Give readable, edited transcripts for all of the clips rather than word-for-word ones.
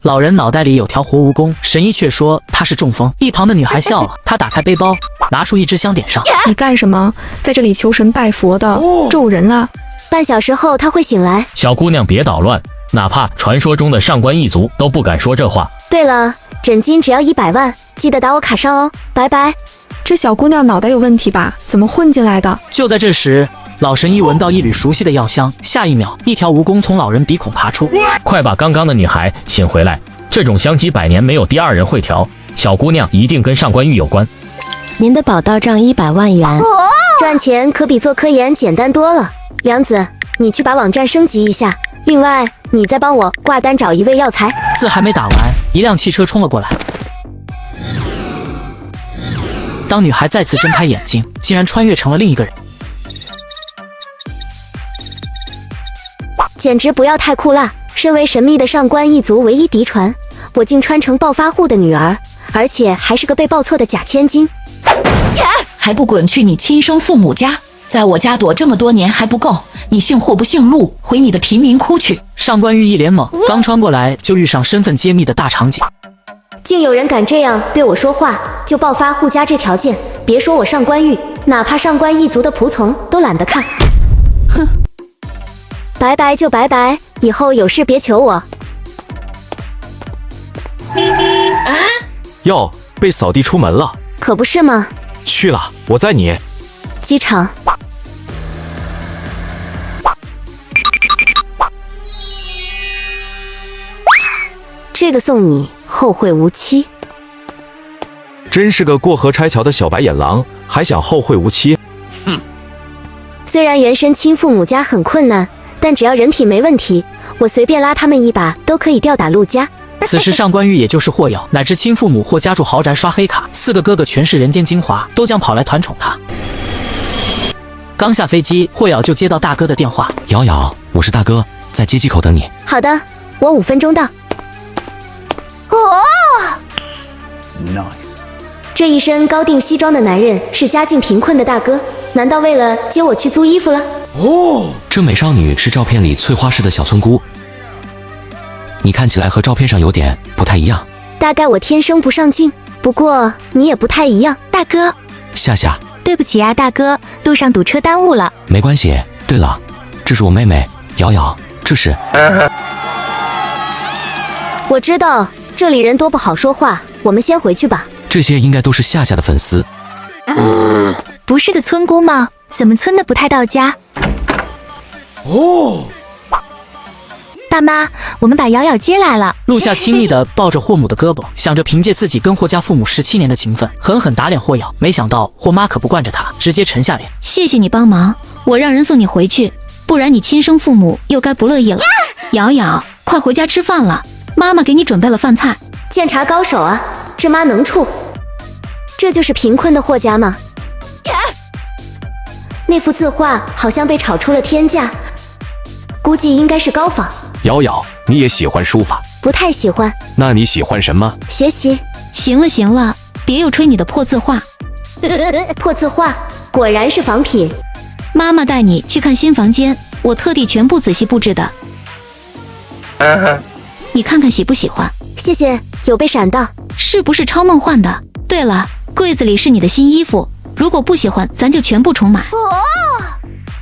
老人脑袋里有条活蜈蚣，神医却说他是中风。一旁的女孩笑了，她打开背包，拿出一支香点上。你干什么？在这里求神拜佛的，咒人了。半小时后他会醒来。小姑娘别捣乱，哪怕传说中的上官一族都不敢说这话。对了，诊金只要100万，记得打我卡上哦，拜拜。这小姑娘脑袋有问题吧？怎么混进来的？就在这时，老神医闻到一缕熟悉的药香，下一秒，一条蜈蚣从老人鼻孔爬出。快把刚刚的女孩请回来！这种香几百年没有第二人会调，小姑娘一定跟上官玉有关。您的保到账100万元，赚钱可比做科研简单多了。梁子，你去把网站升级一下。另外，你再帮我挂单找一位药材。字还没打完，一辆汽车冲了过来。当女孩再次睁开眼睛，竟然穿越成了另一个人。简直不要太酷啦！身为神秘的上官一族唯一嫡传，我竟穿成暴发户的女儿，而且还是个被报错的假千金。还不滚去你亲生父母家！在我家躲这么多年还不够，你姓霍不姓陆，回你的贫民窟去！上官玉一脸懵，刚穿过来就遇上身份揭秘的大场景。竟有人敢这样对我说话，就暴发户家这条件，别说我上官玉，哪怕上官一族的仆从都懒得看。哼，拜拜就拜拜，以后有事别求我。哟，被扫地出门了，可不是吗？去了，我载你。机场。这个送你，后会无期。真是个过河拆桥的小白眼狼，还想后会无期？虽然原生亲父母家很困难，但只要人品没问题，我随便拉他们一把都可以吊打陆家。此时上官玉也就是霍瑶乃至亲父母或家住豪宅刷黑卡，4个哥哥全是人间精华，都将跑来团宠他。刚下飞机，霍瑶就接到大哥的电话：瑶瑶，我是大哥，在接机口等你。好的，我5分钟到。这一身高定西装的男人是家境贫困的大哥，难道为了接我去租衣服了？这美少女是照片里翠花市的小村姑，你看起来和照片上有点不太一样。大概我天生不上镜，不过你也不太一样。大哥，夏夏，对不起啊，大哥，路上堵车耽误了。没关系。对了，这是我妹妹瑶瑶，这是……我知道这里人多不好说话，我们先回去吧。这些应该都是夏夏的粉丝。不是个村姑吗？怎么村的不太到家？大妈，我们把瑶瑶接来了。陆夏亲昵地抱着霍母的胳膊，想着凭借自己跟霍家父母17年的情分，狠狠打脸霍瑶。没想到霍妈可不惯着他，直接沉下脸。谢谢你帮忙，我让人送你回去，不然你亲生父母又该不乐意了。瑶瑶，快回家吃饭了，妈妈给你准备了饭菜。鉴察高手啊，这妈能处。这就是贫困的霍家吗？那幅字画好像被炒出了天价，估计应该是高仿。瑶瑶，你也喜欢书法？不太喜欢。那你喜欢什么？学习。行了行了，别又吹你的破字画。破字画果然是仿品。妈妈带你去看新房间，我特地全部仔细布置的。你看看喜不喜欢？谢谢，有被闪到。是不是超梦幻的？对了，柜子里是你的新衣服，如果不喜欢，咱就全部重买。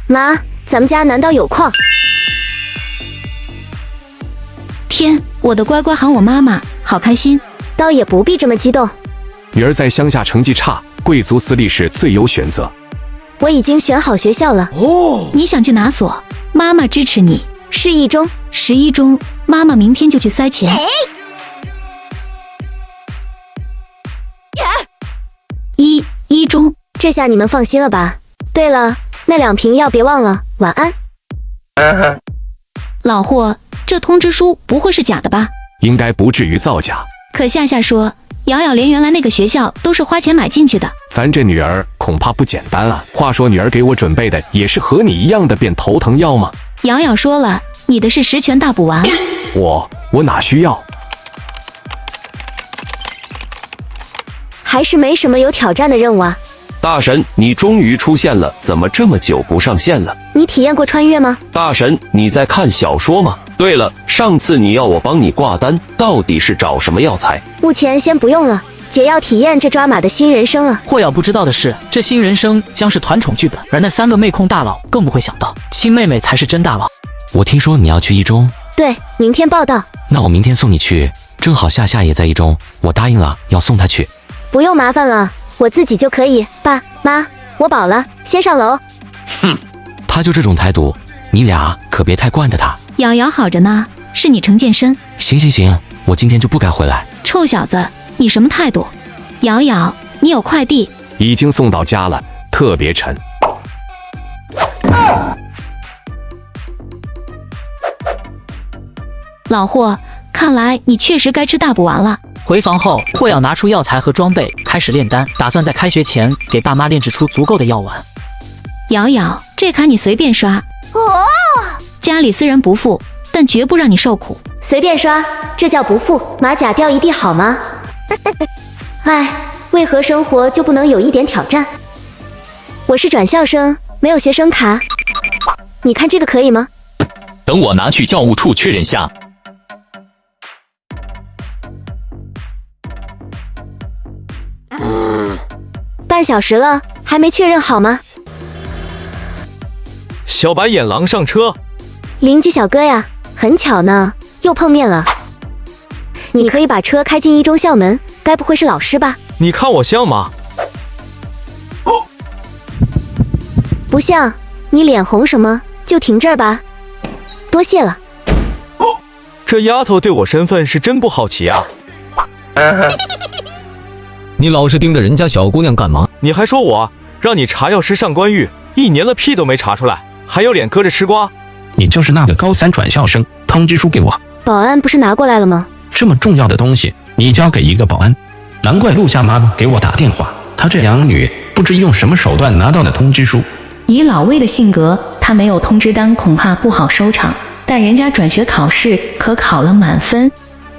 妈，咱们家难道有矿？天，我的乖乖喊我妈妈，好开心。倒也不必这么激动。女儿在乡下成绩差，贵族私立是最有选择。我已经选好学校了。你想去哪所？妈妈支持你。市一中。11中，妈妈明天就去塞钱。一中，这下你们放心了吧？对了，那2瓶药别忘了。晚安。老霍，这通知书不会是假的吧？应该不至于造假。可夏夏说，瑶瑶连原来那个学校都是花钱买进去的。咱这女儿恐怕不简单啊。话说女儿给我准备的也是和你一样的变头疼药吗？瑶瑶说了，你的是10全大补丸。我哪需要？还是没什么有挑战的任务啊。大神，你终于出现了，怎么这么久不上线了？你体验过穿越吗？大神，你在看小说吗？对了，上次你要我帮你挂单，到底是找什么药材？目前先不用了，姐要体验这抓马的新人生啊！霍瑶不知道的是，这新人生将是团宠剧本，而那3个妹控大佬更不会想到，亲妹妹才是真大佬。我听说你要去一中，对，明天报到。那我明天送你去，正好夏夏也在一中，我答应了要送她去。不用麻烦了，我自己就可以。爸妈，我饱了，先上楼。哼，他就这种态度，你俩可别太惯着他。瑶瑶好着呢，是你成健身。行，我今天就不该回来。臭小子，你什么态度？瑶瑶，你有快递，已经送到家了，特别沉。老霍，看来你确实该吃大补丸了。回房后，霍瑶拿出药材和装备，开始炼丹，打算在开学前给爸妈炼制出足够的药丸。瑶瑶，这卡你随便刷。家里虽然不富，但绝不让你受苦。随便刷，这叫不富，马甲掉一地好吗？哎，为何生活就不能有一点挑战？我是转校生，没有学生卡，你看这个可以吗？等我拿去教务处确认下。半小时了，还没确认好吗？小白眼狼上车。邻居小哥呀，很巧呢，又碰面了。你可以把车开进一中校门，该不会是老师吧？你看我像吗？不像，你脸红什么？就停这儿吧。多谢了。这丫头对我身份是真不好奇啊。你老是盯着人家小姑娘干嘛？你还说我让你查药师上官玉，1年了屁都没查出来，还有脸搁着吃瓜？你就是那个高3转校生，通知书给我。保安不是拿过来了吗？这么重要的东西，你交给一个保安？难怪陆夏妈给我打电话，她这养女不知用什么手段拿到的通知书。以老魏的性格，他没有通知单恐怕不好收场，但人家转学考试可考了满分。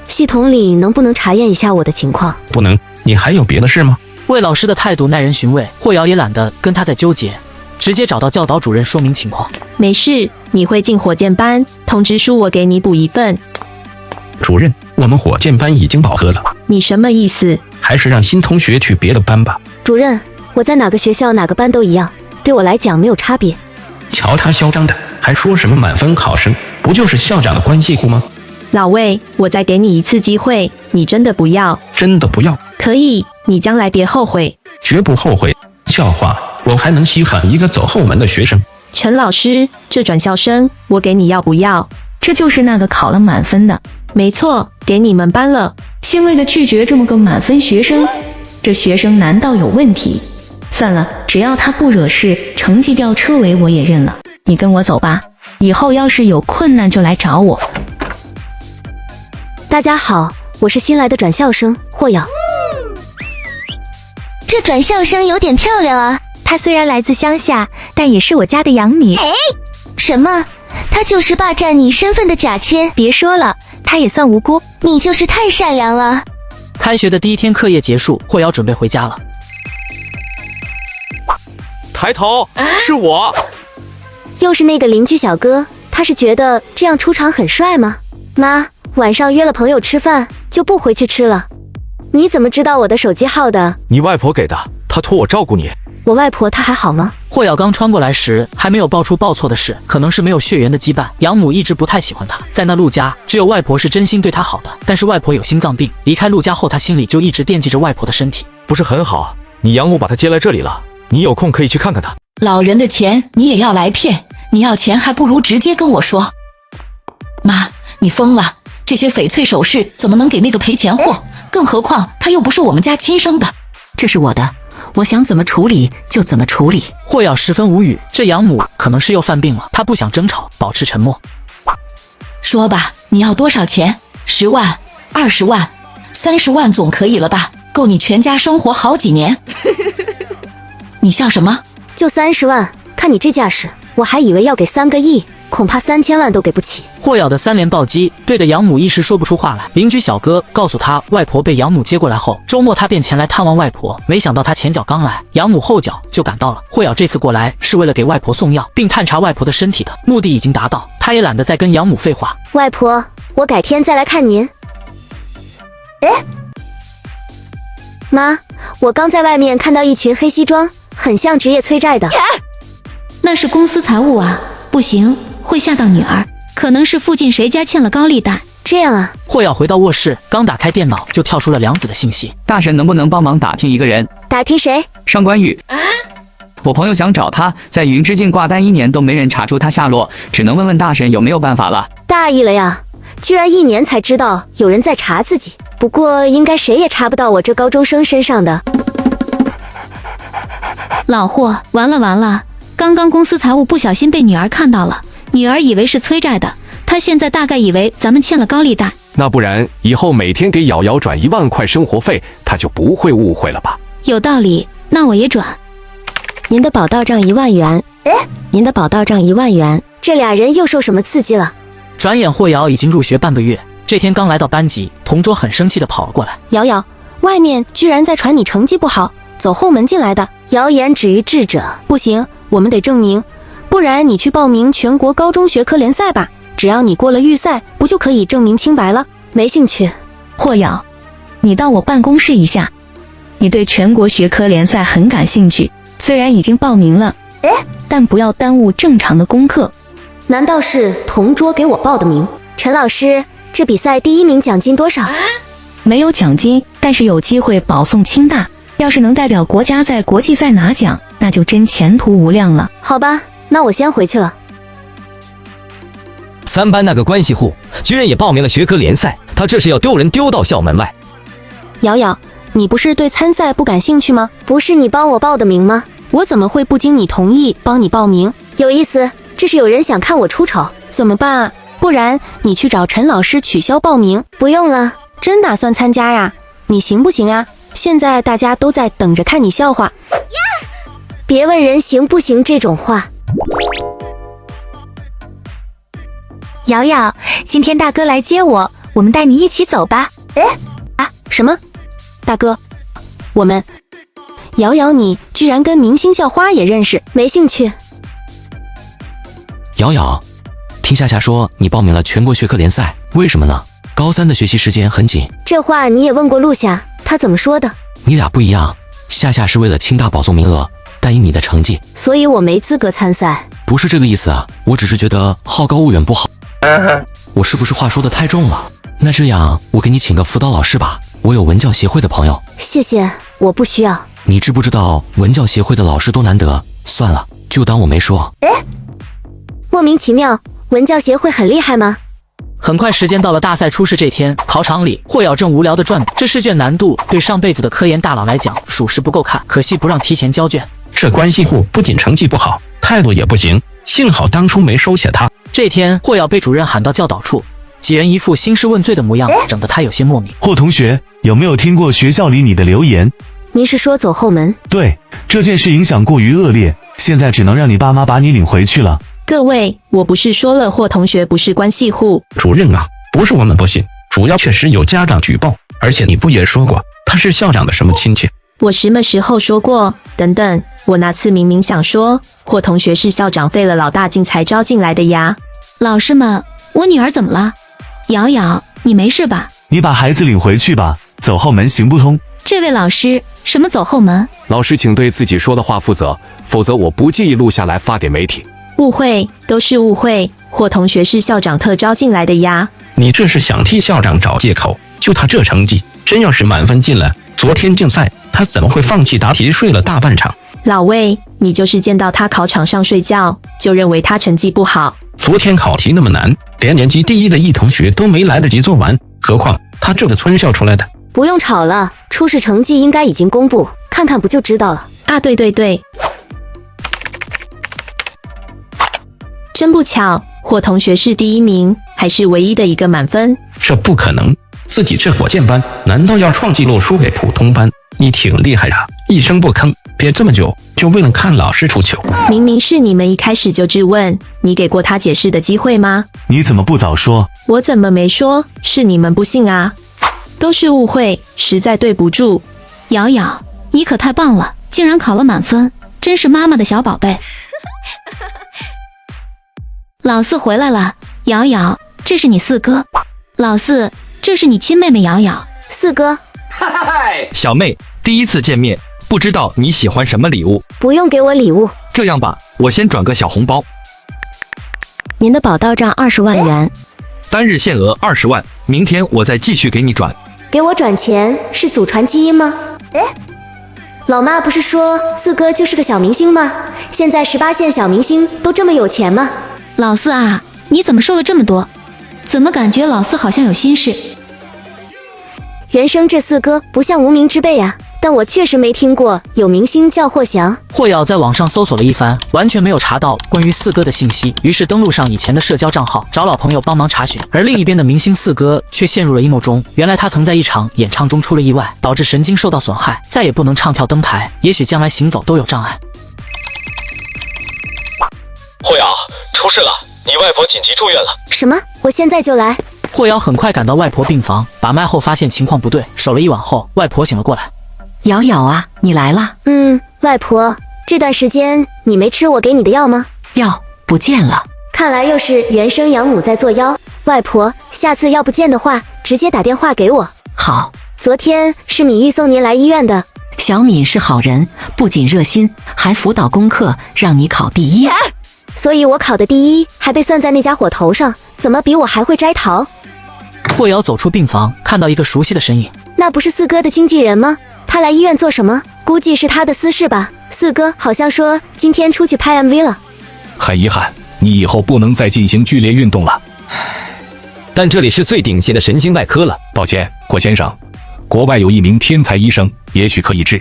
系统里能不能查验一下我的情况？不能，你还有别的事吗？魏老师的态度耐人寻味，霍瑶也懒得跟他在纠结，直接找到教导主任说明情况。没事，你会进火箭班，通知书我给你补一份。主任，我们火箭班已经饱和了。你什么意思？还是让新同学去别的班吧。主任，我在哪个学校哪个班都一样，对我来讲没有差别。瞧他嚣张的，还说什么满分考生，不就是校长的关系户吗？老魏，我再给你一次机会，你真的不要？真的不要？可以，你将来别后悔。绝不后悔。笑话，我还能稀罕一个走后门的学生。陈老师，这转校生我给你要不要？这就是那个考了满分的。没错，给你们班了。欣慰的拒绝这么个满分学生，这学生难道有问题？算了，只要他不惹事，成绩吊车尾我也认了。你跟我走吧，以后要是有困难就来找我。大家好，我是新来的转校生霍瑶。这转校生有点漂亮啊，她虽然来自乡下，但也是我家的养女。什么？她就是霸占你身份的假签？别说了，她也算无辜。你就是太善良了。开学的第一天课业结束，霍瑶准备回家了。抬头，是我。又是那个邻居小哥，他是觉得这样出场很帅吗？妈，晚上约了朋友吃饭，就不回去吃了。你怎么知道我的手机号的？你外婆给的，她托我照顾你。我外婆她还好吗？霍瑶刚穿过来时还没有爆出报错的事，可能是没有血缘的羁绊，养母一直不太喜欢她。在那陆家，只有外婆是真心对她好的，但是外婆有心脏病，离开陆家后，她心里就一直惦记着外婆的身体，不是很好。你养母把她接来这里了，你有空可以去看看她。老人的钱你也要来骗？你要钱还不如直接跟我说。妈，你疯了！这些翡翠首饰怎么能给那个赔钱货？更何况他又不是我们家亲生的。这是我的，我想怎么处理就怎么处理。霍瑶十分无语，这养母可能是又犯病了，她不想争吵，保持沉默。说吧，你要多少钱？10万、20万、30万总可以了吧？够你全家生活好几年。你笑什么？就30万，看你这架势，我还以为要给3个亿。恐怕3000万都给不起。霍瑶的3连暴击对的养母一时说不出话来。邻居小哥告诉他，外婆被养母接过来后，周末他便前来探望外婆。没想到他前脚刚来，养母后脚就赶到了。霍瑶这次过来是为了给外婆送药，并探查外婆的身体的，目的已经达到，他也懒得再跟养母废话。外婆，我改天再来看您。妈，我刚在外面看到一群黑西装，很像职业催债的。那是公司财务啊，不行，会吓到女儿。可能是附近谁家欠了高利贷。这样啊。霍瑶回到卧室，刚打开电脑就跳出了梁子的信息。大神能不能帮忙打听一个人？打听谁？上官玉。我朋友想找他，在云之境挂单1年都没人查出他下落，只能问问大神有没有办法了。大意了呀，居然1年才知道有人在查自己。不过应该谁也查不到我这高中生身上的。老霍，完了完了，刚刚公司财务不小心被女儿看到了，女儿以为是催债的，她现在大概以为咱们欠了高利贷。那不然以后每天给瑶瑶转1万块生活费，她就不会误会了吧？有道理，那我也转。您的保到账1万元。您的保到账1万元。这俩人又受什么刺激了？转眼霍瑶已经入学半个月，这天刚来到班级，同桌很生气地跑了过来。瑶瑶，外面居然在传你成绩不好，走后门进来的。谣言止于智者。不行，我们得证明，不然你去报名全国高中学科联赛吧，只要你过了预赛，不就可以证明清白了？没兴趣。霍瑶，你到我办公室一下。你对全国学科联赛很感兴趣，虽然已经报名了，但不要耽误正常的功课。难道是同桌给我报的名？陈老师，这比赛第1名奖金多少？没有奖金，但是有机会保送清大。要是能代表国家在国际赛拿奖，那就真前途无量了。好吧，那我先回去了。3班那个关系户居然也报名了学科联赛，他这是要丢人丢到校门外。瑶瑶，你不是对参赛不感兴趣吗？不是你帮我报的名吗？我怎么会不经你同意帮你报名？有意思，这是有人想看我出丑。怎么办啊？不然你去找陈老师取消报名。不用了。真打算参加呀？你行不行啊？现在大家都在等着看你笑话。别问人行不行这种话。瑶瑶，今天大哥来接我，我们带你一起走吧。什么？大哥？我们？瑶瑶，你居然跟明星校花也认识？没兴趣。瑶瑶，听夏夏说你报名了全国学科联赛，为什么呢？高3的学习时间很紧。这话你也问过陆夏，他怎么说的？你俩不一样，夏夏是为了清大保送名额，但以你的成绩，所以我没资格参赛。不是这个意思啊，我只是觉得好高骛远不好。我是不是话说得太重了？那这样我给你请个辅导老师吧，我有文教协会的朋友。谢谢，我不需要。你知不知道文教协会的老师多难得？算了，就当我没说。莫名其妙，文教协会很厉害吗？很快时间到了大赛初试这天，考场里霍瑶正无聊地转。这试卷难度对上辈子的科研大佬来讲属实不够看，可惜不让提前交卷。这关系户不仅成绩不好，态度也不行，幸好当初没收下他。这天霍瑶被主任喊到教导处，几人一副兴师问罪的模样，整得他有些莫名。霍同学，有没有听过学校里你的留言？您是说走后门？对，这件事影响过于恶劣，现在只能让你爸妈把你领回去了。各位，我不是说了霍同学不是关系户？主任啊，不是我们不信，主要确实有家长举报，而且你不也说过他是校长的什么亲戚？我什么时候说过？等等，我那次明明想说霍同学是校长费了老大劲才招进来的呀。老师们，我女儿怎么了？瑶瑶，你没事吧？你把孩子领回去吧，走后门行不通。这位老师，什么走后门？老师请对自己说的话负责，否则我不介意录下来发给媒体。误会，都是误会，霍同学是校长特招进来的呀。你这是想替校长找借口？就他这成绩，真要是满分进了，昨天竞赛他怎么会放弃答题睡了大半场？老魏，你就是见到他考场上睡觉，就认为他成绩不好。昨天考题那么难，连年级第1的易同学都没来得及做完，何况他这个村校出来的。不用吵了，初试成绩应该已经公布，看看不就知道了。啊，对对对。真不巧，霍同学是第1名，还是唯一的一个满分。这不可能，自己这火箭班难道要创纪录输给普通班？你挺厉害啊，一声不吭憋这么久，就为了看老师出糗。明明是你们一开始就质问，你给过他解释的机会吗？你怎么不早说？我怎么没说？是你们不信啊？都是误会，实在对不住。瑶瑶，你可太棒了，竟然考了满分，真是妈妈的小宝贝。老四回来了，瑶瑶，这是你四哥。老四，这是你亲妹妹瑶瑶。四哥，小妹，第一次见面，不知道你喜欢什么礼物？不用给我礼物。这样吧，我先转个小红包。您的保到账20万元，单日限额20万，明天我再继续给你转。给我转钱是祖传基因吗？老妈不是说四哥就是个小明星吗？现在18线小明星都这么有钱吗？老四啊，你怎么瘦了这么多？怎么感觉老四好像有心事？原生这四哥不像无名之辈啊，但我确实没听过有明星叫霍翔。霍瑶在网上搜索了一番，完全没有查到关于四哥的信息，于是登录上以前的社交账号，找老朋友帮忙查询。而另一边的明星四哥却陷入了阴谋中，原来他曾在一场演唱中出了意外，导致神经受到损害，再也不能唱跳登台，也许将来行走都有障碍。霍瑶，出事了，你外婆紧急住院了。什么？我现在就来。霍瑶很快赶到外婆病房，把脉后发现情况不对，守了一晚后，外婆醒了过来。瑶瑶啊，你来了。外婆，这段时间你没吃我给你的药吗？药不见了，看来又是原生养母在作妖。外婆，下次药不见的话，直接打电话给我。好。昨天是米玉送您来医院的。小敏是好人，不仅热心，还辅导功课，让你考第一。所以我考的第一，还被算在那家伙头上，怎么比我还会摘桃？霍瑶走出病房，看到一个熟悉的身影。那不是四哥的经纪人吗？他来医院做什么？估计是他的私事吧。四哥好像说今天出去拍 MV 了。很遗憾，你以后不能再进行剧烈运动了。但这里是最顶级的神经外科了。抱歉，霍先生，国外有一名天才医生，也许可以治。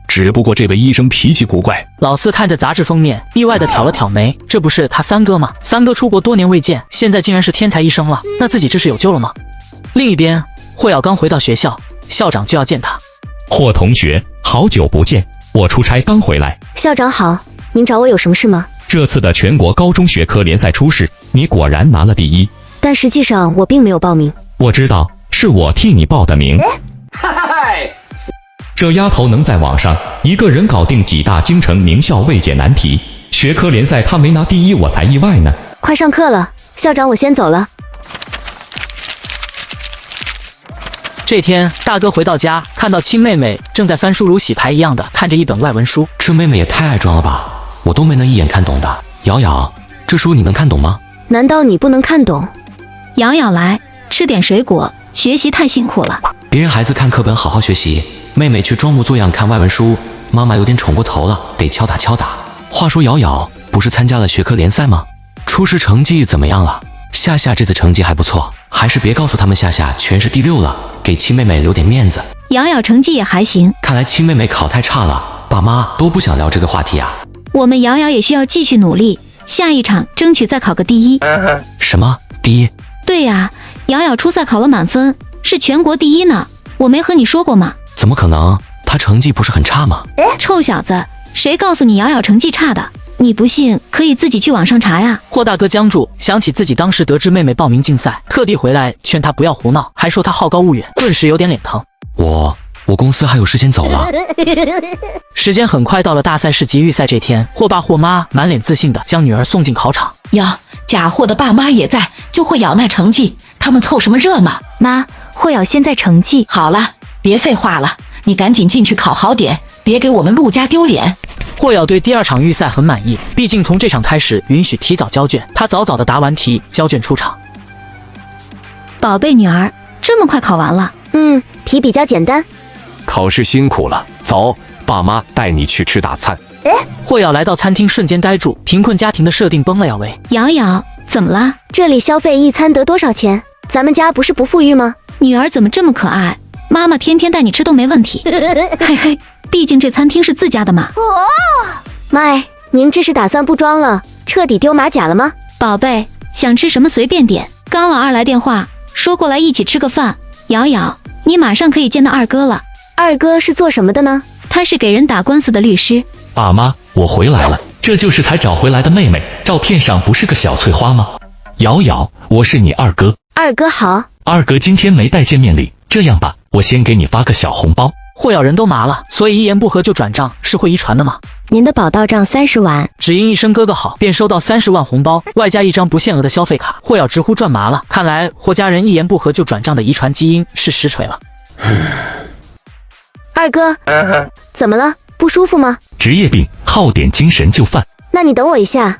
只不过这位医生脾气古怪。老四看着杂志封面，意外地挑了挑眉，这不是他三哥吗？三哥出国多年未见，现在竟然是天才医生了，那自己这是有救了吗？另一边，霍瑶刚回到学校，校长就要见他。霍同学，好久不见，我出差刚回来。校长好，您找我有什么事吗？这次的全国高中学科联赛初试，你果然拿了第一。但实际上我并没有报名。我知道，是我替你报的名。这丫头能在网上一个人搞定几大京城名校未解难题，学科联赛她没拿第一我才意外呢。快上课了，校长我先走了。这天，大哥回到家，看到亲妹妹正在翻书如洗牌一样的看着一本外文书。这妹妹也太爱装了吧，我都没能一眼看懂的。瑶瑶，这书你能看懂吗？难道你不能看懂？瑶瑶来，吃点水果，学习太辛苦了。别人孩子看课本好好学习，妹妹却装模作样看外文书，妈妈有点宠过头了，得敲打敲打。话说瑶瑶不是参加了学科联赛吗？初试成绩怎么样了？夏夏这次成绩还不错，还是别告诉他们夏夏全是第6了，给亲妹妹留点面子。瑶瑶成绩也还行，看来亲妹妹考太差了，爸妈都不想聊这个话题啊。我们瑶瑶也需要继续努力，下一场争取再考个第一。什么第一？对呀，瑶瑶初赛考了满分，是全国第一呢，我没和你说过吗？怎么可能？她成绩不是很差吗？臭小子，谁告诉你瑶瑶成绩差的？你不信可以自己去网上查呀。霍大哥僵住，想起自己当时得知妹妹报名竞赛，特地回来劝她不要胡闹，还说她好高骛远，顿时有点脸疼。我公司还有事先走了。时间很快到了大赛市级预赛这天，霍爸霍妈满脸自信的将女儿送进考场。呀，贾霍的爸妈也在，就会咬那成绩，他们凑什么热闹？妈，霍瑶现在成绩好了，别废话了，你赶紧进去考好点，别给我们陆家丢脸。霍瑶对第2场预赛很满意，毕竟从这场开始允许提早交卷，她早早的答完题交卷出场。宝贝女儿，这么快考完了？题比较简单。考试辛苦了，走，爸妈带你去吃大餐。霍瑶来到餐厅瞬间呆住，贫困家庭的设定崩了呀喂！瑶瑶，怎么了？这里消费一餐得多少钱？咱们家不是不富裕吗？女儿怎么这么可爱？妈妈天天带你吃都没问题。嘿嘿，毕竟这餐厅是自家的嘛。妈，您这是打算不装了，彻底丢马甲了吗？宝贝，想吃什么随便点。刚老二来电话，说过来一起吃个饭。瑶瑶，你马上可以见到二哥了。二哥是做什么的呢？他是给人打官司的律师。爸妈，我回来了，这就是才找回来的妹妹，照片上不是个小翠花吗？瑶瑶，我是你二哥。二哥好。二哥今天没带见面礼，这样吧，我先给你发个小红包。霍瑶人都麻了，所以一言不合就转账是会遗传的吗？您的保到账30万，只因一声哥哥好，便收到30万红包，外加一张不限额的消费卡。霍瑶直呼赚麻了，看来霍家人一言不合就转账的遗传基因是实锤了。二哥，怎么了？不舒服吗？职业病，耗点精神就犯。那你等我一下。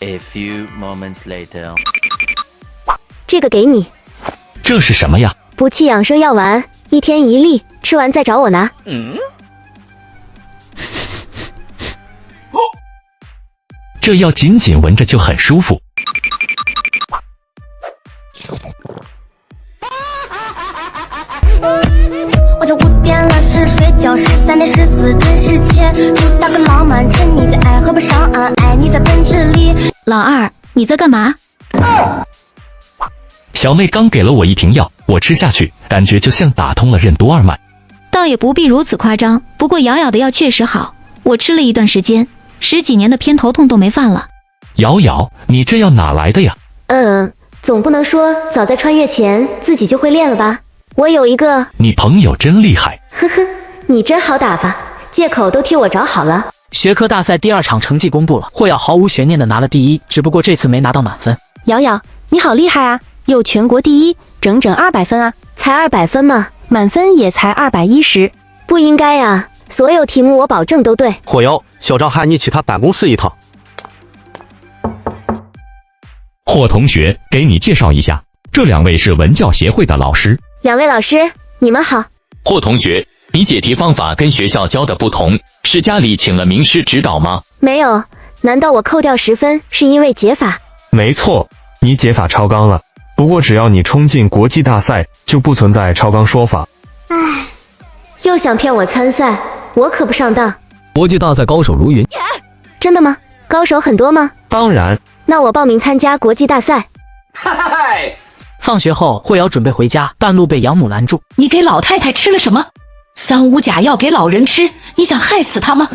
A few moments later， 这个给你。这是什么呀？补气养生药丸，1天1粒，吃完再找我拿。这药紧紧闻着就很舒服。我在5点了是睡觉，13点14准时切，主打个浪漫，趁你在爱河不上岸，爱你在本质里。老二，你在干嘛？小妹刚给了我一瓶药，我吃下去，感觉就像打通了任督二脉。倒也不必如此夸张，不过瑶瑶的药确实好，我吃了一段时间，10几年的偏头痛都没犯了。瑶瑶，你这药哪来的呀？总不能说早在穿越前自己就会练了吧？我有一个……你朋友真厉害。呵呵，你真好打发，借口都替我找好了。学科大赛第2场成绩公布了，霍瑶毫无悬念的拿了第1，只不过这次没拿到满分。瑶瑶，你好厉害啊，有全国第1，整整200分啊！才200分吗？满分也才210。不应该啊，所有题目我保证都对。霍瑶，校长喊你去他办公室一趟。霍同学，给你介绍一下，这2位是文教协会的老师。2位老师，你们好。霍同学，你解题方法跟学校教的不同，是家里请了名师指导吗？没有，难道我扣掉10分是因为解法？没错，你解法超纲了。不过只要你冲进国际大赛，就不存在超纲说法。唉，又想骗我参赛，我可不上当。国际大赛高手如云。真的吗？高手很多吗？当然。那我报名参加国际大赛。放学后，霍瑶准备回家，半路被养母拦住。你给老太太吃了什么？3无假药给老人吃，你想害死她吗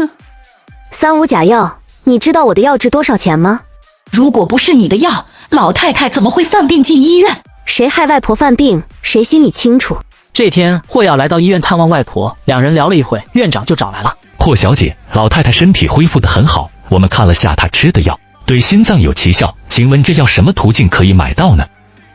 ？3无假药，你知道我的药值多少钱吗？如果不是你的药，老太太怎么会犯病进医院？谁害外婆犯病，谁心里清楚。这天，霍瑶来到医院探望外婆，两人聊了一会，院长就找来了。霍小姐，老太太身体恢复得很好，我们看了下她吃的药，对心脏有奇效，请问这药什么途径可以买到呢？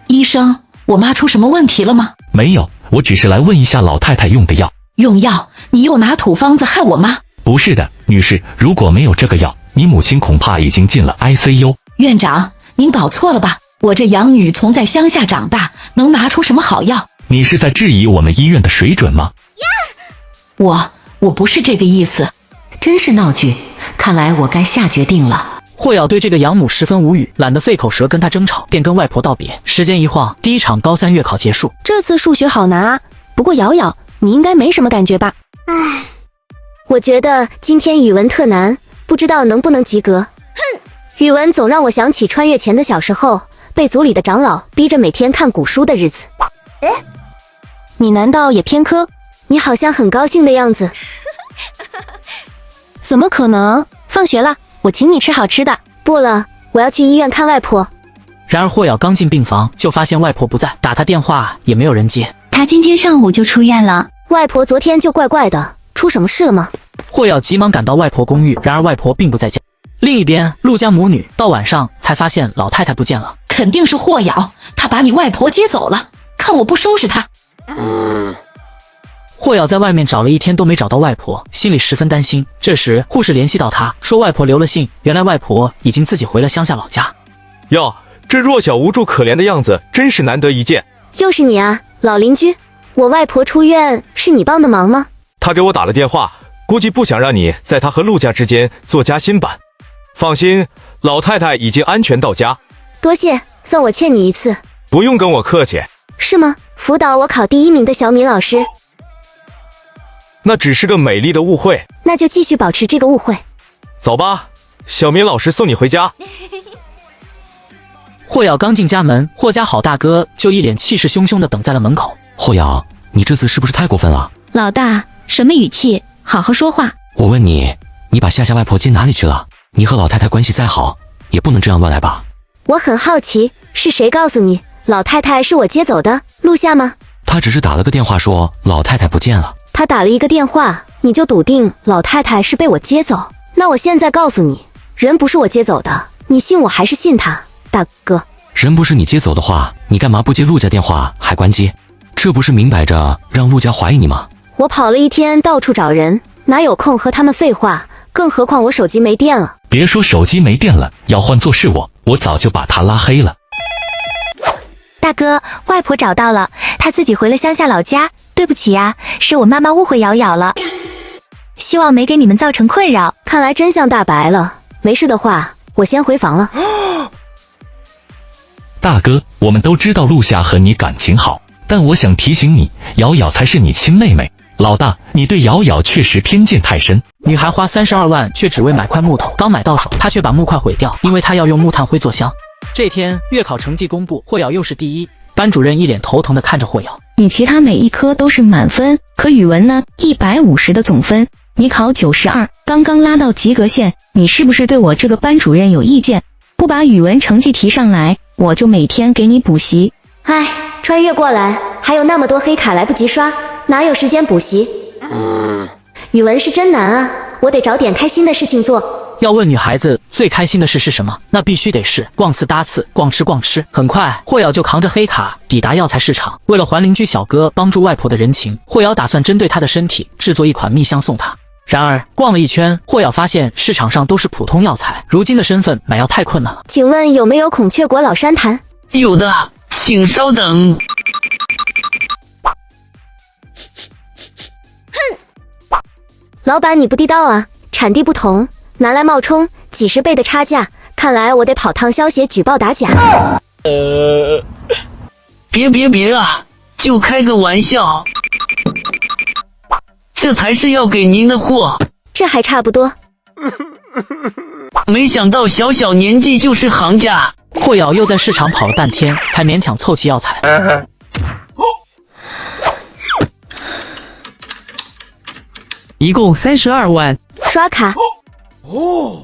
医生，我妈出什么问题了吗？没有，我只是来问一下老太太用的药。用药？你又拿土方子害我妈？不是的，女士，如果没有这个药，你母亲恐怕已经进了 ICU。院长，您搞错了吧？我这养女从在乡下长大，能拿出什么好药？你是在质疑我们医院的水准吗？我不是这个意思。真是闹剧，看来我该下决定了。霍瑶对这个养母十分无语，懒得费口舌跟她争吵，便跟外婆道别。时间一晃，第1场高3月考结束。这次数学好难啊，不过瑶瑶，你应该没什么感觉吧？唉，我觉得今天语文特难，不知道能不能及格。哼，语文总让我想起穿越前的小时候，被组里的长老逼着每天看古书的日子。你难道也偏科？你好像很高兴的样子。怎么可能？放学了，我请你吃好吃的。不了，我要去医院看外婆。然而霍瑶刚进病房，就发现外婆不在，打她电话也没有人接。她今天上午就出院了。外婆昨天就怪怪的，出什么事了吗？霍瑶急忙赶到外婆公寓，然而外婆并不在家。另一边，陆家母女到晚上才发现老太太不见了。肯定是霍瑶，她把你外婆接走了，看我不收拾她。霍瑶在外面找了一天都没找到外婆，心里十分担心。这时护士联系到她，说外婆留了信，原来外婆已经自己回了乡下老家。哟，这弱小无助可怜的样子真是难得一见。又是你啊，老邻居，我外婆出院是你帮的忙吗？她给我打了电话，估计不想让你在她和陆家之间做夹心板。放心，老太太已经安全到家。多谢，算我欠你一次。不用跟我客气。是吗？辅导我考第1名的小敏老师。那只是个美丽的误会，那就继续保持这个误会。走吧，小敏老师送你回家。霍瑶刚进家门，霍家好大哥就一脸气势汹汹地等在了门口。霍瑶，你这次是不是太过分了？老大，什么语气？好好说话。我问你，你把夏夏外婆接哪里去了？你和老太太关系再好，也不能这样乱来吧？我很好奇，是谁告诉你老太太是我接走的？陆夏吗？他只是打了个电话说老太太不见了。他打了一个电话，你就笃定老太太是被我接走？那我现在告诉你，人不是我接走的，你信我还是信他？大哥，人不是你接走的话，你干嘛不接陆家电话还关机？这不是明摆着让陆家怀疑你吗？我跑了一天到处找人，哪有空和他们废话？更何况我手机没电了。别说手机没电了，要换作是我早就把他拉黑了。大哥，外婆找到了，她自己回了乡下老家。对不起呀，是我妈妈误会瑶瑶了，希望没给你们造成困扰。看来真相大白了，没事的话，我先回房了。大哥，我们都知道陆夏和你感情好，但我想提醒你，瑶瑶才是你亲妹妹。老大，你对瑶瑶确实偏见太深。女孩花32万，却只为买块木头，刚买到手，她却把木块毁掉，因为她要用木炭灰做香。这天月考成绩公布，霍瑶又是第一，班主任一脸头疼地看着霍瑶。你其他每一科都是满分，可语文呢？150的总分，你考92，刚刚拉到及格线，你是不是对我这个班主任有意见？不把语文成绩提上来，我就每天给你补习。唉，穿越过来，还有那么多黑卡来不及刷，哪有时间补习？语文是真难啊，我得找点开心的事情做。要问女孩子最开心的事是什么，那必须得是逛次搭次，逛吃逛吃。很快，霍瑶就扛着黑卡抵达药材市场。为了还邻居小哥帮助外婆的人情，霍瑶打算针对他的身体制作一款蜜香送他。然而逛了一圈，霍瑶发现市场上都是普通药材，如今的身份买药太困难了。请问有没有孔雀果老山檀？有的，请稍等。老板你不地道啊，产地不同，拿来冒充，几10倍的差价，看来我得跑趟消协举报打假。别啊，就开个玩笑，这才是要给您的货。这还差不多。没想到小小年纪就是行家。霍瑶又在市场跑了半天，才勉强凑齐药材。一共32万。刷卡。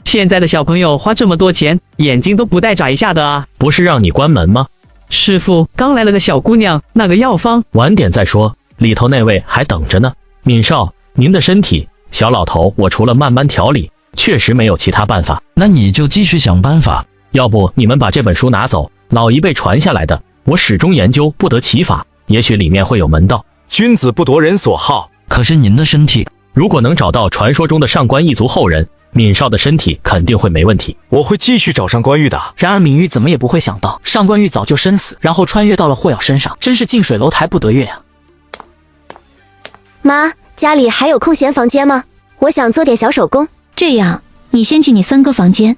现在的小朋友花这么多钱，眼睛都不带眨一下的啊！不是让你关门吗？师傅，刚来了个小姑娘，那个药方晚点再说，里头那位还等着呢。闵少，您的身体，小老头，我除了慢慢调理，确实没有其他办法。那你就继续想办法。要不你们把这本书拿走，老一辈传下来的，我始终研究不得其法，也许里面会有门道。君子不夺人所好。可是您的身体，如果能找到传说中的上官一族后人，闵少的身体肯定会没问题。我会继续找上官玉的。然而闵玉怎么也不会想到，上官玉早就身死，然后穿越到了霍瑶身上，真是近水楼台不得月呀。妈，家里还有空闲房间吗？我想做点小手工。这样，你先去你3哥房间。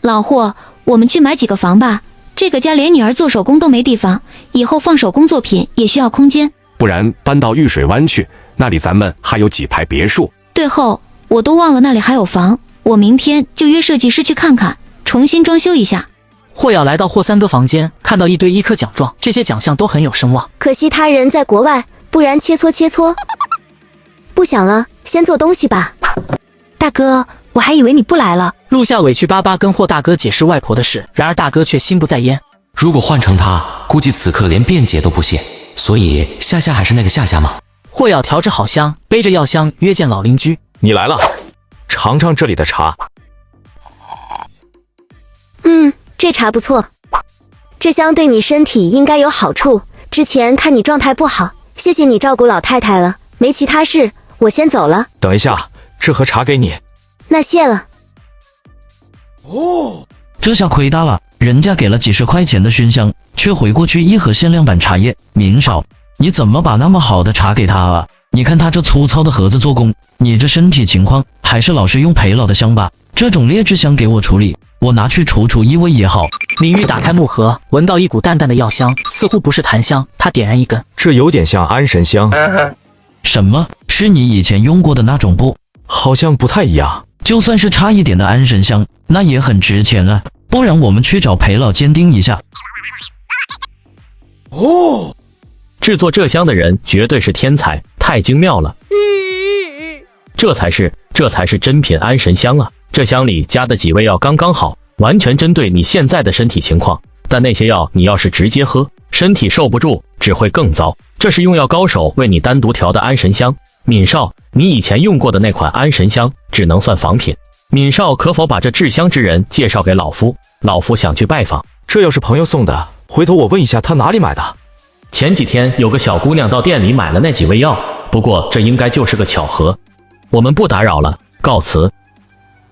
老霍，我们去买几个房吧。这个家连女儿做手工都没地方，以后放手工作品也需要空间。不然搬到玉水湾去，那里咱们还有几排别墅。对后，我都忘了那里还有房，我明天就约设计师去看看，重新装修一下。霍瑶来到霍3哥房间，看到一堆医科奖状，这些奖项都很有声望。可惜他人在国外，不然切磋。不想了，先做东西吧。大哥，我还以为你不来了。陆夏委屈巴巴跟霍大哥解释外婆的事，然而大哥却心不在焉。如果换成他，估计此刻连辩解都不屑。所以夏夏还是那个夏夏吗？霍瑶调制好香，背着药箱约见老邻居。你来了，尝尝这里的茶。这茶不错，这香对你身体应该有好处。之前看你状态不好，谢谢你照顾老太太了。没其他事，我先走了。等一下，这盒茶给你。那谢了。这下亏大了，人家给了几10块钱的熏香，却回过去一盒限量版茶叶。闵少，你怎么把那么好的茶给他啊？你看他这粗糙的盒子做工，你这身体情况，还是老是用裴老的香吧。这种劣质香给我处理，我拿去除异味也好。闵玉打开木盒，闻到一股淡淡的药香，似乎不是檀香，他点燃一根，这有点像安神香。什么？是你以前用过的那种不？好像不太一样。就算是差一点的安神香，那也很值钱啊。不然我们去找裴老鉴定一下。制作这香的人绝对是天才，太精妙了。这才是真品安神香啊！这香里加的几味药刚刚好，完全针对你现在的身体情况。但那些药你要是直接喝，身体受不住，只会更糟。这是用药高手为你单独调的安神香。闵少，你以前用过的那款安神香只能算仿品。闵少可否把这制香之人介绍给老夫？老夫想去拜访。这要是朋友送的，回头我问一下他哪里买的。前几天有个小姑娘到店里买了那几味药，不过这应该就是个巧合。我们不打扰了，告辞。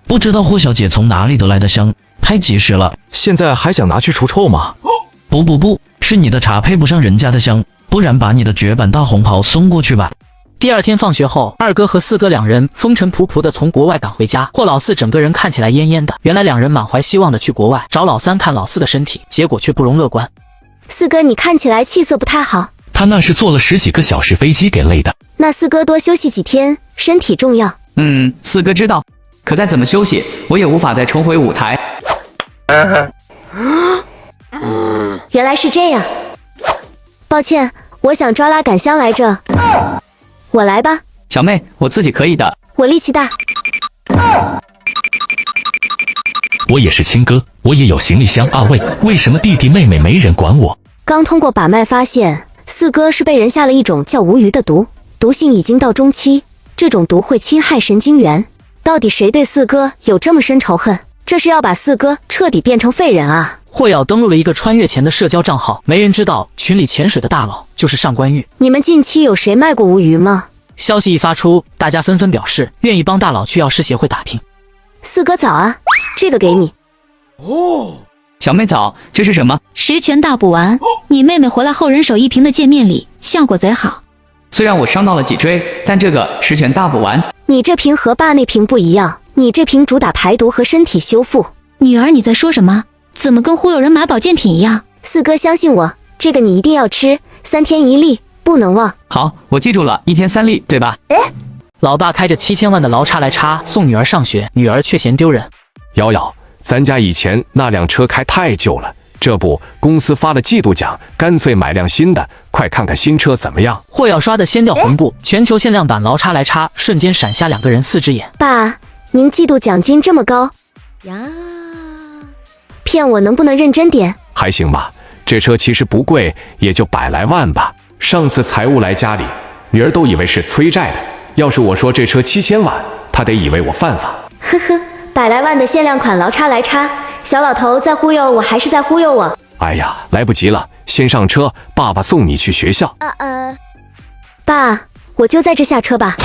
不知道霍小姐从哪里得来的香，太及时了。现在还想拿去除臭吗？不，是你的茶配不上人家的香，不然把你的绝版大红袍送过去吧。第二天放学后，二哥和四哥两人风尘仆仆的从国外赶回家。霍老四整个人看起来恹恹的，原来两人满怀希望的去国外找老三看老四的身体，结果却不容乐观。四哥，你看起来气色不太好。他那是坐了10几个小时飞机给累的。那四哥多休息几天，身体重要。四哥知道，可再怎么休息，我也无法再重回舞台。原来是这样，抱歉，我想抓拉杆香来着。我来吧。小妹，我自己可以的。我力气大。我也是亲哥，我也有行李箱。喂，为什么弟弟妹妹没人管我？刚通过把脉发现，四哥是被人下了一种叫无鱼的毒，毒性已经到中期，这种毒会侵害神经元。到底谁对四哥有这么深仇恨？这是要把四哥彻底变成废人啊！霍瑶登录了一个穿越前的社交账号，没人知道群里潜水的大佬就是上官玉。你们近期有谁卖过无鱼吗？消息一发出，大家纷纷表示愿意帮大佬去药师协会打听。四哥早啊，这个给你。小妹早，这是什么？十全大补丸。你妹妹回来后人手一瓶的见面礼，效果贼好。虽然我伤到了脊椎，但这个十全大补丸。你这瓶和爸那瓶不一样，你这瓶主打排毒和身体修复。女儿，你在说什么？怎么跟忽悠人买保健品一样？四哥相信我，这个你一定要吃，3天1粒，不能忘。好，我记住了，1天3粒，对吧？老爸开着7000万的劳叉来叉送女儿上学，女儿却嫌丢人。瑶瑶，咱家以前那辆车开太旧了，这不公司发了季度奖，干脆买辆新的，快看看新车怎么样。霍瑶刷的掀掉红布，全球限量版劳叉来叉瞬间闪瞎2个人4只眼。爸，您季度奖金这么高呀？骗我能不能认真点？还行吧，这车其实不贵，也就100来万吧。上次财务来家里，女儿都以为是催债的，要是我说这车7000万，她得以为我犯法。呵呵，100来万的限量款劳叉来叉，小老头在忽悠我还是在忽悠我？哎呀，来不及了，先上车，爸爸送你去学校。爸，我就在这下车吧。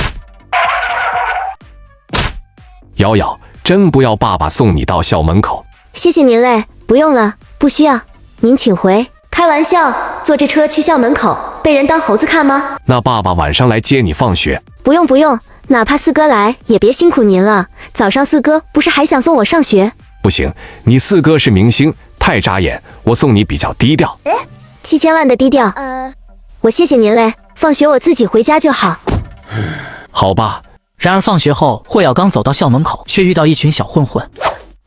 瑶瑶，真不要爸爸送你到校门口？谢谢您嘞，不用了，不需要，您请回。开玩笑，坐这车去校门口，被人当猴子看吗？那爸爸晚上来接你放学。不用不用，哪怕四哥来也别辛苦您了。早上四哥不是还想送我上学？不行，你四哥是明星，太扎眼，我送你比较低调。7000万的低调，我谢谢您嘞，放学我自己回家就好。好吧。然而放学后，霍瑶刚走到校门口，却遇到一群小混混。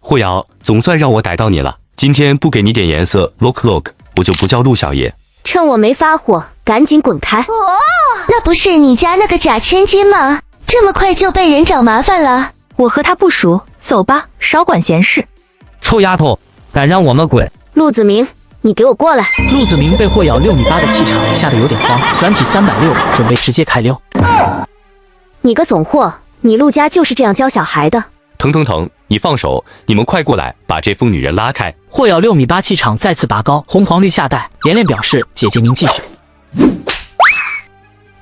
霍瑶，总算让我逮到你了，今天不给你点颜色 look， 我就不叫陆小爷。趁我没发火，赶紧滚开！那不是你家那个假千金吗？这么快就被人找麻烦了？我和他不熟，走吧，少管闲事。臭丫头，敢让我们滚！陆子明，你给我过来！陆子明被霍瑶6米8的气场吓得有点慌，转体360，准备直接开溜。你个怂货，你陆家就是这样教小孩的。腾，你放手！你们快过来，把这疯女人拉开！霍瑶6米8气场再次拔高，红黄绿下带，连连表示姐姐您继续。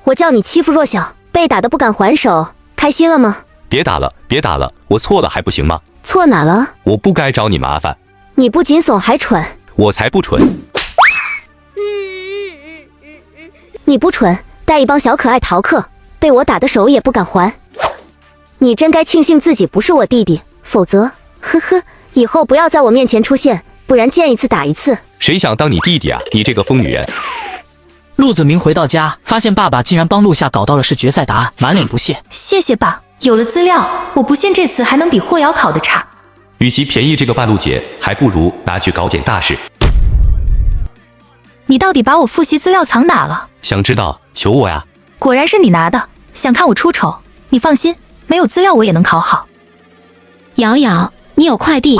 我叫你欺负弱小，被打得不敢还手，开心了吗？别打了，我错了还不行吗？错哪了？我不该找你麻烦。你不仅怂还蠢。我才不蠢。你不蠢，带一帮小可爱逃课，被我打的手也不敢还。你真该庆幸自己不是我弟弟，否则，呵呵，以后不要在我面前出现，不然见一次打一次。谁想当你弟弟啊？你这个疯女人！陆子明回到家，发现爸爸竟然帮陆夏搞到了是决赛答案，满脸不屑。谢谢爸，有了资料，我不信这次还能比霍瑶考得差。与其便宜这个半路姐，还不如拿去搞点大事。你到底把我复习资料藏哪了？想知道求我呀。果然是你拿的，想看我出丑？你放心，没有资料我也能考好。瑶瑶，你有快递？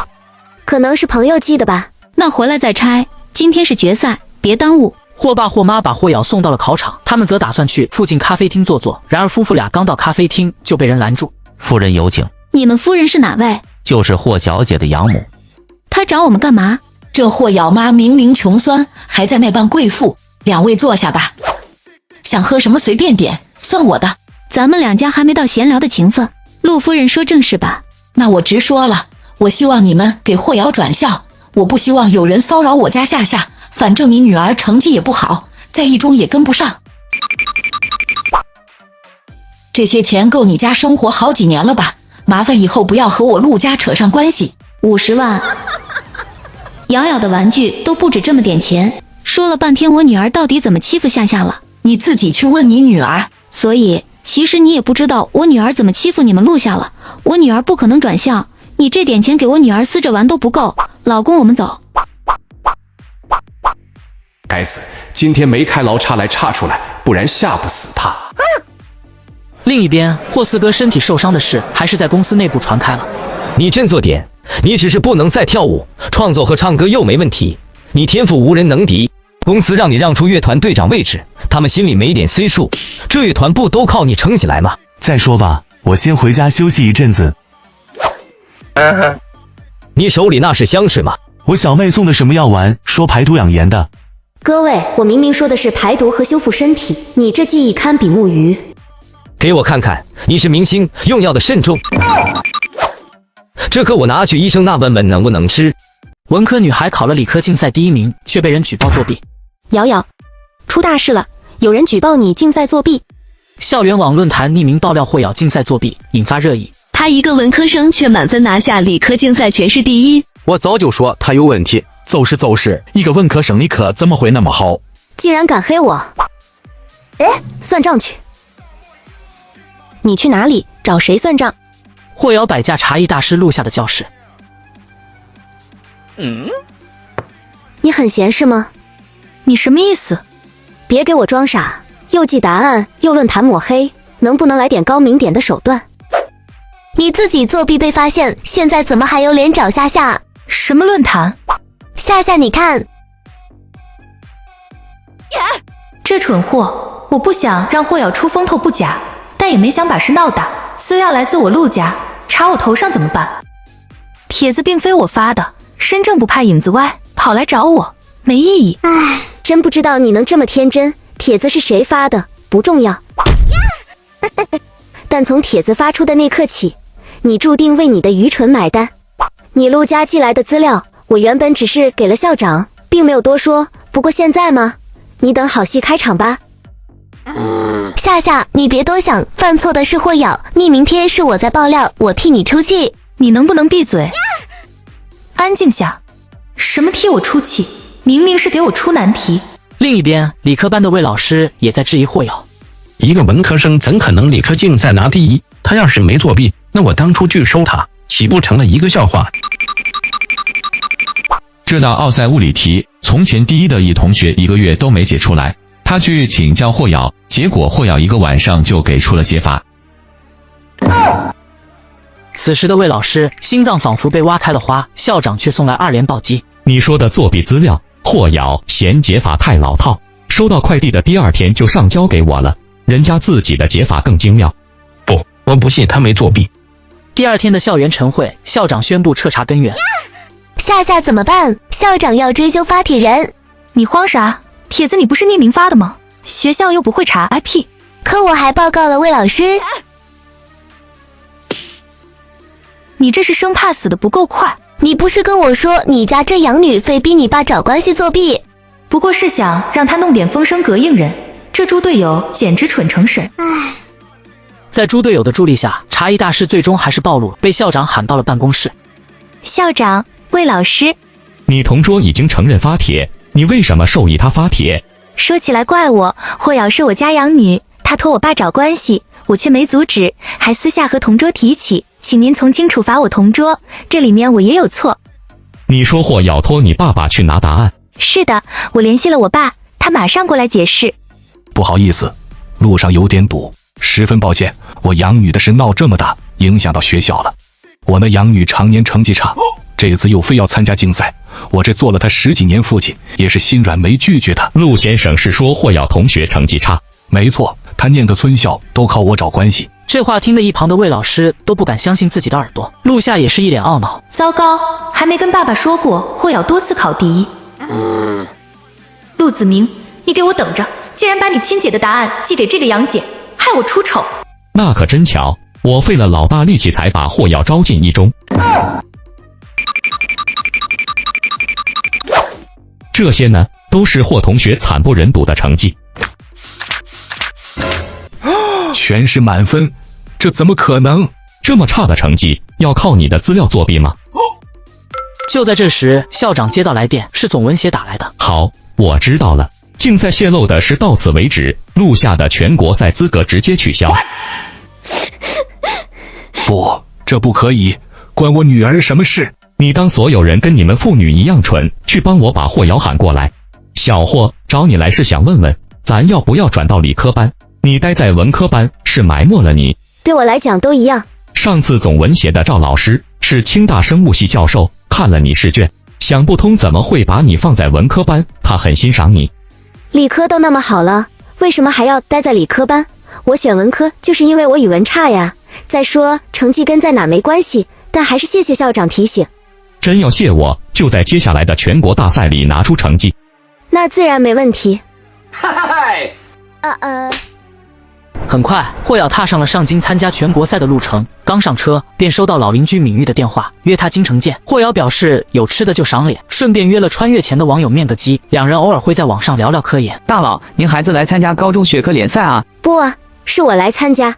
可能是朋友寄的吧。那回来再拆。今天是决赛，别耽误。霍爸霍妈把霍瑶送到了考场，他们则打算去附近咖啡厅坐坐。然而夫妇俩刚到咖啡厅就被人拦住。夫人有请。你们夫人是哪位？就是霍小姐的养母。她找我们干嘛？这霍瑶妈明明穷酸，还在那扮贵妇。两位坐下吧，想喝什么随便点，算我的。咱们两家还没到闲聊的情分。陆夫人说正事吧。那我直说了，我希望你们给霍瑶转校，我不希望有人骚扰我家夏夏。反正你女儿成绩也不好，在一中也跟不上。这些钱够你家生活好几年了吧？麻烦以后不要和我陆家扯上关系。50万。瑶瑶的玩具都不止这么点钱。说了半天我女儿到底怎么欺负夏夏了？你自己去问你女儿。所以其实你也不知道我女儿怎么欺负你们陆夏了。我女儿不可能转校，你这点钱给我女儿撕着玩都不够。老公，我们走。该死，今天没开牢叉来叉出来，不然吓不死他。另一边，霍四哥身体受伤的事还是在公司内部传开了。你振作点，你只是不能再跳舞，创作和唱歌又没问题，你天赋无人能敌。公司让你让出乐团队长位置，他们心里没点 C 数，这乐团不都靠你撑起来吗？再说吧，我先回家休息一阵子。你手里那是香水吗？我小妹送的什么药丸，说排毒养颜的。各位，我明明说的是排毒和修复身体，你这技艺堪比木鱼。给我看看，你是明星，用药的慎重。这颗我拿去医生那问问能不能吃。文科女孩考了理科竞赛第1名，却被人举报作弊。瑶瑶，出大事了，有人举报你竞赛作弊。校园网论坛匿名爆料霍瑶竞赛作弊，引发热议。他一个文科生却满分拿下理科竞赛全市第1。我早就说他有问题。就是，一个文科生理科怎么会那么好？竟然敢黑我！算账去。你去哪里？找谁算账？霍瑶摆架茶艺大师录下的教室。你很闲是吗？你什么意思？别给我装傻，又记答案又论坛抹黑，能不能来点高明点的手段？你自己作弊被发现，现在怎么还有脸找夏夏？什么论坛？夏夏，你看，这蠢货！我不想让霍瑶出风头不假，但也没想把事闹大。资料来自我陆家，查我头上怎么办？帖子并非我发的，身正不怕影子歪，跑来找我没意义。唉，真不知道你能这么天真。帖子是谁发的不重要，但从帖子发出的那刻起，你注定为你的愚蠢买单。你陆家寄来的资料，我原本只是给了校长，并没有多说。不过现在嘛，你等好戏开场吧。夏夏，你别多想，犯错的是霍瑶，匿名贴是我在爆料，我替你出气。你能不能闭嘴？安静下。什么替我出气？明明是给我出难题。另一边，理科班的魏老师也在质疑霍瑶。一个文科生怎可能理科竞赛拿第1？他要是没作弊，那我当初拒收他，岂不成了一个笑话？这道奥赛物理题，从前第1的一同学1个月都没解出来，他去请教霍瑶，结果霍瑶1个晚上就给出了解法。此时的魏老师心脏仿佛被挖开了花，校长却送来2连暴击。你说的作弊资料，霍瑶嫌解法太老套，收到快递的第2天就上交给我了，人家自己的解法更精妙。不，我不信他没作弊。第2天的校园晨会，校长宣布彻查根源。夏夏怎么办？校长要追究发帖人。你慌啥？帖子你不是匿名发的吗？学校又不会查 IP。可我还报告了魏老师。你这是生怕死的不够快。你不是跟我说你家这养女非逼你爸找关系作弊？不过是想让他弄点风声膈应人。这猪队友简直蠢成神。在猪队友的助力下，茶艺大师最终还是暴露，被校长喊到了办公室。校长，魏老师，你同桌已经承认发帖，你为什么授意他发帖？说起来怪我，霍瑶是我家养女，她托我爸找关系，我却没阻止，还私下和同桌提起，请您从轻处罚我同桌，这里面我也有错。你说霍瑶托你爸爸去拿答案？是的，我联系了我爸，他马上过来解释。不好意思，路上有点堵，十分抱歉，我养女的事闹这么大，影响到学校了。我那养女常年成绩差，这次又非要参加竞赛，我这做了她10几年父亲，也是心软没拒绝她。陆先生是说霍瑶同学成绩差？没错，他念个村校都靠我找关系。这话听得一旁的魏老师都不敢相信自己的耳朵，陆夏也是一脸懊恼。糟糕，还没跟爸爸说过霍瑶多次考第一。陆子明，你给我等着！竟然把你亲姐的答案寄给这个杨姐，害我出丑。那可真巧，我费了老大力气才把霍瑶招进一中。这些呢，都是霍同学惨不忍睹的成绩。全是满分，这怎么可能？这么差的成绩，要靠你的资料作弊吗？就在这时，校长接到来电，是总文协打来的。好，我知道了。竞赛泄露的事到此为止，陆夏的全国赛资格直接取消。不，这不可以，关我女儿什么事？你当所有人跟你们父女一样蠢，去帮我把霍瑶喊过来。小霍，找你来是想问问，咱要不要转到理科班？你待在文科班是埋没了你。对我来讲都一样。上次总文协的赵老师是清大生物系教授，看了你试卷，想不通怎么会把你放在文科班，他很欣赏你。理科都那么好了，为什么还要待在理科班？我选文科就是因为我语文差呀。再说成绩跟在哪没关系，但还是谢谢校长提醒。真要谢我，就在接下来的全国大赛里拿出成绩。那自然没问题。嗨，很快，霍瑶踏上了上京参加全国赛的路程。刚上车，便收到老邻居敏玉的电话，约他京城见。霍瑶表示有吃的就赏脸，顺便约了穿越前的网友面个基，两人偶尔会在网上聊聊科研。大佬，您孩子来参加高中学科联赛啊？不啊，是我来参加。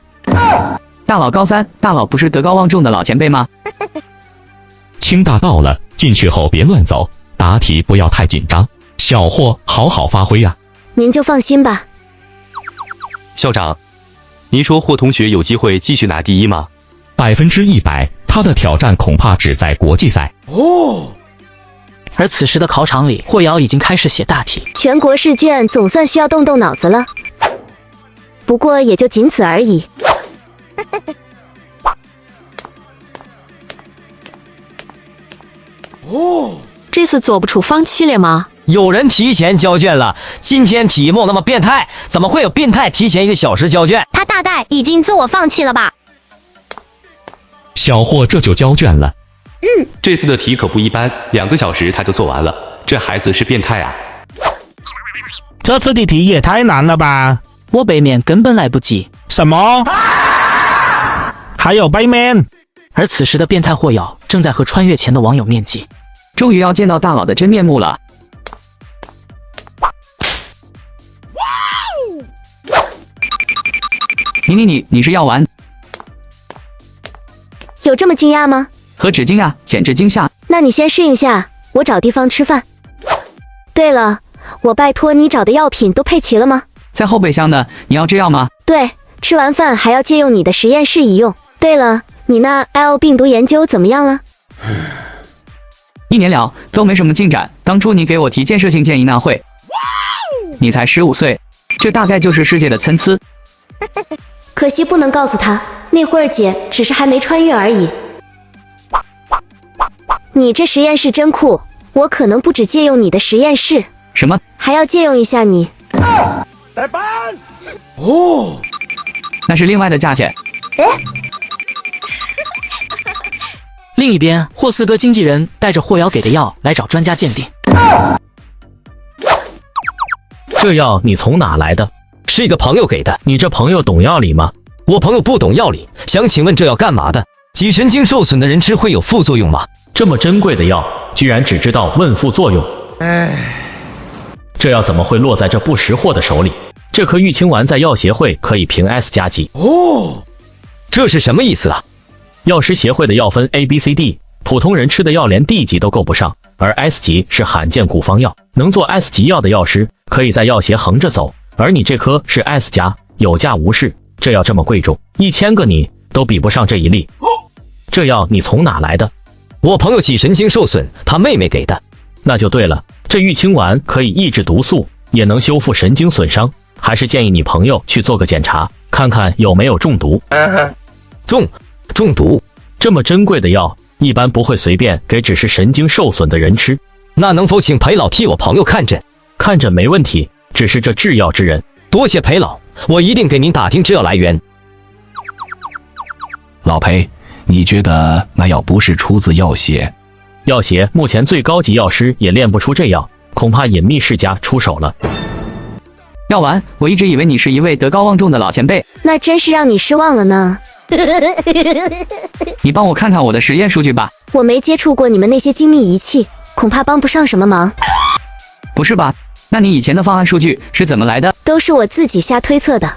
大佬高三，大佬不是德高望重的老前辈吗？清大到了，进去后别乱走，答题不要太紧张。小霍，好好发挥啊！您就放心吧。校长，您说霍同学有机会继续拿第一吗？100%，他的挑战恐怕只在国际赛。而此时的考场里，霍瑶已经开始写大题。全国试卷总算需要动动脑子了，不过也就仅此而已。这次做不出放弃了吗？有人提前交卷了，今天题目那么变态，怎么会有变态提前1个小时交卷？他大概已经自我放弃了吧。小霍这就交卷了。这次的题可不一般，2个小时他就做完了，这孩子是变态啊！这次的题也太难了吧？我背面根本来不及。什么？还有背面？而此时的变态霍瑶正在和穿越前的网友面基，终于要见到大佬的真面目了。你是要玩？有这么惊讶吗？何止惊讶，简直惊吓！那你先适应下，我找地方吃饭。对了，我拜托你找的药品都配齐了吗？在后备箱呢，你要吃药吗？对，吃完饭还要借用你的实验室一用。对了，你那 L 病毒研究怎么样了？1年了，都没什么进展。当初你给我提建设性建议那会，你才15岁，这大概就是世界的参差。可惜不能告诉他，那会儿姐只是还没穿越而已。你这实验室真酷，我可能不止借用你的实验室。什么？还要借用一下你？来班！那是另外的价钱。另一边，霍四哥经纪人带着霍瑶给的药来找专家鉴定。这药你从哪来的？是一个朋友给的。你这朋友懂药理吗？我朋友不懂药理，想请问这药干嘛的？脊神经受损的人吃会有副作用吗？这么珍贵的药，居然只知道问副作用。这药怎么会落在这不识货的手里？这颗玉清丸在药协会可以评 S+ 级。这是什么意思啊？药师协会的药分 A、B、C、D， 普通人吃的药连 D 级都够不上，而 S 级是罕见古方药，能做 S 级药的药师可以在药协横着走，而你这颗是 S+，有价无市。这药这么贵重，1000个你都比不上这一粒。这药你从哪来的？我朋友脊神经受损，他妹妹给的。那就对了，这玉清丸可以抑制毒素，也能修复神经损伤，还是建议你朋友去做个检查，看看有没有中毒。中毒？这么珍贵的药，一般不会随便给只是神经受损的人吃。那能否请裴老替我朋友看诊？看诊没问题，只是这制药之人。多谢裴老，我一定给您打听制药来源。老裴，你觉得那药不是出自药协？药协目前最高级药师也炼不出这药，恐怕隐秘世家出手了。药丸，我一直以为你是一位德高望重的老前辈，那真是让你失望了呢。你帮我看看我的实验数据吧。我没接触过你们那些精密仪器，恐怕帮不上什么忙。不是吧？那你以前的方案数据是怎么来的？都是我自己瞎推测的。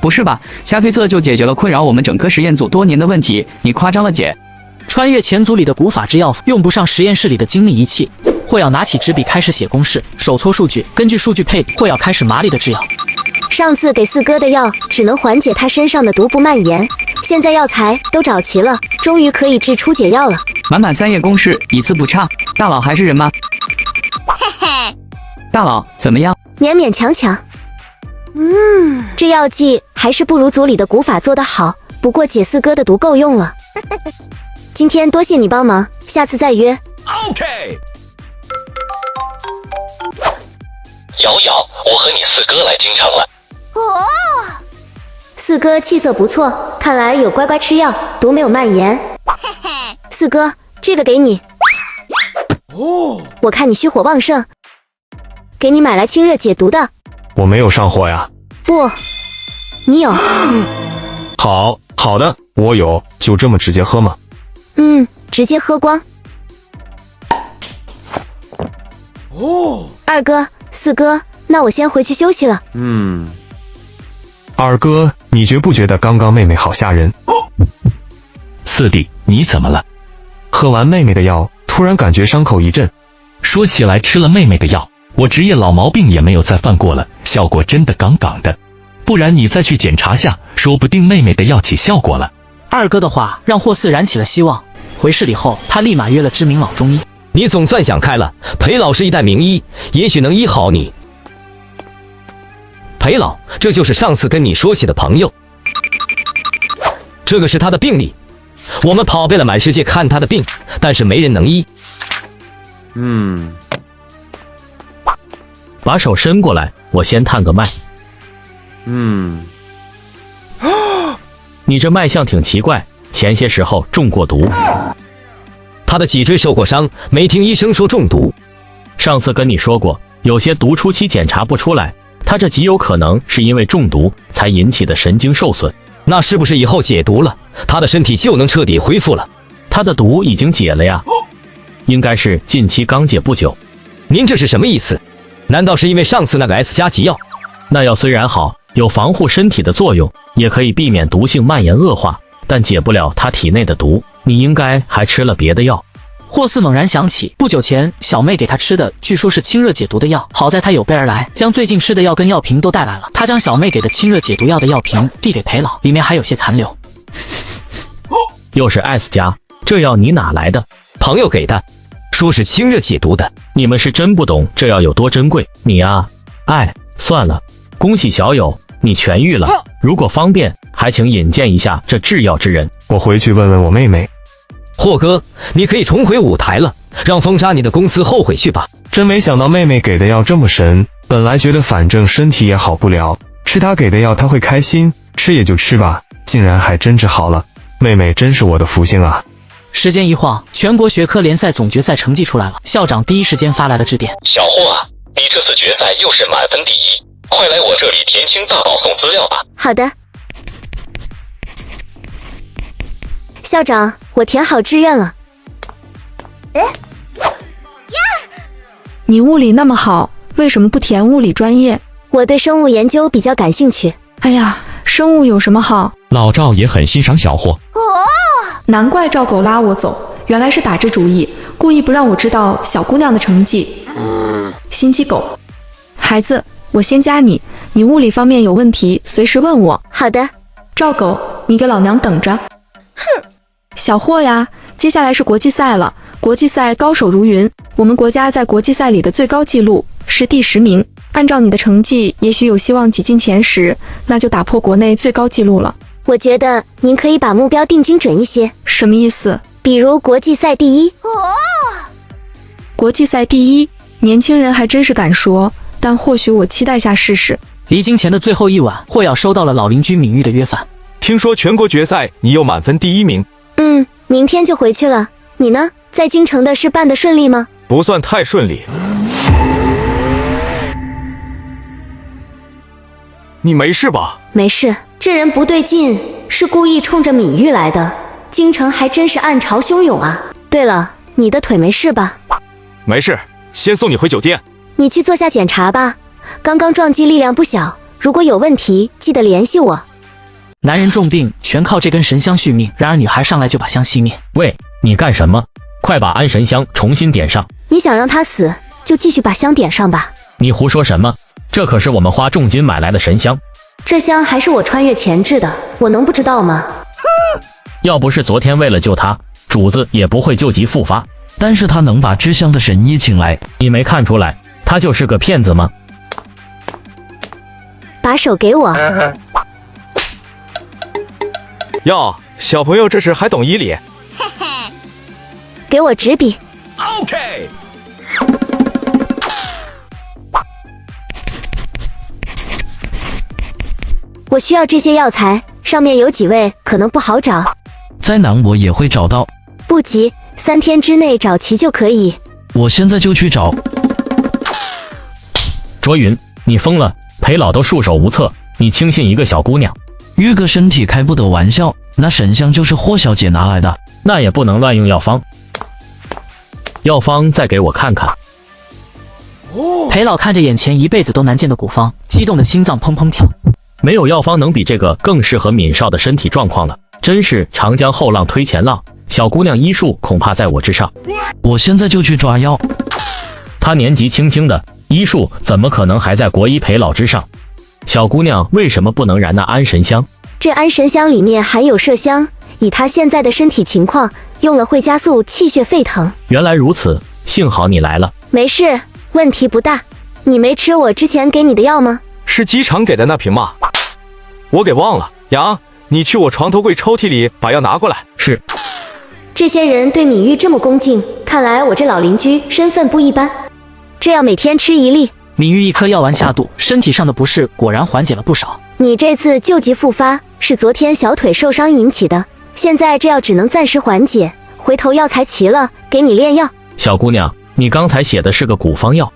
不是吧？瞎推测就解决了困扰我们整个实验组多年的问题？你夸张了姐。穿越前组里的古法制药，用不上实验室里的精密仪器。霍瑶拿起纸笔开始写公式，手搓数据，根据数据配霍瑶开始麻利的制药。上次给四哥的药只能缓解他身上的毒不蔓延，现在药材都找齐了，终于可以制出解药了。满满3页公式，一字不差。大佬还是人吗？大佬怎么样？勉勉强强。这药剂还是不如组里的古法做得好，不过解四哥的毒够用了。今天多谢你帮忙，下次再约。OK。瑶瑶，我和你四哥来京城了。四哥气色不错，看来有乖乖吃药，毒没有蔓延。四哥，这个给你。我看你虚火旺盛，给你买来清热解毒的。我没有上火呀。不，你有。好的，我有，就这么直接喝吗？直接喝光。二哥，四哥，那我先回去休息了。二哥，你觉不觉得刚刚妹妹好吓人？四弟，你怎么了？喝完妹妹的药，突然感觉伤口一震。说起来，吃了妹妹的药，我职业老毛病也没有再犯过了，效果真的杠杠的。不然你再去检查下，说不定妹妹的药起效果了。二哥的话让霍四燃起了希望。回市里后，他立马约了知名老中医。你总算想开了，裴老是一代名医，也许能医好你。裴老，这就是上次跟你说起的朋友，这个是他的病历。我们跑遍了满世界看他的病，但是没人能医。把手伸过来，我先探个脉。你这脉象挺奇怪，前些时候中过毒。他的脊椎受过伤，没听医生说中毒。上次跟你说过，有些毒初期检查不出来，他这极有可能是因为中毒才引起的神经受损。那是不是以后解毒了，他的身体就能彻底恢复了？他的毒已经解了呀，应该是近期刚解不久。您这是什么意思？难道是因为上次那个 S 加急药？那药虽然好，有防护身体的作用，也可以避免毒性蔓延恶化，但解不了他体内的毒。你应该还吃了别的药。霍四猛然想起，不久前小妹给他吃的，据说是清热解毒的药。好在他有备而来，将最近吃的药跟药瓶都带来了。他将小妹给的清热解毒药的药瓶递给裴老，里面还有些残留。又是 S 加，这药你哪来的？朋友给的，说是清热解毒的。你们是真不懂这药有多珍贵。你啊，算了，恭喜小友，你痊愈了。如果方便，还请引荐一下这制药之人。我回去问问我妹妹。霍哥，你可以重回舞台了，让封杀你的公司后悔去吧。真没想到妹妹给的药这么神，本来觉得反正身体也好不了，吃她给的药她会开心，吃也就吃吧，竟然还真治好了。妹妹真是我的福星啊！时间一晃，全国学科联赛总决赛成绩出来了，校长第一时间发来了致电。小霍啊，你这次决赛又是满分第一，快来我这里填清大宝送资料吧。好的。校长，我填好志愿了。你物理那么好，为什么不填物理专业？我对生物研究比较感兴趣。哎呀，生物有什么好？老赵也很欣赏小霍。难怪赵狗拉我走，原来是打着主意，故意不让我知道小姑娘的成绩。心机狗。孩子，我先加你，你物理方面有问题随时问我。好的。赵狗，你给老娘等着。哼。小霍呀，接下来是国际赛了。国际赛高手如云，我们国家在国际赛里的最高纪录是第10名。按照你的成绩，也许有希望挤进前10，那就打破国内最高纪录了。我觉得您可以把目标定精准一些。什么意思？比如国际赛第1。国际赛第1，年轻人还真是敢说，但或许我期待下试试。离京前的最后一晚，霍瑶收到了老邻居闵玉的约饭。听说全国决赛你又满分第1名。明天就回去了。你呢？在京城的事办得顺利吗？不算太顺利。你没事吧？没事，这人不对劲，是故意冲着闵玉来的。京城还真是暗潮汹涌啊。对了，你的腿没事吧？没事，先送你回酒店。你去做下检查吧。刚刚撞击力量不小，如果有问题，记得联系我。男人重病，全靠这根神香续命。然而女孩上来就把香熄灭。喂，你干什么？快把安神香重新点上。你想让他死，就继续把香点上吧。你胡说什么？这可是我们花重金买来的神香。这香还是我穿越前置的，我能不知道吗？要不是昨天为了救他，主子也不会旧疾复发。但是他能把制香的神医请来，你没看出来他就是个骗子吗？把手给我。哟，小朋友这时还懂医理。给我纸笔。OK。我需要这些药材，上面有几味可能不好找。再难我也会找到。不急，3天之内找齐就可以。我现在就去找。卓云，你疯了？裴老都束手无策，你轻信一个小姑娘？玉哥身体开不得玩笑，那神香就是霍小姐拿来的，那也不能乱用药方。药方再给我看看。裴老看着眼前一辈子都难见的古方，激动的心脏砰砰跳。没有药方能比这个更适合闵少的身体状况了，真是长江后浪推前浪，小姑娘医术恐怕在我之上。我现在就去抓药。她年纪轻轻的，医术怎么可能还在国医裴老之上？小姑娘为什么不能燃那安神香？这安神香里面含有麝香，以她现在的身体情况，用了会加速气血沸腾。原来如此，幸好你来了。没事，问题不大。你没吃我之前给你的药吗？是机场给的那瓶吗？我给忘了。杨，你去我床头柜抽屉里把药拿过来。是。这些人对闵玉这么恭敬，看来我这老邻居身份不一般。这药每天吃1粒。闵玉一颗药丸下肚，身体上的不适果然缓解了不少。你这次旧疾复发是昨天小腿受伤引起的，现在这药只能暂时缓解，回头药材齐了给你炼药。小姑娘，你刚才写的是个古方药。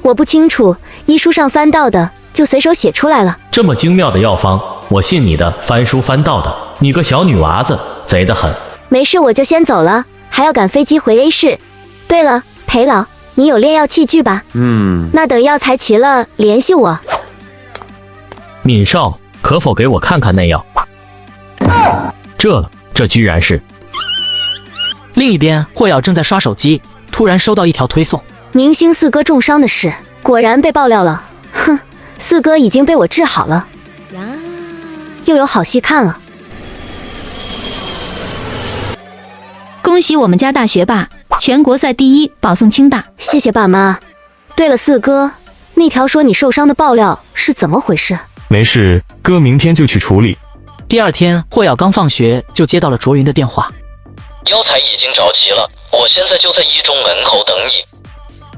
我不清楚，医书上翻到的就随手写出来了。这么精妙的药方，我信你的翻书翻到的。你个小女娃子，贼得很。没事，我就先走了，还要赶飞机回 A 市。对了，裴老，你有炼药器具吧？那等药材齐了联系我。闵少，可否给我看看那药？这居然是……另一边，霍瑶正在刷手机，突然收到一条推送：明星四哥重伤的事果然被爆料了。哼，四哥已经被我治好了，又有好戏看了。恭喜我们家大学霸，全国赛第1，保送清大。谢谢爸妈。对了，四哥，那条说你受伤的爆料是怎么回事？没事，哥明天就去处理。第二天，霍瑶刚放学就接到了卓云的电话。药材已经找齐了，我现在就在1中门口等你。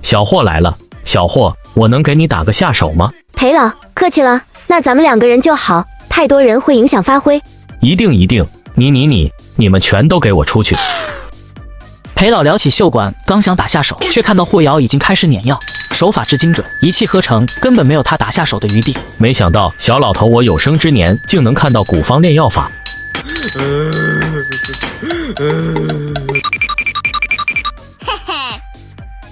小霍来了，小霍，我能给你打个下手吗？裴老，客气了，那咱们2个人就好，太多人会影响发挥。一定，你们全都给我出去！裴老撩起袖管，刚想打下手，却看到霍瑶已经开始碾药，手法之精准，一气呵成，根本没有他打下手的余地。没想到小老头，我有生之年竟能看到古方炼药法。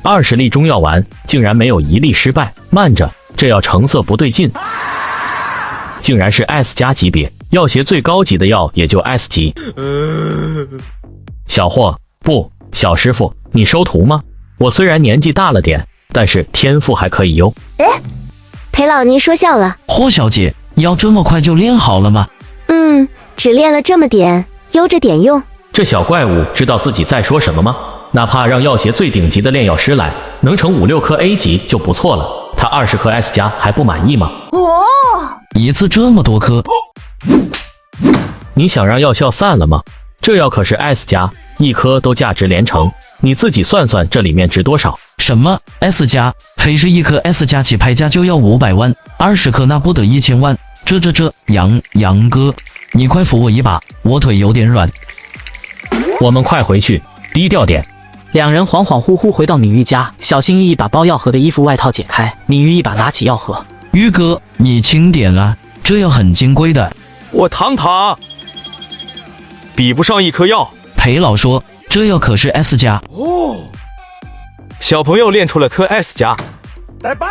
20粒中药丸，竟然没有1粒失败。慢着，这药成色不对劲，竟然是 S 加级别，药协最高级的药也就 S 级。小霍，不，小师傅，你收徒吗？我虽然年纪大了点，但是天赋还可以哟。裴老，您说笑了。霍小姐，药这么快就炼好了吗？只练了这么点，悠着点用。这小怪物知道自己在说什么吗？哪怕让药协最顶级的炼药师来，能成5、6颗 A 级就不错了。他20颗 S 加还不满意吗？一次这么多颗，你想让药效散了吗？这药可是 S 加，一颗都价值连城，你自己算算这里面值多少？什么 S 加？配是一颗 S 加起拍价就要500万，20颗那不得1000万？这杨哥，你快扶我一把，我腿有点软。我们快回去，低调点。两人恍恍惚惚回到敏玉家，小心翼翼把包药盒的衣服外套解开，敏玉一把拿起药盒。玉哥，你轻点啊，这药很金贵的。我堂比不上一颗药。裴老说，这药可是 S 加哦。小朋友练出了颗 S 加。来班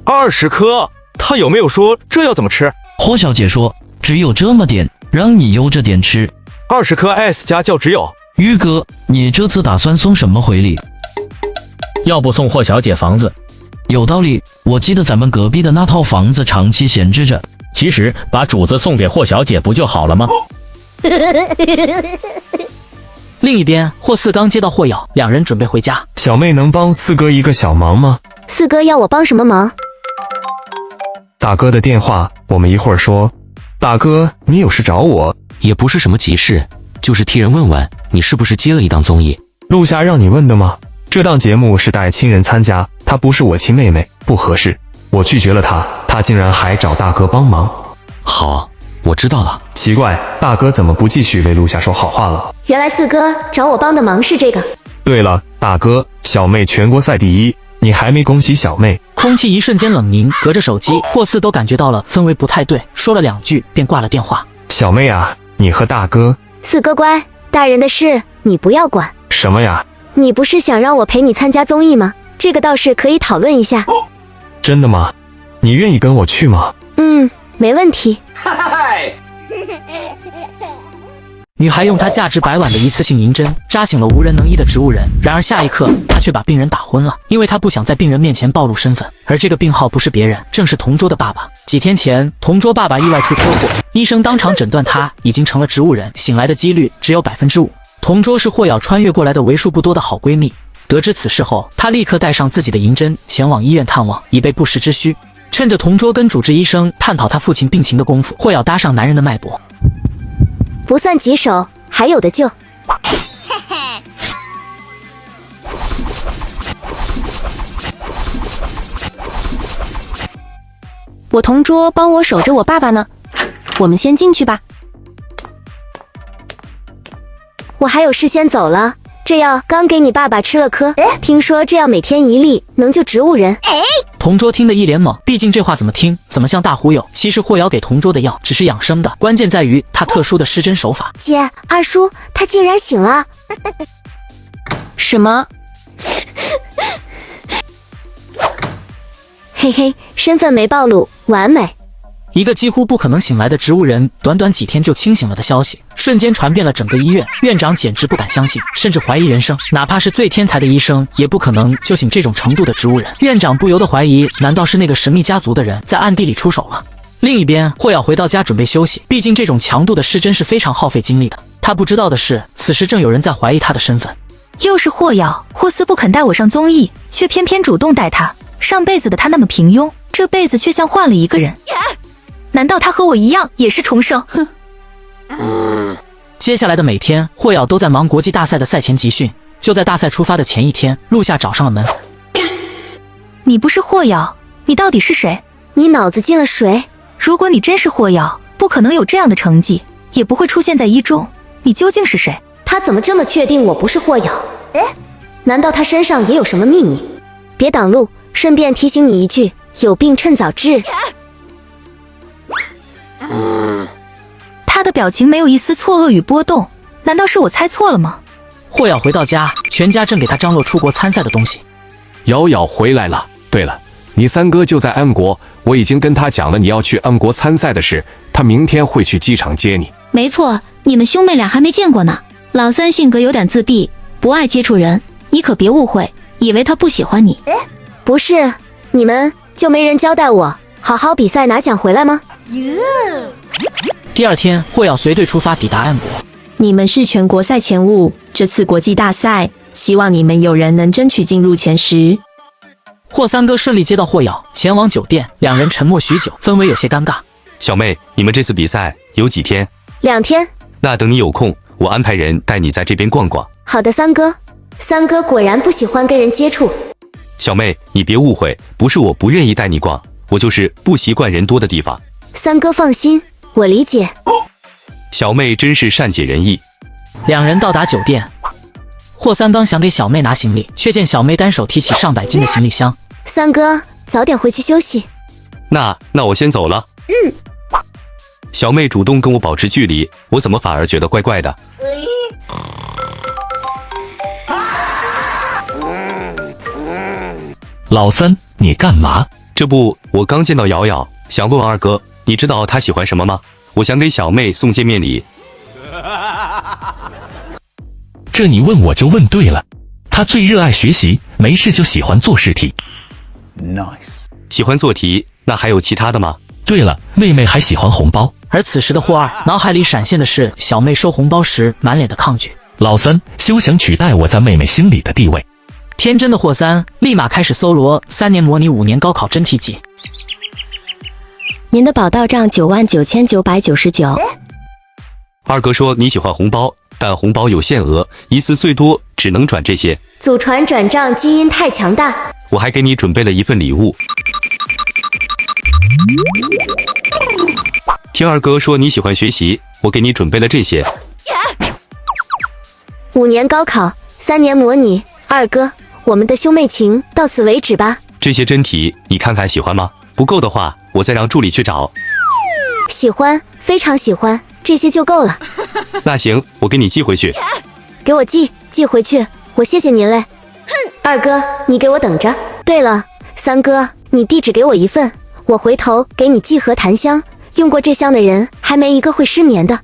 20颗，他有没有说这药怎么吃？霍小姐说，只有这么点，让你悠着点吃。20颗 S 加就只有。玉哥，你这次打算送什么回礼？要不送霍小姐房子？有道理，我记得咱们隔壁的那套房子长期闲置着。其实把主子送给霍小姐不就好了吗？另一边，霍四刚接到霍瑶，两人准备回家。小妹能帮四哥一个小忙吗？四哥要我帮什么忙？大哥的电话我们一会儿说。大哥，你有事找我？也不是什么急事，就是替人问问你是不是接了一档综艺。陆夏让你问的吗？这档节目是带亲人参加，她不是我亲妹妹，不合适。我拒绝了她，她竟然还找大哥帮忙。好，我知道了。奇怪，大哥怎么不继续为陆夏说好话了？原来四哥找我帮的忙是这个。对了，大哥，小妹全国赛第一，你还没恭喜小妹？空气一瞬间冷凝，隔着手机，霍四都感觉到了氛围不太对，说了2句便挂了电话。小妹啊，你和大哥……四哥乖，大人的事你不要管。什么呀？你不是想让我陪你参加综艺吗？这个倒是可以讨论一下。真的吗？你愿意跟我去吗？没问题。女孩用她价值100万的一次性银针扎醒了无人能医的植物人，然而下一刻她却把病人打昏了，因为她不想在病人面前暴露身份，而这个病号不是别人，正是同桌的爸爸。几天前，同桌爸爸意外出车祸，医生当场诊断他已经成了植物人，醒来的几率只有5%。同桌是霍瑶穿越过来的为数不多的好闺蜜，得知此事后，她立刻带上自己的银针前往医院探望，以备不时之需。趁着同桌跟主治医生探讨他父亲病情的功夫，霍瑶搭上男人的脉搏。不算棘手，还有的救。我同桌帮我守着我爸爸呢，我们先进去吧。我还有事先走了，这药刚给你爸爸吃了颗，听说这药每天1粒能救植物人。同桌听得一脸懵，毕竟这话怎么听怎么像大忽悠。其实霍瑶给同桌的药只是养生的，关键在于他特殊的施针手法。姐，二叔他竟然醒了。什么？嘿嘿，身份没暴露，完美。一个几乎不可能醒来的植物人，短短几天就清醒了的消息，瞬间传遍了整个医院。院长简直不敢相信，甚至怀疑人生。哪怕是最天才的医生，也不可能救醒这种程度的植物人。院长不由得怀疑，难道是那个神秘家族的人在暗地里出手了？另一边，霍瑶回到家准备休息，毕竟这种强度的施针是非常耗费精力的。他不知道的是，此时正有人在怀疑他的身份。又是霍瑶，霍斯不肯带我上综艺，却偏偏主动带他。上辈子的他那么平庸，这辈子却像换了一个人。难道他和我一样也是重生？接下来的每天，霍瑶都在忙国际大赛的赛前集训。就在大赛出发的前一天，陆夏找上了门。你不是霍瑶，你到底是谁？你脑子进了水？如果你真是霍瑶，不可能有这样的成绩，也不会出现在一中。你究竟是谁？他怎么这么确定我不是霍瑶？难道他身上也有什么秘密？别挡路，顺便提醒你一句，有病趁早治。他的表情没有一丝错愕与波动，难道是我猜错了吗？霍瑶回到家，全家正给他张罗出国参赛的东西。瑶瑶回来了。对了，你三哥就在 M 国，我已经跟他讲了你要去 M 国参赛的事，他明天会去机场接你。没错，你们兄妹俩还没见过呢。老三性格有点自闭，不爱接触人，你可别误会，以为他不喜欢你。不是，你们就没人交代我好好比赛拿奖回来吗？第二天，霍瑶随队出发抵达暗国。你们是全国赛前5，这次国际大赛，希望你们有人能争取进入前10。霍三哥顺利接到霍瑶，前往酒店，两人沉默许久，氛围有些尴尬。小妹，你们这次比赛有几天？2天。那等你有空，我安排人带你在这边逛逛。好的，三哥。三哥果然不喜欢跟人接触。小妹，你别误会，不是我不愿意带你逛，我就是不习惯人多的地方。三哥放心，我理解。小妹真是善解人意。两人到达酒店，霍三刚想给小妹拿行李，却见小妹单手提起上百斤的行李箱。三哥，早点回去休息。那我先走了。小妹主动跟我保持距离，我怎么反而觉得怪怪的？老三，你干嘛？这不，我刚见到瑶瑶，想问问二哥，你知道她喜欢什么吗？我想给小妹送见面礼。这你问我就问对了，她最热爱学习，没事就喜欢做试题。Nice， 喜欢做题，那还有其他的吗？对了，妹妹还喜欢红包。而此时的霍二脑海里闪现的是小妹收红包时满脸的抗拒。老三，休想取代我在妹妹心里的地位。天真的霍三立马开始搜罗3年模拟5年高考真题集。您的保到账99999。二哥说你喜欢红包，但红包有限额，一次最多只能转这些。祖传转账基因太强大。我还给你准备了一份礼物。听二哥说你喜欢学习，我给你准备了这些。5年高考，3年模拟，二哥，我们的兄妹情到此为止吧。这些真题你看看喜欢吗？不够的话，我再让助理去找。喜欢，非常喜欢，这些就够了。那行，我给你寄回去。给我寄回去，我谢谢您嘞。二哥，你给我等着。对了，三哥，你地址给我一份，我回头给你寄盒檀香，用过这香的人还没一个会失眠的。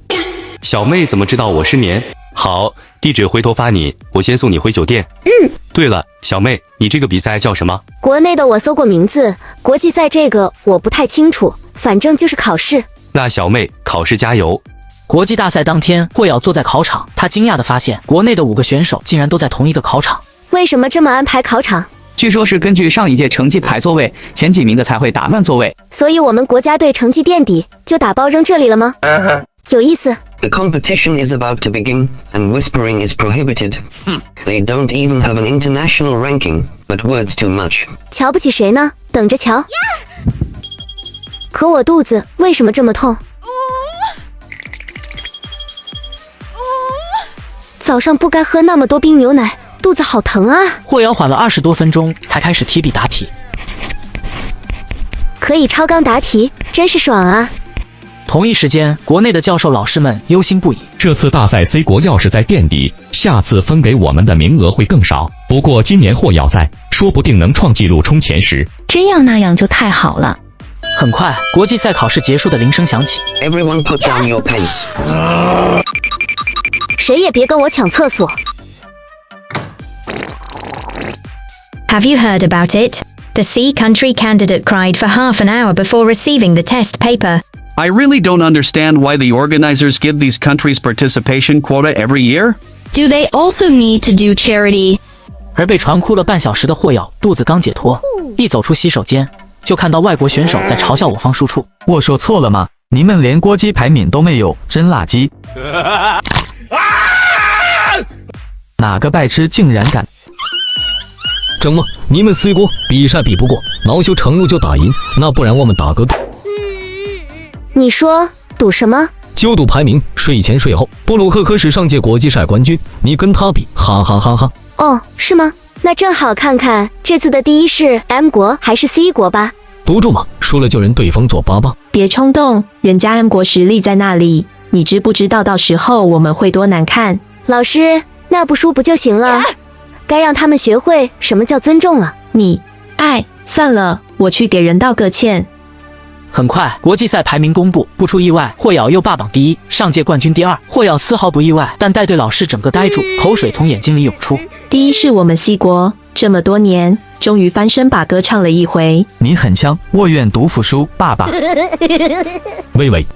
小妹怎么知道我失眠？好，地址回头发你，我先送你回酒店。对了，小妹，你这个比赛叫什么？国内的我搜过名字，国际赛这个我不太清楚，反正就是考试。那小妹，考试加油。国际大赛当天，霍瑶坐在考场，她惊讶地发现国内的5个选手竟然都在同一个考场。为什么这么安排考场？据说是根据上一届成绩排座位，前几名的才会打乱座位。所以我们国家队成绩垫底，就打包扔这里了吗？有意思。The competition is about to begin, and whispering is prohibited. They don't even have an international ranking, but words too much. 瞧不起谁呢？等着瞧。可我肚子为什么这么痛？早上不该喝那么多冰牛奶，肚子好疼啊！霍瑶缓了20多分钟才开始提笔答题。可以超纲答题，真是爽啊！同一时间，国内的教授老师们忧心不已。这次大赛 C 国要是再垫底，下次分给我们的名额会更少。不过今年霍瑶在，说不定能创纪录冲前10。这样那样就太好了。很快，国际赛考试结束的铃声响起。Everyone put down your pens. 谁也别跟我抢厕所。Have you heard about it? The C country candidate cried for half an hour before receiving the test paper. I really don't understand why the organizers give these countries participation quota every year. Do they also need to do charity? 而被传哭了半小时的霍瑶肚子刚解脱，一走出洗手间，就看到外国选手在嘲笑我方输出。我说错了吗？你们连国际排名都没有，真垃圾！哪个白痴竟然敢？怎么？你们 C 国比赛比不过，恼羞成怒就打赢？那不然我们打个赌。你说赌什么？就赌排名，睡前睡后。布鲁克可是上届国际赛冠军，你跟他比，哈哈哈哈。哦，是吗？那正好看看这次的第一是 M 国还是 C 国吧。赌注嘛，输了就认对方做爸爸。别冲动，人家 M 国实力在那里，你知不知道到时候我们会多难看？老师，那不输不就行了？该让他们学会什么叫尊重了。算了，我去给人道个歉。很快，国际赛排名公布，不出意外，霍瑶又霸榜第1，上届冠军第2。霍瑶丝毫不意外，但带队老师整个呆住，口水从眼睛里涌出。第一是我们 C 国，这么多年，终于翻身把歌唱了一回。你很强，我愿赌服输，爸爸。喂，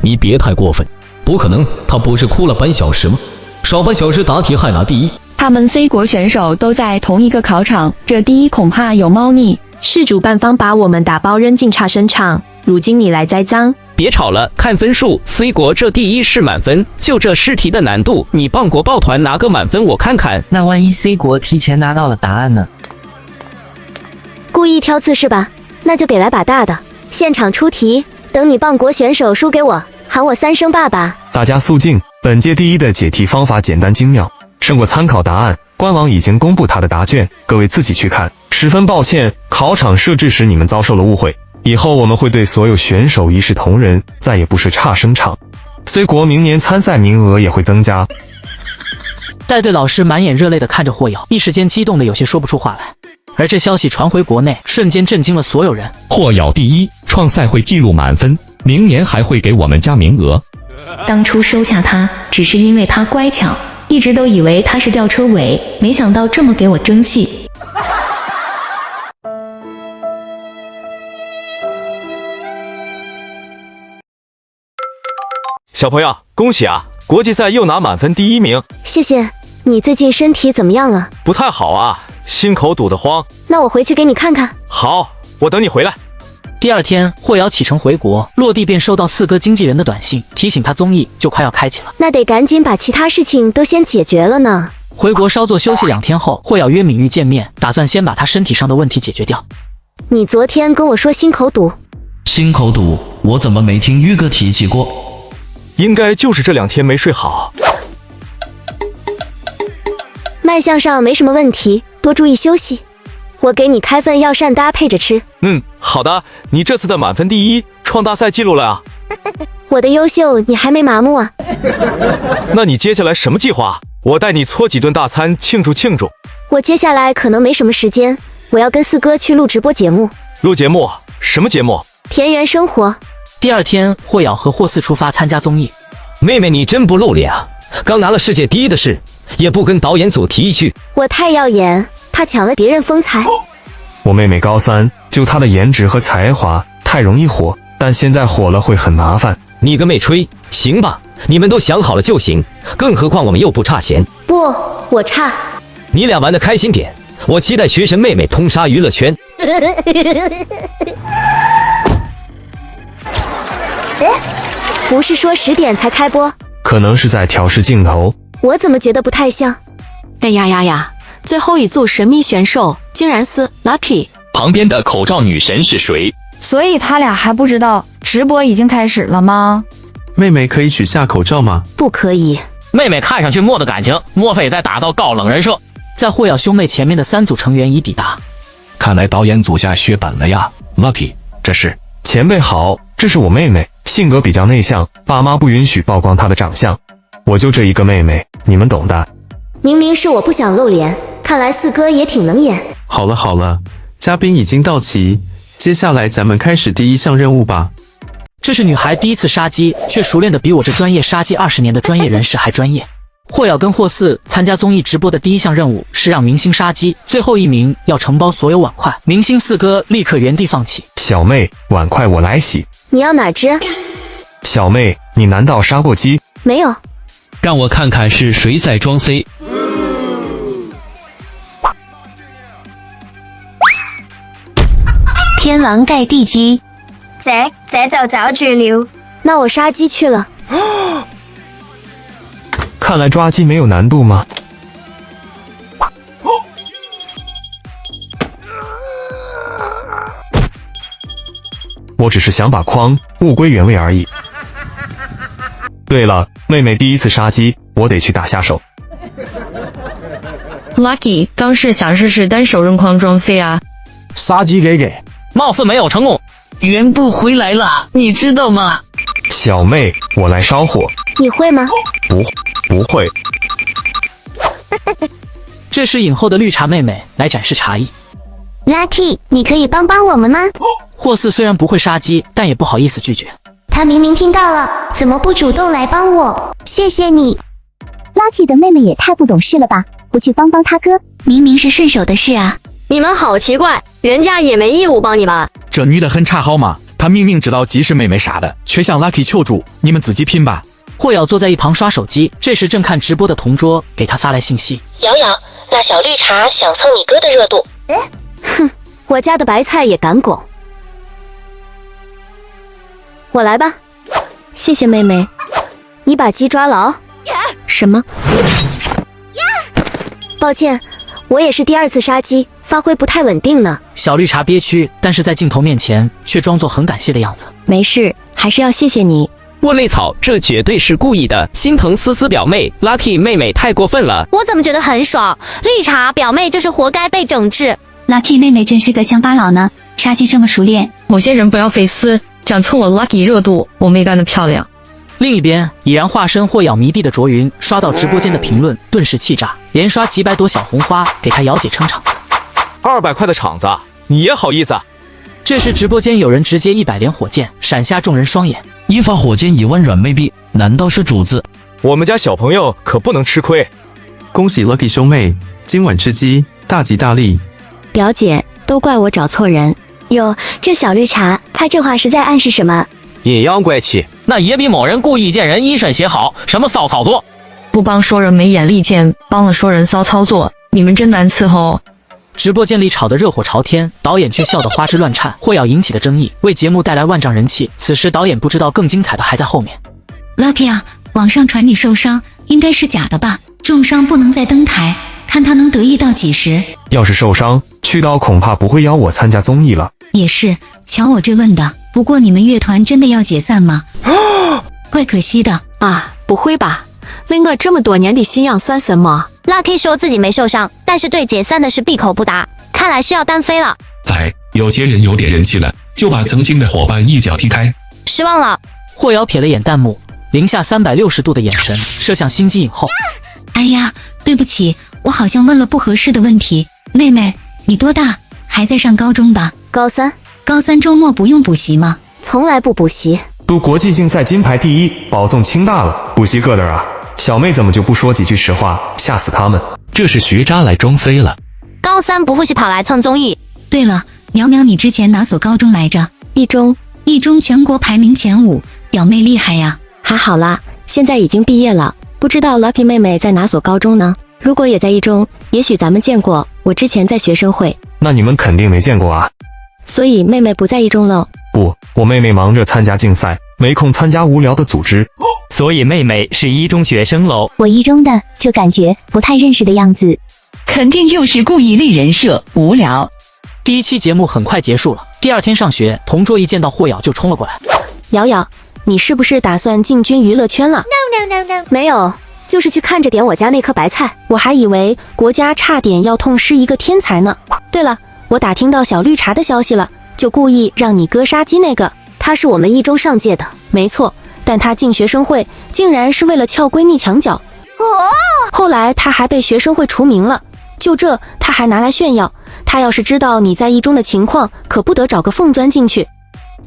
你别太过分，不可能，他不是哭了半小时吗？少半小时答题还拿第一。他们 C 国选手都在同一个考场，这第一恐怕有猫腻。是主办方把我们打包扔进差生场，如今你来栽赃。别吵了，看分数 ，C 国这第一是满分，就这试题的难度，你邦国抱团拿个满分我看看。那万一 C 国提前拿到了答案呢？故意挑刺是吧？那就给来把大的，现场出题，等你邦国选手输给我，喊我3声爸爸。大家肃静，本届第一的解题方法简单精妙，胜过参考答案。官网已经公布他的答卷，各位自己去看。十分抱歉，考场设置时你们遭受了误会。以后我们会对所有选手一视同仁，再也不是差生场。C 国明年参赛名额也会增加。带队老师满眼热泪地看着霍瑶，一时间激动得有些说不出话来。而这消息传回国内，瞬间震惊了所有人。霍瑶第一，创赛会记录满分，明年还会给我们加名额。当初收下他，只是因为他乖巧，一直都以为他是吊车尾，没想到这么给我争气。小朋友，恭喜啊！国际赛又拿满分第1名。谢谢。你最近身体怎么样了？不太好啊，心口堵得慌。那我回去给你看看。好，我等你回来。第二天，霍瑶启程回国，落地便收到四哥经纪人的短信，提醒他综艺就快要开启了，那得赶紧把其他事情都先解决了呢。回国稍作休息2天后，霍瑶约敏玉见面，打算先把他身体上的问题解决掉。你昨天跟我说心口堵，心口堵，我怎么没听玉哥提起过？应该就是这2天没睡好。脉象上没什么问题，多注意休息。我给你开份药膳搭配着吃。好的。你这次的满分第1，创大赛记录了啊。我的优秀你还没麻木啊？那你接下来什么计划？我带你搓几顿大餐庆祝庆祝。我接下来可能没什么时间，我要跟四哥去录直播节目。录节目？什么节目？田园生活。第二天，霍瑶和霍四出发参加综艺。妹妹你真不露脸啊！刚拿了世界第1的事，也不跟导演组提一句。我太耀眼，怕抢了别人风采。我妹妹高3，就她的颜值和才华太容易火，但现在火了会很麻烦。你个妹吹，行吧，你们都想好了就行，更何况我们又不差钱。不，我差。你俩玩得开心点，我期待学神妹妹通杀娱乐圈。不是说10点才开播？可能是在调试镜头。我怎么觉得不太像？哎呀！最后一组神秘选手竟然是 Lucky。旁边的口罩女神是谁？所以他俩还不知道直播已经开始了吗？妹妹可以取下口罩吗？不可以。妹妹看上去没的感情，莫非在打造高冷人设？在霍瑶兄妹前面的3组成员已抵达。看来导演组下血本了呀 ，Lucky， 这是前辈好，这是我妹妹，性格比较内向，爸妈不允许曝光她的长相，我就这一个妹妹，你们懂的。明明是我不想露脸，看来四哥也挺能演。好了，嘉宾已经到齐，接下来咱们开始第1项任务吧。这是女孩第1次杀鸡，却熟练的比我这专业杀鸡20年的专业人士还专业。霍瑶跟霍四参加综艺直播的第1项任务是让明星杀鸡，最后1名要承包所有碗筷。明星四哥立刻原地放弃。小妹，碗筷我来洗。你要哪只？小妹，你难道杀过鸡？没有。让我看看是谁在装 C。天王盖地鸡，这就找住了。那我杀鸡去了。看来抓鸡没有难度吗？我只是想把筐物归原位而已。对了，妹妹第1次杀鸡，我得去打下手。Lucky 当时想试试单手扔筐装 C 啊。杀鸡给，貌似没有成功。原部回来了，你知道吗？小妹，我来烧火。你会吗？不会。这时影后的绿茶妹妹来展示茶艺。Lucky， 你可以帮我们吗？霍四虽然不会杀鸡，但也不好意思拒绝。他明明听到了，怎么不主动来帮我？谢谢你。Lucky 的妹妹也太不懂事了吧，不去帮他哥，明明是顺手的事啊。你们好奇怪，人家也没义务帮你们。这女的很差好吗？她明明知道鸡是妹妹杀的，却向 Lucky 求助，你们自己拼吧。霍瑶坐在一旁刷手机，这时正看直播的同桌给他发来信息：瑶瑶，那小绿茶想蹭你哥的热度。哼，我家的白菜也敢拱。我来吧，谢谢妹妹。你把鸡抓牢。什么？抱歉，我也是第2次杀鸡，发挥不太稳定呢。小绿茶憋屈，但是在镜头面前却装作很感谢的样子。没事，还是要谢谢你。窝内草，这绝对是故意的，心疼思思表妹 ，Lucky 妹妹太过分了。我怎么觉得很爽？绿茶表妹就是活该被整治。Lucky 妹妹真是个乡巴佬呢，杀鸡这么熟练。某些人不要费思，想蹭我 Lucky 热度，我妹干得漂亮。另一边，已然化身或咬迷弟的卓云刷到直播间的评论，顿时气炸，连刷几百朵小红花给他姚姐撑场子。200块的场子，你也好意思？这时直播间有人直接100连火箭闪瞎众人双眼，一发火箭1万软妹币，难道是主子？我们家小朋友可不能吃亏。恭喜 Lucky 兄妹，今晚吃鸡，大吉大利。表姐，都怪我找错人。哟，这小绿茶，他这话是在暗示什么？阴阳怪气，那也比某人故意见人一审写好，什么骚操作？不帮说人没眼力见，帮了说人骚操作，你们真难伺候。直播间里吵得热火朝天，导演却笑得花枝乱颤。霍瑶引起的争议，为节目带来万丈人气。此时导演不知道更精彩的还在后面。Lucky 啊，网上传你受伤，应该是假的吧？重伤不能再登台，看他能得意到几时。要是受伤，去刀恐怕不会邀我参加综艺了。也是，瞧我这问的。不过你们乐团真的要解散吗？怪可惜的啊！不会吧？为我这么多年的信仰算什么？ Lucky 说自己没受伤，但是对解散的事闭口不答，看来是要单飞了。哎，有些人有点人气了，就把曾经的伙伴一脚踢开。失望了。霍瑶瞥了眼弹幕，零下360度的眼神射向心机影后。哎呀，对不起，我好像问了不合适的问题。妹妹，你多大？还在上高中吧？高3。高3周末不用补习吗？从来不补习。都国际竞赛金牌第1，保送清大了，补习个的啊！小妹怎么就不说几句实话，吓死他们！这是学渣来装 C 了。高3不复习跑来蹭综艺。对了，苗苗，你之前哪所高中来着？一中全国排名前5，表妹厉害呀！还好啦，现在已经毕业了，不知道 Lucky 妹妹在哪所高中呢？如果也在一中，也许咱们见过。我之前在学生会。那你们肯定没见过啊。所以妹妹不在一中喽？不，我妹妹忙着参加竞赛，没空参加无聊的组织。所以妹妹是一中学生喽？我一中的，就感觉不太认识的样子。肯定又是故意立人设，无聊。第1期节目很快结束了。第2天上学，同桌一见到霍瑶就冲了过来。瑶瑶，你是不是打算进军娱乐圈了 ？No， 没有，就是去看着点我家那颗白菜。我还以为国家差点要痛失一个天才呢。对了，我打听到小绿茶的消息了，就故意让你哥杀鸡那个，他是我们一中上届的，没错。但她进学生会竟然是为了撬闺蜜墙角，后来她还被学生会除名了。就这，她还拿来炫耀。她要是知道你在一中的情况，可不得找个缝钻进去。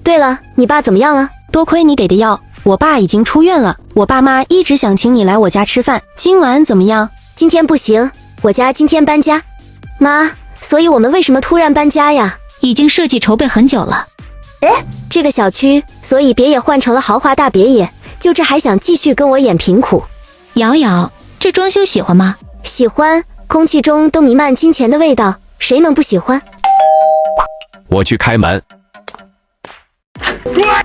对了，你爸怎么样了？多亏你给的药，我爸已经出院了。我爸妈一直想请你来我家吃饭，今晚怎么样？今天不行，我家今天搬家。妈，所以我们为什么突然搬家呀？已经设计筹备很久了。这个小区，所以别野换成了豪华大别野，就这还想继续跟我演贫苦？瑶瑶，这装修喜欢吗？喜欢，空气中都弥漫金钱的味道，谁能不喜欢？我去开门。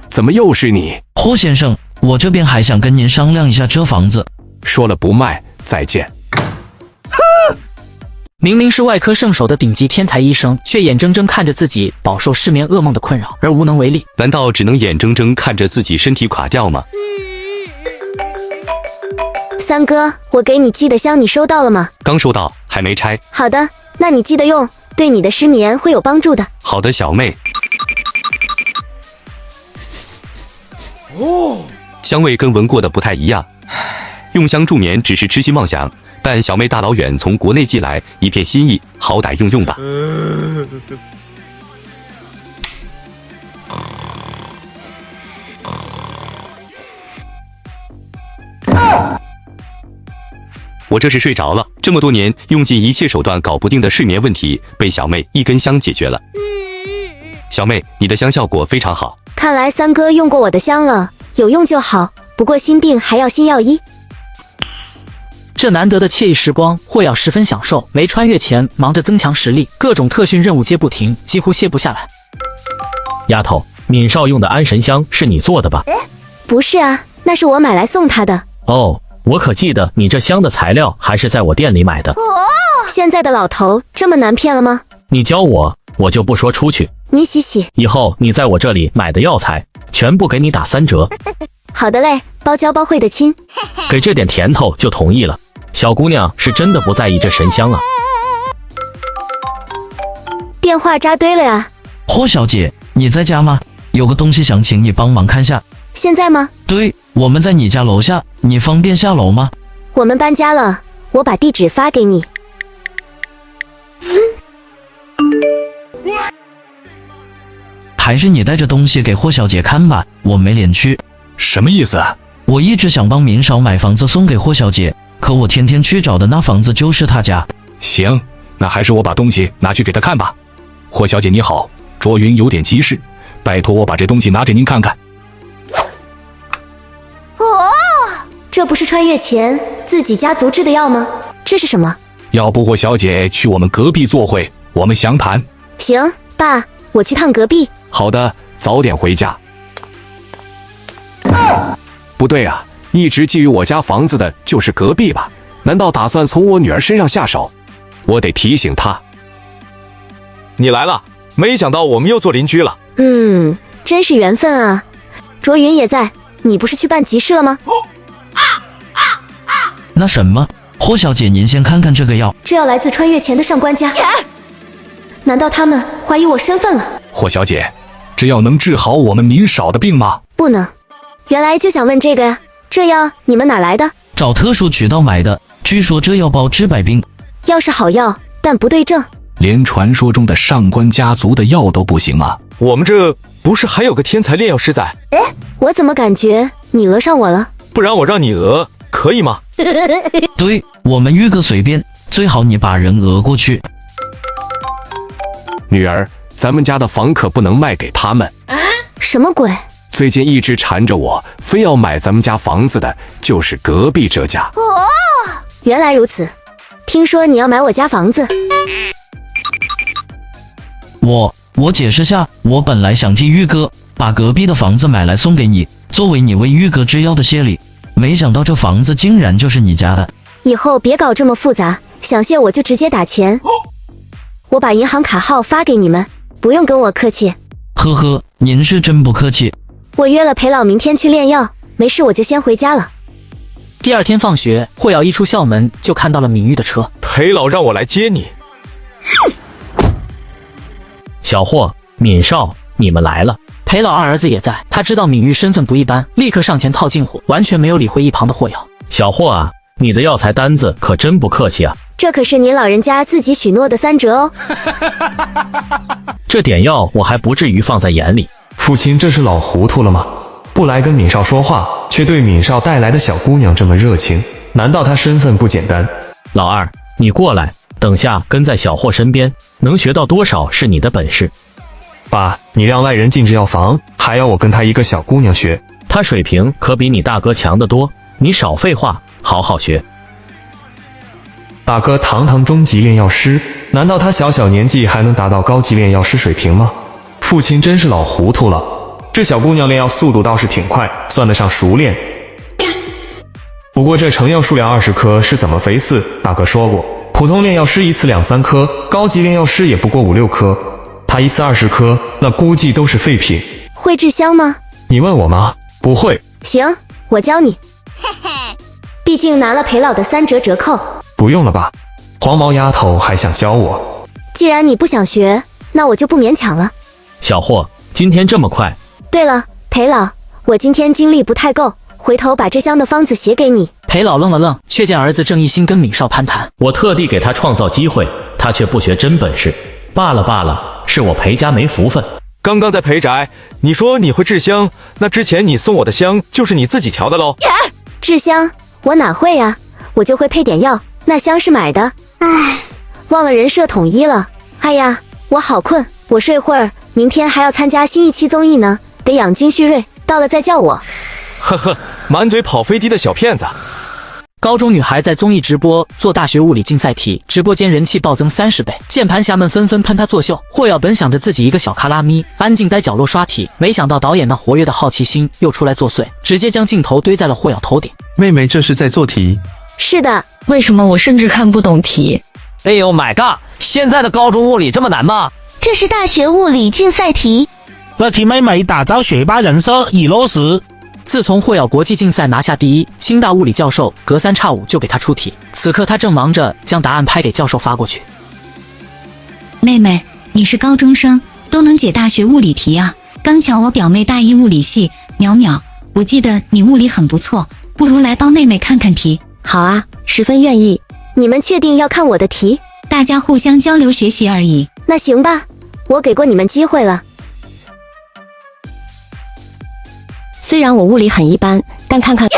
怎么又是你？霍先生，我这边还想跟您商量一下这房子。说了不卖，再见。明明是外科圣手的顶级天才医生，却眼睁睁看着自己饱受失眠噩梦的困扰，而无能为力。难道只能眼睁睁看着自己身体垮掉吗？三哥，我给你寄的箱你收到了吗？刚收到，还没拆。好的，那你记得用，对你的失眠会有帮助的。好的，小妹。香味跟闻过的不太一样，用香助眠只是痴心妄想，但小妹大老远从国内寄来，一片心意，好歹用用吧。我这是睡着了，这么多年用尽一切手段搞不定的睡眠问题，被小妹一根香解决了。小妹，你的香效果非常好。看来三哥用过我的香了，有用就好，不过心病还要心药医。这难得的惬意时光，霍瑶十分享受。没穿越前忙着增强实力，各种特训任务接不停，几乎歇不下来。丫头，闵少用的安神香是你做的吧？不是啊，那是我买来送他的。哦，我可记得你这香的材料还是在我店里买的。现在的老头这么难骗了吗？你教我，我就不说出去。你洗洗，以后你在我这里买的药材，全部给你打3折。好的嘞，包教包会的亲。给这点甜头就同意了。小姑娘是真的不在意这神香啊。电话扎堆了呀。霍小姐，你在家吗？有个东西想请你帮忙看下。现在吗？对，我们在你家楼下，你方便下楼吗？我们搬家了，我把地址发给你。还是你带着东西给霍小姐看吧，我没脸去。什么意思？我一直想帮闵少买房子送给霍小姐，可我天天去找的那房子就是他家。行，那还是我把东西拿去给他看吧。霍小姐你好，卓云有点急事，拜托我把这东西拿给您看看。这不是穿越前自己家族制的药吗？这是什么？要不霍小姐去我们隔壁坐会，我们详谈。行，爸，我去趟隔壁。好的，早点回家。不对啊，一直觊觎我家房子的就是隔壁吧？难道打算从我女儿身上下手？我得提醒他。你来了，没想到我们又做邻居了。真是缘分啊。卓云也在，你不是去办急事了吗？那什么，霍小姐您先看看这个药。这药来自穿越前的上官家。难道他们怀疑我身份了？霍小姐，这药能治好我们闵少的病吗？不能。原来就想问这个呀。这药你们哪来的？找特殊渠道买的，据说这药包治百病。药是好药，但不对症。连传说中的上官家族的药都不行吗？我们这不是还有个天才炼药师在？我怎么感觉你讹上我了？不然我让你讹，可以吗？对，我们玉哥随便，最好你把人讹过去。女儿，咱们家的房可不能卖给他们。什么鬼？最近一直缠着我，非要买咱们家房子的，就是隔壁这家。原来如此。听说你要买我家房子。我解释下，我本来想替玉哥把隔壁的房子买来送给你，作为你为玉哥制药的谢礼，没想到这房子竟然就是你家的。以后别搞这么复杂，想谢我就直接打钱。我把银行卡号发给你们，不用跟我客气。呵呵，您是真不客气。我约了裴老明天去炼药，没事我就先回家了。第二天放学，霍瑶一出校门就看到了闵玉的车。裴老让我来接你。小霍、闵少，你们来了。裴老二儿子也在，他知道闵玉身份不一般，立刻上前套近乎，完全没有理会一旁的霍瑶。小霍啊，你的药材单子可真不客气啊！这可是您老人家自己许诺的3折哦。这点药我还不至于放在眼里。父亲这是老糊涂了吗？不来跟闵少说话，却对闵少带来的小姑娘这么热情，难道他身份不简单？老二，你过来，等下跟在小霍身边，能学到多少是你的本事。爸，你让外人进制药房，还要我跟他一个小姑娘学？他水平可比你大哥强得多，你少废话，好好学。大哥堂堂中级炼药师，难道他小小年纪还能达到高级炼药师水平吗？父亲真是老糊涂了。这小姑娘炼药速度倒是挺快，算得上熟练。不过这成药数量20颗是怎么回事？大哥说过，普通炼药师一次2-3颗，高级炼药师也不过5-6颗。他一次20颗，那估计都是废品。会制香吗？你问我吗？不会。行，我教你。毕竟拿了裴老的3折折扣。不用了吧？黄毛丫头还想教我。既然你不想学，那我就不勉强了。小霍，今天这么快？对了，裴老，我今天精力不太够，回头把这香的方子写给你。裴老愣了愣，却见儿子正一心跟闵少攀谈。我特地给他创造机会，他却不学真本事。罢了罢了，是我裴家没福分。刚刚在裴宅，你说你会制香，那之前你送我的香就是你自己调的喽？制香我哪会呀，我就会配点药，那香是买的。唉，忘了人设统一了。哎呀，我好困，我睡会儿，明天还要参加新一期综艺呢，得养精蓄锐，到了再叫我。呵呵，满嘴跑飞的小骗子！高中女孩在综艺直播做大学物理竞赛题，直播间人气暴增30倍，键盘侠们纷纷喷她作秀。霍瑶本想着自己一个小卡拉咪，安静待角落刷题，没想到导演那活跃的好奇心又出来作祟，直接将镜头堆在了霍瑶头顶。妹妹这是在做题？是的。为什么我甚至看不懂题？哎呦 my god！ 现在的高中物理这么难吗？这是大学物理竞赛题。Lucky 妹妹打造学霸人设已落实。自从霍瑶国际竞赛拿下第1，清大物理教授隔3差5就给他出题。此刻他正忙着将答案拍给教授发过去。妹妹，你是高中生，都能解大学物理题啊？刚巧我表妹大一物理系，淼淼，我记得你物理很不错，不如来帮妹妹看看题。好啊，十分愿意。你们确定要看我的题？大家互相交流学习而已。那行吧，我给过你们机会了。虽然我物理很一般，但看看……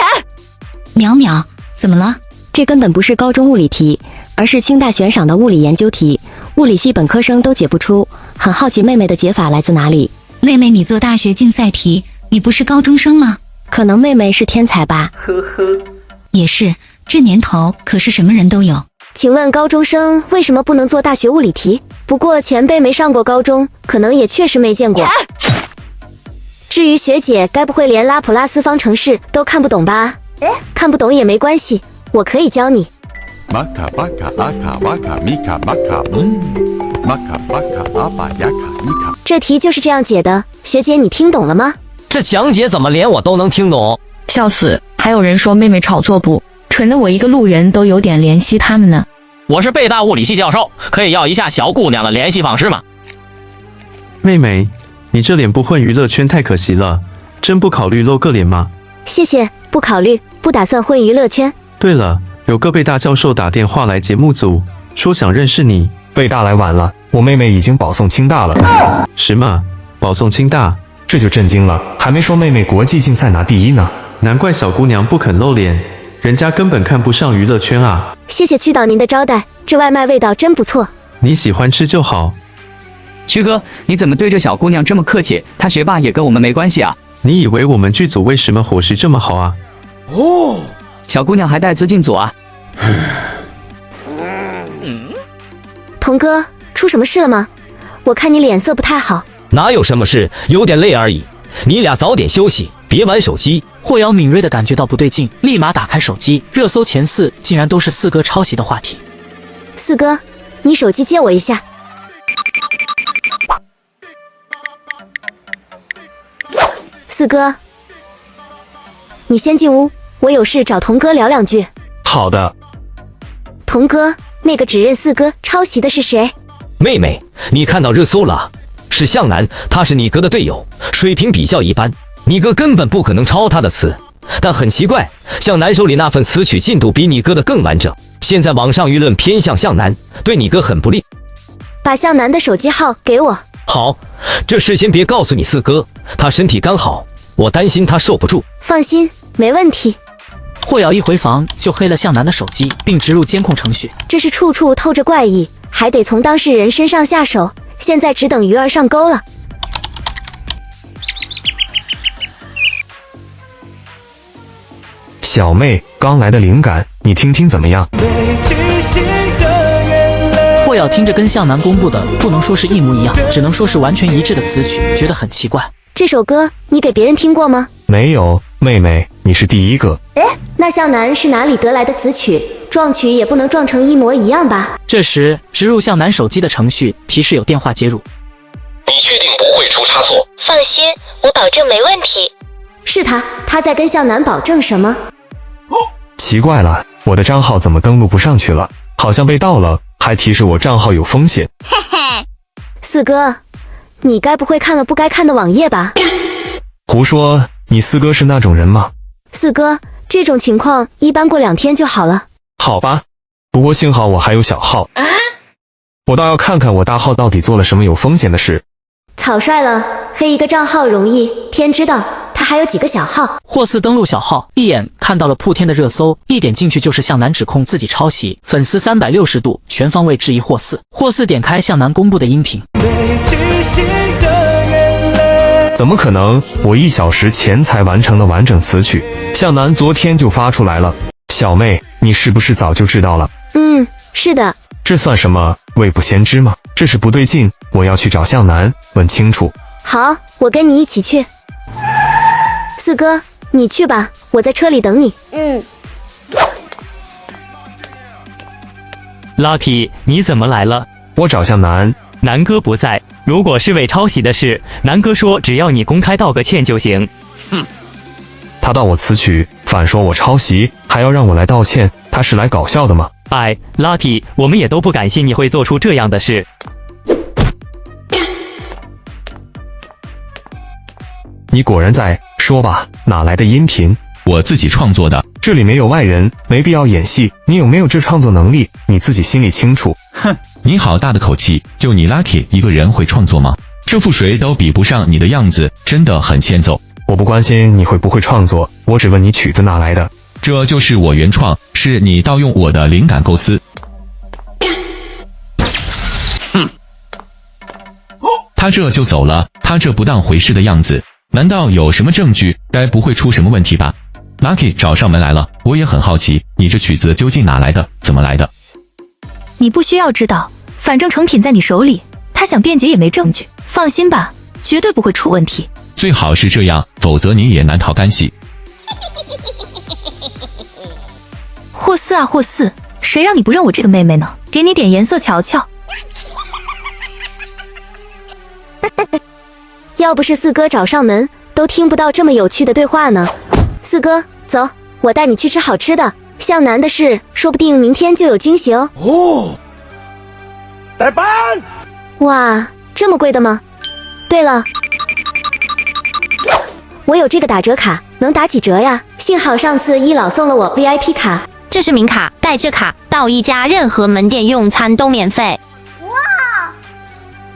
淼淼，怎么了？这根本不是高中物理题，而是清大悬赏的物理研究题，物理系本科生都解不出。很好奇妹妹的解法来自哪里。妹妹，你做大学竞赛题，你不是高中生吗？可能妹妹是天才吧。呵呵，也是，这年头可是什么人都有。请问高中生为什么不能做大学物理题？不过前辈没上过高中，可能也确实没见过。至于学姐，该不会连拉普拉斯方程式都看不懂吧？看不懂也没关系，我可以教你。玛卡巴卡阿卡瓦卡米卡玛卡玛卡巴卡阿巴雅卡伊卡。这题就是这样解的，学姐你听懂了吗？这讲解怎么连我都能听懂？笑死！还有人说妹妹炒作不，蠢的我一个路人都有点怜惜他们呢。我是北大物理系教授，可以要一下小姑娘的联系方式吗？妹妹，你这脸不混娱乐圈太可惜了，真不考虑露个脸吗？谢谢，不考虑，不打算混娱乐圈。对了，有个北大教授打电话来节目组，说想认识你。北大来晚了，我妹妹已经保送清大了。什么？保送清大？这就震惊了，还没说妹妹国际竞赛拿第1呢。难怪小姑娘不肯露脸，人家根本看不上娱乐圈啊。谢谢区导您的招待，这外卖味道真不错。你喜欢吃就好。区哥，你怎么对这小姑娘这么客气？她学霸也跟我们没关系啊。你以为我们剧组为什么伙食这么好啊？哦，小姑娘还带资进组啊。童哥，出什么事了吗？我看你脸色不太好。哪有什么事，有点累而已。你俩早点休息，别玩手机。霍瑶敏锐地感觉到不对劲，立马打开手机，热搜前4竟然都是四哥抄袭的话题。四哥，你手机借我一下。四哥，你先进屋，我有事找童哥聊2句。好的。童哥，那个指认四哥抄袭的是谁？妹妹，你看到热搜了？是向南，他是你哥的队友，水平比较一般，你哥根本不可能抄他的词。但很奇怪，向南手里那份词曲进度比你哥的更完整。现在网上舆论偏向向南，对你哥很不利。把向南的手机号给我。好，这事先别告诉你四哥，他身体刚好，我担心他受不住。放心，没问题。霍瑶一回房就黑了向南的手机，并植入监控程序。这是处处透着怪异，还得从当事人身上下手，现在只等鱼儿上钩了。小妹，刚来的灵感，你听听怎么样？霍瑶听着跟向南公布的不能说是一模一样，只能说是完全一致的词曲，觉得很奇怪。这首歌你给别人听过吗？没有，妹妹，你是第一个。那向南是哪里得来的词曲？撞曲也不能撞成一模一样吧？这时，植入向南手机的程序提示有电话接入。你确定不会出差错？放心，我保证没问题。是他在跟向南保证什么？奇怪了，我的账号怎么登录不上去了？好像被盗了，还提示我账号有风险。嘿嘿，四哥，你该不会看了不该看的网页吧？胡说，你四哥是那种人吗？四哥，这种情况一般过2天就好了。好吧，不过幸好我还有小号，我倒要看看我大号到底做了什么有风险的事。草率了，黑一个账号容易，天知道他还有几个小号。霍四登录小号，一眼看到了铺天的热搜，一点进去就是向南指控自己抄袭，粉丝360度全方位质疑霍四。霍四点开向南公布的音频，怎么可能？我1小时前才完成了完整词曲，向南昨天就发出来了。小妹，你是不是早就知道了？是的。这算什么未卜先知吗？这是不对劲，我要去找向南问清楚。好，我跟你一起去。四哥，你去吧，我在车里等你。Lucky， 你怎么来了？我找向南。南哥不在，如果是为抄袭的事，南哥说只要你公开道个歉就行。他盗我词曲，反说我抄袭，还要让我来道歉，他是来搞笑的吗？哎 ，Lucky， 我们也都不敢信你会做出这样的事。你果然在，说吧，哪来的音频？我自己创作的。这里没有外人，没必要演戏。你有没有这创作能力？你自己心里清楚。哼，你好大的口气！就你 Lucky 一个人会创作吗？这副谁都比不上你的样子，真的很欠揍。我不关心你会不会创作，我只问你曲子哪来的？这就是我原创，是你盗用我的灵感构思。他这就走了，他这不当回事的样子，难道有什么证据？该不会出什么问题吧？ Lucky 找上门来了，我也很好奇，你这曲子究竟哪来的？怎么来的？你不需要知道，反正成品在你手里，他想辩解也没证据。放心吧，绝对不会出问题。最好是这样，否则你也难逃干系。霍四啊霍四，谁让你不认我这个妹妹呢？给你点颜色瞧瞧。要不是四哥找上门，都听不到这么有趣的对话呢。四哥，走，我带你去吃好吃的。向南的事，说不定明天就有惊喜哦。代班！哇，这么贵的吗？对了，我有这个打折卡，能打几折呀？幸好上次一老送了我 VIP 卡。这是名卡，带这卡到一家任何门店用餐都免费。哇，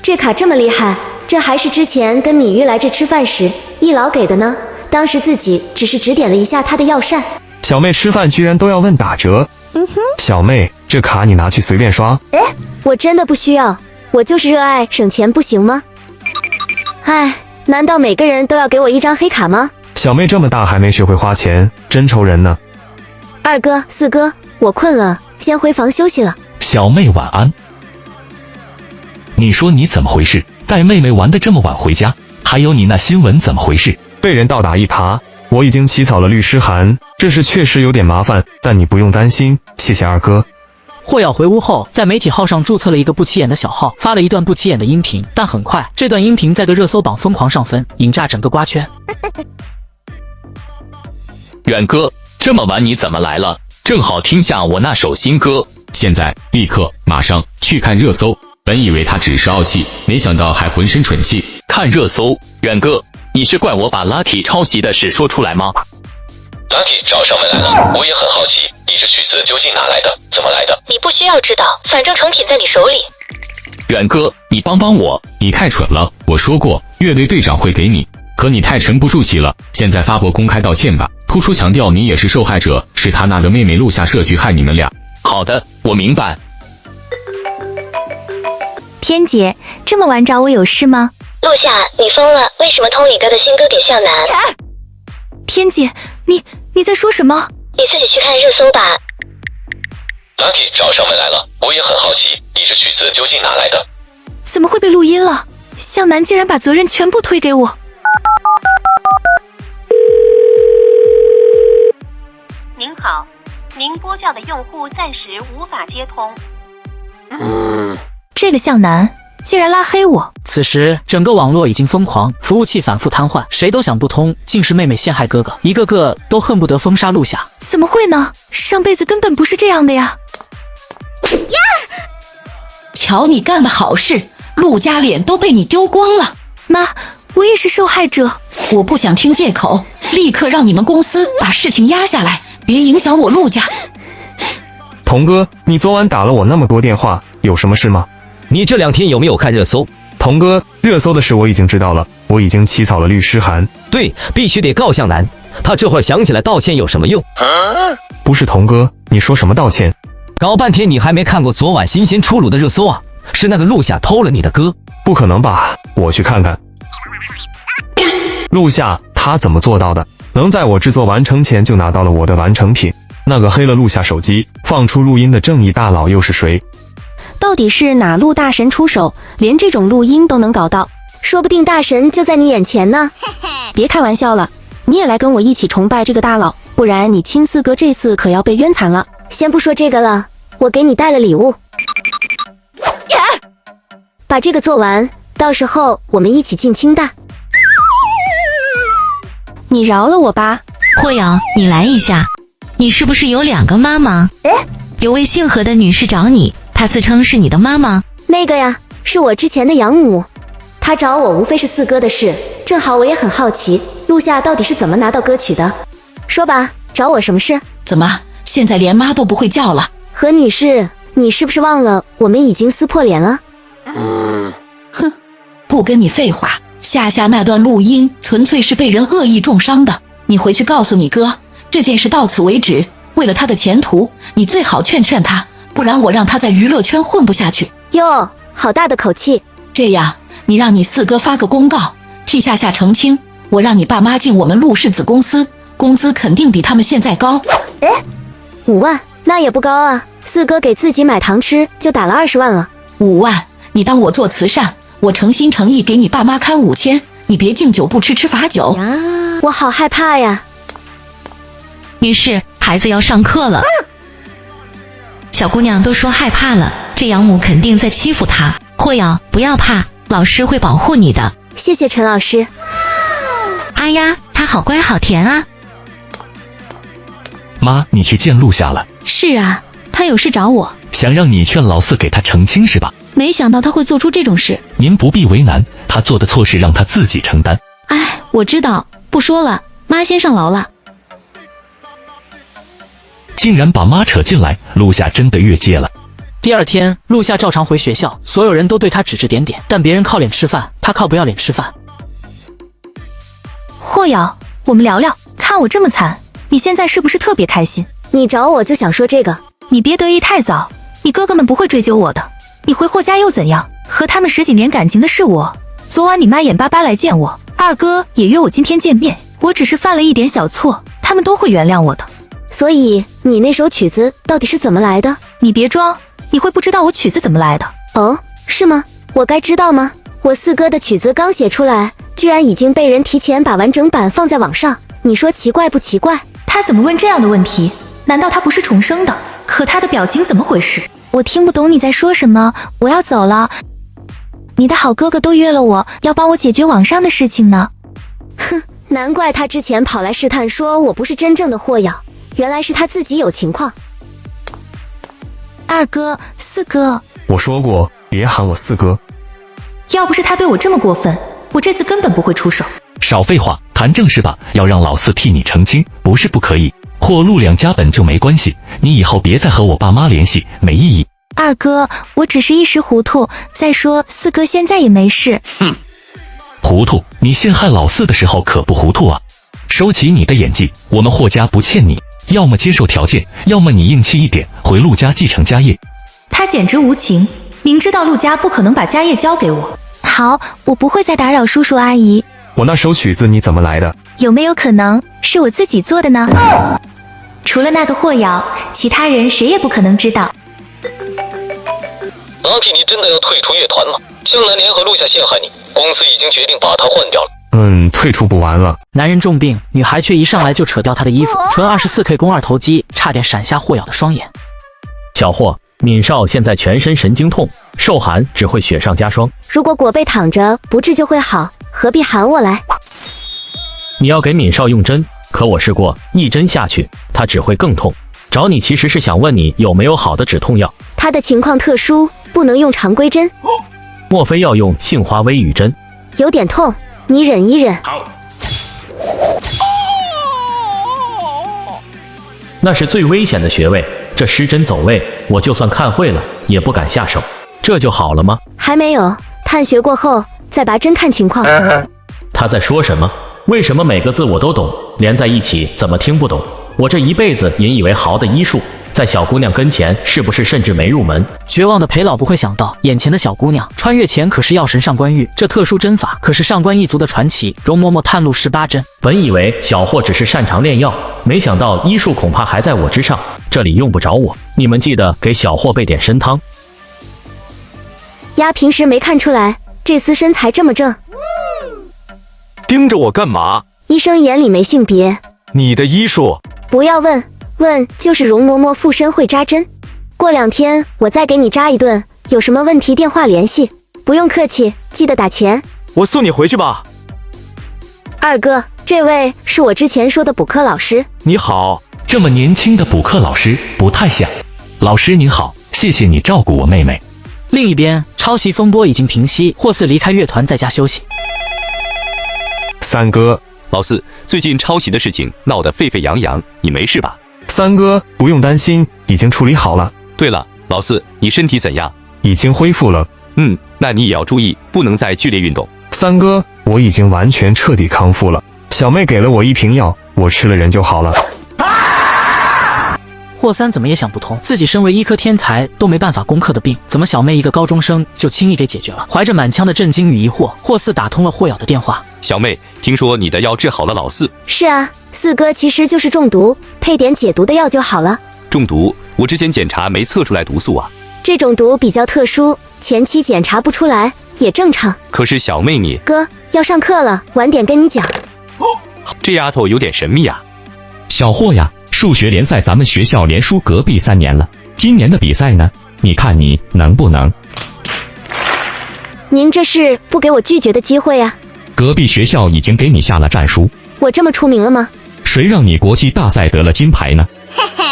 这卡这么厉害，这还是之前跟米玉来这吃饭时一老给的呢。当时自己只是指点了一下他的药膳。小妹吃饭居然都要问打折。小妹，这卡你拿去随便刷。我真的不需要，我就是热爱省钱，不行吗？哎，难道每个人都要给我一张黑卡吗？小妹这么大还没学会花钱，真愁人呢。二哥、四哥，我困了，先回房休息了。小妹晚安。你说你怎么回事？带妹妹玩得这么晚回家？还有你那新闻怎么回事？被人倒打一耙，我已经起草了律师函，这事确实有点麻烦，但你不用担心，谢谢二哥。霍瑶回屋后，在媒体号上注册了一个不起眼的小号，发了一段不起眼的音频，但很快这段音频在个热搜榜疯狂上分，引炸整个瓜圈。远哥，这么晚你怎么来了？正好听下我那首新歌。现在，立刻，马上去看热搜。本以为他只是傲气，没想到还浑身蠢气。看热搜，远哥，你是怪我把 Lucky 抄袭的事说出来吗？ Lucky 找上门来了，我也很好奇，你这曲子究竟哪来的？怎么来的？你不需要知道，反正成品在你手里。远哥，你帮帮我！你太蠢了，我说过，乐队队长会给你，可你太沉不住气了。现在发博公开道歉吧，突出强调你也是受害者，是他那个妹妹录下设局害你们俩。好的，我明白。天姐，这么晚找我有事吗？陆夏，你疯了？为什么偷你哥的新歌给向南？天姐，你在说什么？你自己去看热搜吧。Lucky 找上门来了，我也很好奇，你这曲子究竟哪来的？怎么会被录音了？向南竟然把责任全部推给我。您好，您拨叫的用户暂时无法接通。这个向南竟然拉黑我！此时整个网络已经疯狂，服务器反复瘫痪，谁都想不通，竟是妹妹陷害哥哥，一个个都恨不得封杀陆夏。怎么会呢？上辈子根本不是这样的呀！瞧你干的好事，陆家脸都被你丢光了。妈，我也是受害者。我不想听借口，立刻让你们公司把事情压下来，别影响我陆家。童哥，你昨晚打了我那么多电话，有什么事吗？你这2天有没有看热搜？童哥，热搜的事我已经知道了，我已经起草了律师函。对，必须得告向南。他这会儿想起来道歉有什么用？不是童哥，你说什么道歉？搞半天你还没看过昨晚新鲜出炉的热搜啊？是那个陆夏偷了你的歌？不可能吧，我去看看。陆夏他怎么做到的？能在我制作完成前就拿到了我的完成品？那个黑了陆夏手机放出录音的正义大佬又是谁？到底是哪路大神出手，连这种录音都能搞到？说不定大神就在你眼前呢。别开玩笑了，你也来跟我一起崇拜这个大佬，不然你亲四哥这次可要被冤惨了。先不说这个了，我给你带了礼物，把这个做完，到时候我们一起进清大。你饶了我吧。霍瑶，你来一下，你是不是有2个妈妈？有位姓何的女士找你，她自称是你的妈妈。那个呀，是我之前的养母，她找我无非是四哥的事，正好我也很好奇，陆夏到底是怎么拿到歌曲的。说吧，找我什么事？怎么现在连妈都不会叫了？何女士，你是不是忘了我们已经撕破脸了？哼，不跟你废话，夏夏那段录音纯粹是被人恶意重伤的，你回去告诉你哥，这件事到此为止。为了他的前途，你最好劝劝他，不然我让他在娱乐圈混不下去。哟，好大的口气！这样，你让你四哥发个公告，替夏夏澄清，我让你爸妈进我们陆氏子公司，工资肯定比他们现在高。5万，那也不高啊。四哥给自己买糖吃就打了20万了。5万，你当我做慈善？我诚心诚意给你爸妈看5000，你别敬酒不吃吃罚酒。我好害怕呀。女士，孩子要上课了。小姑娘都说害怕了，这养母肯定在欺负她。霍瑶，不要怕，老师会保护你的。谢谢陈老师。哎呀，她好乖好甜啊。妈，你去见陆夏了？是啊，她有事找我，想让你劝老四给她澄清是吧？没想到她会做出这种事。您不必为难，她做的错事让她自己承担。哎，我知道，不说了，妈先上楼了。竟然把妈扯进来，陆夏真的越界了。第二天，陆夏照常回学校，所有人都对他指指点点，但别人靠脸吃饭，他靠不要脸吃饭。霍瑶，我们聊聊，看我这么惨，你现在是不是特别开心？你找我就想说这个？你别得意太早，你哥哥们不会追究我的。你回霍家又怎样？和他们10几年感情的是我。昨晚你妈眼巴巴来见我，二哥也约我今天见面，我只是犯了一点小错，他们都会原谅我的。所以你那首曲子到底是怎么来的？你别装，你会不知道我曲子怎么来的？哦，是吗？我该知道吗？我四哥的曲子刚写出来，居然已经被人提前把完整版放在网上，你说奇怪不奇怪？他怎么问这样的问题？难道他不是重生的？可他的表情怎么回事？我听不懂你在说什么，我要走了。你的好哥哥都约了我，要帮我解决网上的事情呢。哼，难怪他之前跑来试探说我不是真正的霍瑶。原来是他自己有情况。二哥，四哥，我说过别喊我四哥。要不是他对我这么过分，我这次根本不会出手。少废话，谈正事吧。要让老四替你澄清，不是不可以。霍陆两家本就没关系，你以后别再和我爸妈联系，没意义。二哥，我只是一时糊涂。再说四哥现在也没事。哼，糊涂？你陷害老四的时候可不糊涂啊！收起你的演技，我们霍家不欠你。要么接受条件，要么你硬气一点，回陆家继承家业。他简直无情，明知道陆家不可能把家业交给我。好，我不会再打扰叔叔阿姨。我那首曲子你怎么来的？有没有可能是我自己做的呢？除了那个霍瑶，其他人谁也不可能知道。Lucky， 你真的要退出乐团吗？向南联合陆夏陷害你，公司已经决定把他换掉了。退出不完了。男人重病，女孩却一上来就扯掉他的衣服，纯 24K 肱二头肌，差点闪瞎霍瑶的双眼。小霍，闵少现在全身神经痛，受寒只会雪上加霜。如果果贝躺着不治就会好，何必喊我来？你要给闵少用针，可我试过，一针下去他只会更痛。找你其实是想问你有没有好的止痛药。他的情况特殊，不能用常规针。莫非要用杏花微雨针？有点痛，你忍一忍。好。那是最危险的穴位，这失针走位，我就算看会了也不敢下手。这就好了吗？还没有，探穴过后再拔针看情况。他在说什么？为什么每个字我都懂，连在一起怎么听不懂？我这一辈子引以为豪的医术，在小姑娘跟前是不是甚至没入门？绝望的裴老不会想到，眼前的小姑娘穿越前可是药神上官玉，这特殊针法可是上官一族的传奇容嬷嬷探路18针。本以为小霍只是擅长炼药，没想到医术恐怕还在我之上，这里用不着我。你们记得给小霍备点参汤。丫平时没看出来，这厮身材这么正。盯着我干嘛？医生眼里没性别。你的医术？不要问，问就是容嬷嬷附身会扎针。过2天我再给你扎一顿，有什么问题电话联系。不用客气，记得打钱。我送你回去吧。二哥，这位是我之前说的补课老师。你好。这么年轻的补课老师不太像。老师您好，谢谢你照顾我妹妹。另一边，抄袭风波已经平息，霍四离开乐团在家休息。三哥，老四，最近抄袭的事情闹得沸沸扬扬，你没事吧？三哥，不用担心，已经处理好了。对了，老四，你身体怎样？已经恢复了。那你也要注意，不能再剧烈运动。三哥，我已经完全彻底康复了。小妹给了我1瓶药，我吃了人就好了。霍三怎么也想不通，自己身为医科天才都没办法攻克的病，怎么小妹一个高中生就轻易给解决了？怀着满腔的震惊与疑惑，霍四打通了霍瑶的电话。小妹，听说你的药治好了老四？是啊，四哥其实就是中毒，配点解毒的药就好了。中毒？我之前检查没测出来毒素啊。这种毒比较特殊，前期检查不出来也正常。可是小妹你……哥，要上课了，晚点跟你讲。这丫头有点神秘啊。小霍呀，数学联赛咱们学校连输隔壁3年了，今年的比赛呢？你看你能不能？您这是不给我拒绝的机会啊！隔壁学校已经给你下了战书。我这么出名了吗？谁让你国际大赛得了金牌呢？嘿嘿，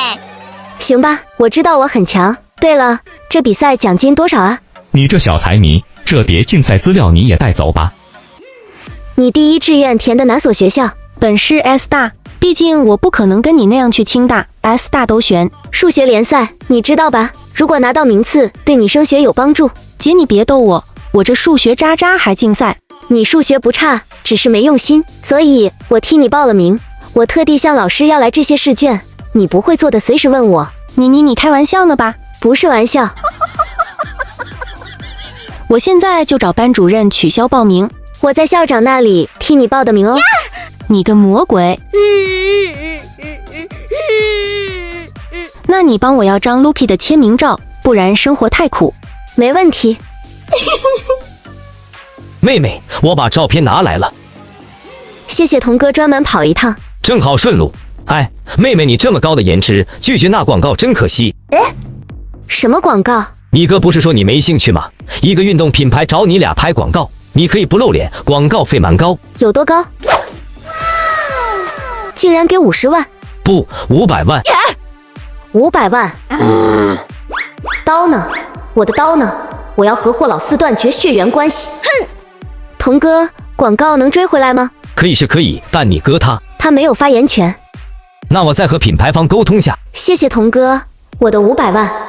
行吧，我知道我很强。对了，这比赛奖金多少啊？你这小财迷，这叠竞赛资料你也带走吧。你第一志愿填的哪所学校？本市 S 大，毕竟我不可能跟你那样去清大 S 大都选。数学联赛你知道吧？如果拿到名次，对你升学有帮助。姐，你别逗我，我这数学渣渣还竞赛。你数学不差，只是没用心，所以我替你报了名。我特地向老师要来这些试卷，你不会做的随时问我。你开玩笑呢吧？不是玩笑。我现在就找班主任取消报名。我在校长那里替你报的名哦。你个魔鬼！那你帮我要张 Lucky 的签名照，不然生活太苦。没问题。妹妹，我把照片拿来了。谢谢童哥专门跑一趟，正好顺路。哎，妹妹，你这么高的颜值，拒绝那广告真可惜。什么广告？你哥不是说你没兴趣吗？一个运动品牌找你俩拍广告，你可以不露脸，广告费蛮高。有多高？竟然给50万？不，500万。500万？刀呢？我的刀呢？我要和霍老四断绝血缘关系。哼！童哥，广告能追回来吗？可以是可以，但你哥他没有发言权。那我再和品牌方沟通下。谢谢童哥，我的500万。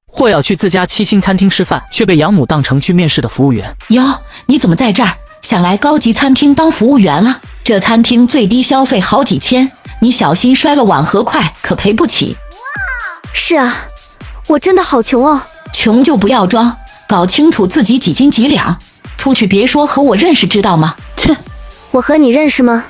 霍瑶去自家7星餐厅吃饭，却被养母当成去面试的服务员。哟，你怎么在这儿？想来高级餐厅当服务员了？这餐厅最低消费好几千，你小心摔了碗和筷，可赔不起。是啊，我真的好穷哦。穷就不要装，搞清楚自己几斤几两。出去别说和我认识，知道吗？切，我和你认识吗？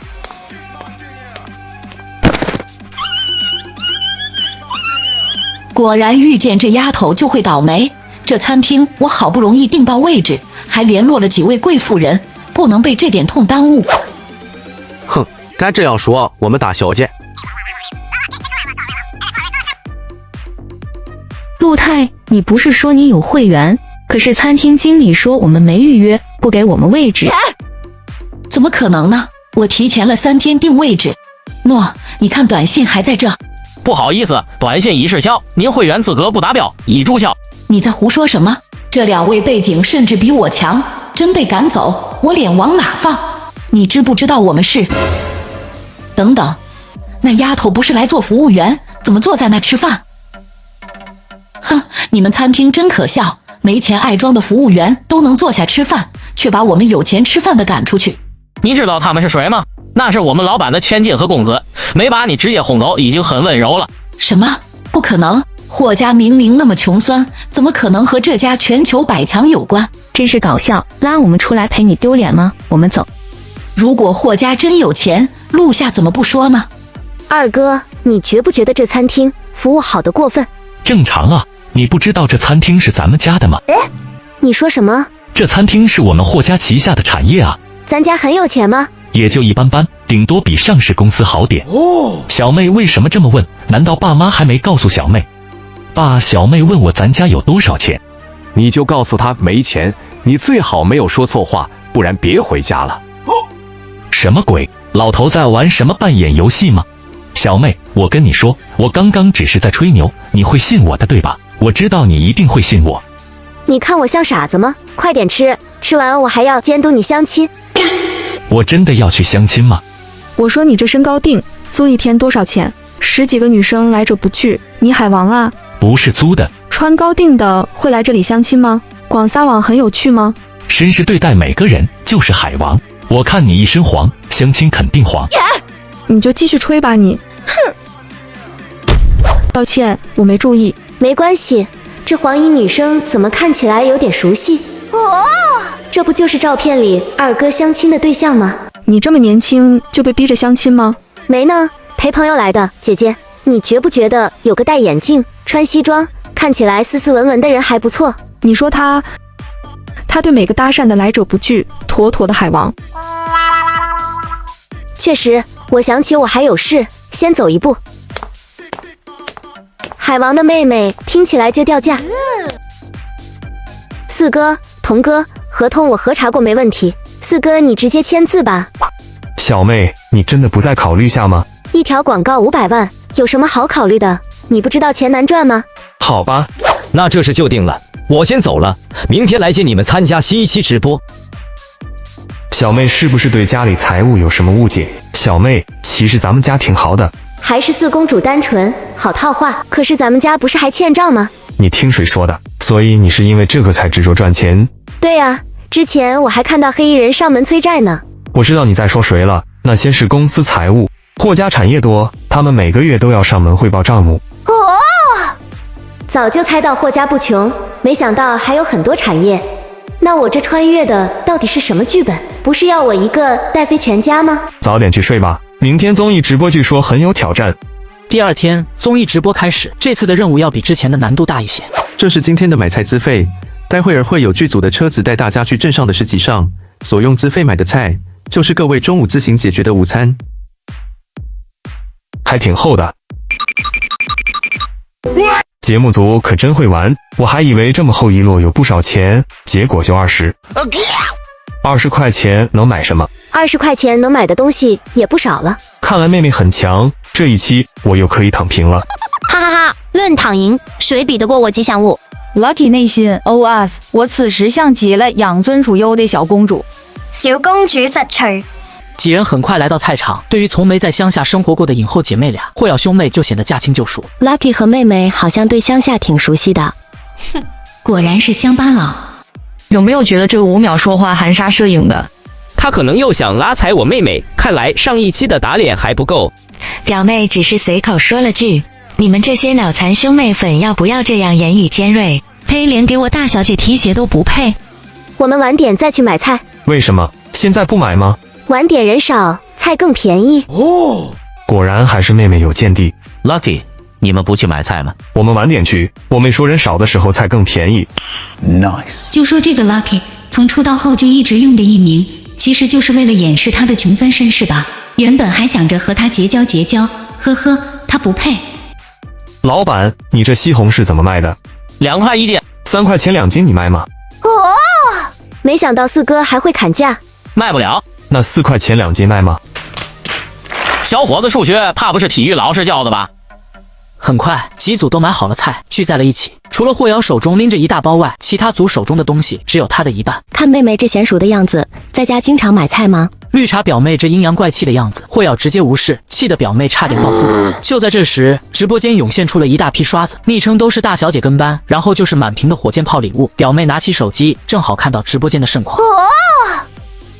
果然遇见这丫头就会倒霉。这餐厅我好不容易订到位置，还联络了几位贵妇人，不能被这点痛耽误。哼，该这样说，我们打小姐。陆太，你不是说你有会员？可是餐厅经理说我们没预约，不给我们位置。怎么可能呢？我提前了3天订位置。诺，你看短信还在这。不好意思，短信已失效，您会员资格不达标，已注销。你在胡说什么？这2位背景甚至比我强，真被赶走，我脸往哪放？你知不知道我们是？等等，那丫头不是来做服务员，怎么坐在那吃饭？哼，你们餐厅真可笑，没钱爱装的服务员都能坐下吃饭，却把我们有钱吃饭的赶出去。你知道他们是谁吗？那是我们老板的千金和公子，没把你直接轰走已经很温柔了。什么？不可能！霍家明明那么穷酸，怎么可能和这家全球百强有关？真是搞笑！拉我们出来陪你丢脸吗？我们走。如果霍家真有钱，陆夏怎么不说呢？二哥，你觉不觉得这餐厅服务好得过分？正常啊，你不知道这餐厅是咱们家的吗？你说什么？这餐厅是我们霍家旗下的产业啊。咱家很有钱吗？也就一般般，顶多比上市公司好点。小妹为什么这么问？难道爸妈还没告诉小妹？爸，小妹问我咱家有多少钱，你就告诉她没钱，你最好没有说错话，不然别回家了。什么鬼？老头在玩什么扮演游戏吗？小妹，我跟你说，我刚刚只是在吹牛，你会信我的对吧？我知道你一定会信我。你看我像傻子吗？快点吃，吃完我还要监督你相亲。我真的要去相亲吗？我说你这身高定，租一天多少钱？10几个女生来者不拒，你海王啊？不是租的。穿高定的会来这里相亲吗？广撒网很有趣吗？绅士对待每个人就是海王。我看你一身黄，相亲肯定黄。你就继续吹吧你。哼！抱歉，我没注意。没关系，这黄衣女生怎么看起来有点熟悉？哦，这不就是照片里二哥相亲的对象吗？你这么年轻就被逼着相亲吗？没呢，陪朋友来的。姐姐，你觉不觉得有个戴眼镜、穿西装，看起来斯斯文文的人还不错？你说他对每个搭讪的来者不拒，妥妥的海王。确实，我想起我还有事，先走一步。海王的妹妹听起来就掉价。四哥、童哥，合同我核查过没问题，四哥你直接签字吧。小妹，你真的不再考虑下吗？一条广告500万，有什么好考虑的？你不知道钱难赚吗？好吧，那这事就定了，我先走了，明天来接你们参加新一期直播。小妹是不是对家里财务有什么误解？小妹，其实咱们家挺豪的。还是四公主单纯，好套话。可是咱们家不是还欠账吗？你听谁说的？所以你是因为这个才执着赚钱？对啊，之前我还看到黑衣人上门催债呢。我知道你在说谁了，那些是公司财务，霍家产业多，他们每个月都要上门汇报账目。哦，早就猜到霍家不穷，没想到还有很多产业。那我这穿越的到底是什么剧本？不是要我一个带飞全家吗？早点去睡吧，明天综艺直播据说很有挑战。第二天综艺直播开始，这次的任务要比之前的难度大一些。这是今天的买菜资费，待会儿会有剧组的车子带大家去镇上的市集上，所用资费买的菜就是各位中午自行解决的午餐。还挺厚的。节目组可真会玩，我还以为这么厚一摞有不少钱，结果就20块钱能买什么？20块钱能买的东西也不少了。看来妹妹很强，这一期我又可以躺平了。哈哈哈！论躺赢，谁比得过我吉祥物 ？Lucky 内心 OS： 我此时像极了养尊处优的小公主。小公主實趣。几人很快来到菜场，对于从没在乡下生活过的影后姐妹俩，霍瑶兄妹就显得驾轻就熟。Lucky 和妹妹好像对乡下挺熟悉的。哼，果然是乡巴佬。有没有觉得这个5秒说话含沙射影的？他可能又想拉踩我妹妹，看来上一期的打脸还不够。表妹只是随口说了句，你们这些脑残兄妹粉要不要这样言语尖锐？呸，连给我大小姐提鞋都不配。我们晚点再去买菜。为什么？现在不买吗？晚点人少，菜更便宜。哦，果然还是妹妹有见地。Lucky， 你们不去买菜吗？我们晚点去。我妹说人少的时候菜更便宜。Nice。就说这个 Lucky， 从出道后就一直用的艺名，其实就是为了掩饰他的穷酸身世吧。原本还想着和他结交，呵呵，他不配。老板，你这西红柿怎么卖的？2块1斤，3块钱2斤，你卖吗？哦，没想到四哥还会砍价。卖不了。那4块钱2斤卖吗？小伙子，数学怕不是体育老师教的吧？很快，几组都买好了菜，聚在了一起。除了霍瑶手中拎着一大包外，其他组手中的东西只有他的一半。看妹妹这娴熟的样子，在家经常买菜吗？绿茶表妹这阴阳怪气的样子，霍瑶直接无视，气得表妹差点爆粗口。就在这时，直播间涌现出了一大批刷子，昵称都是大小姐跟班，然后就是满屏的火箭炮礼物。表妹拿起手机，正好看到直播间的盛况。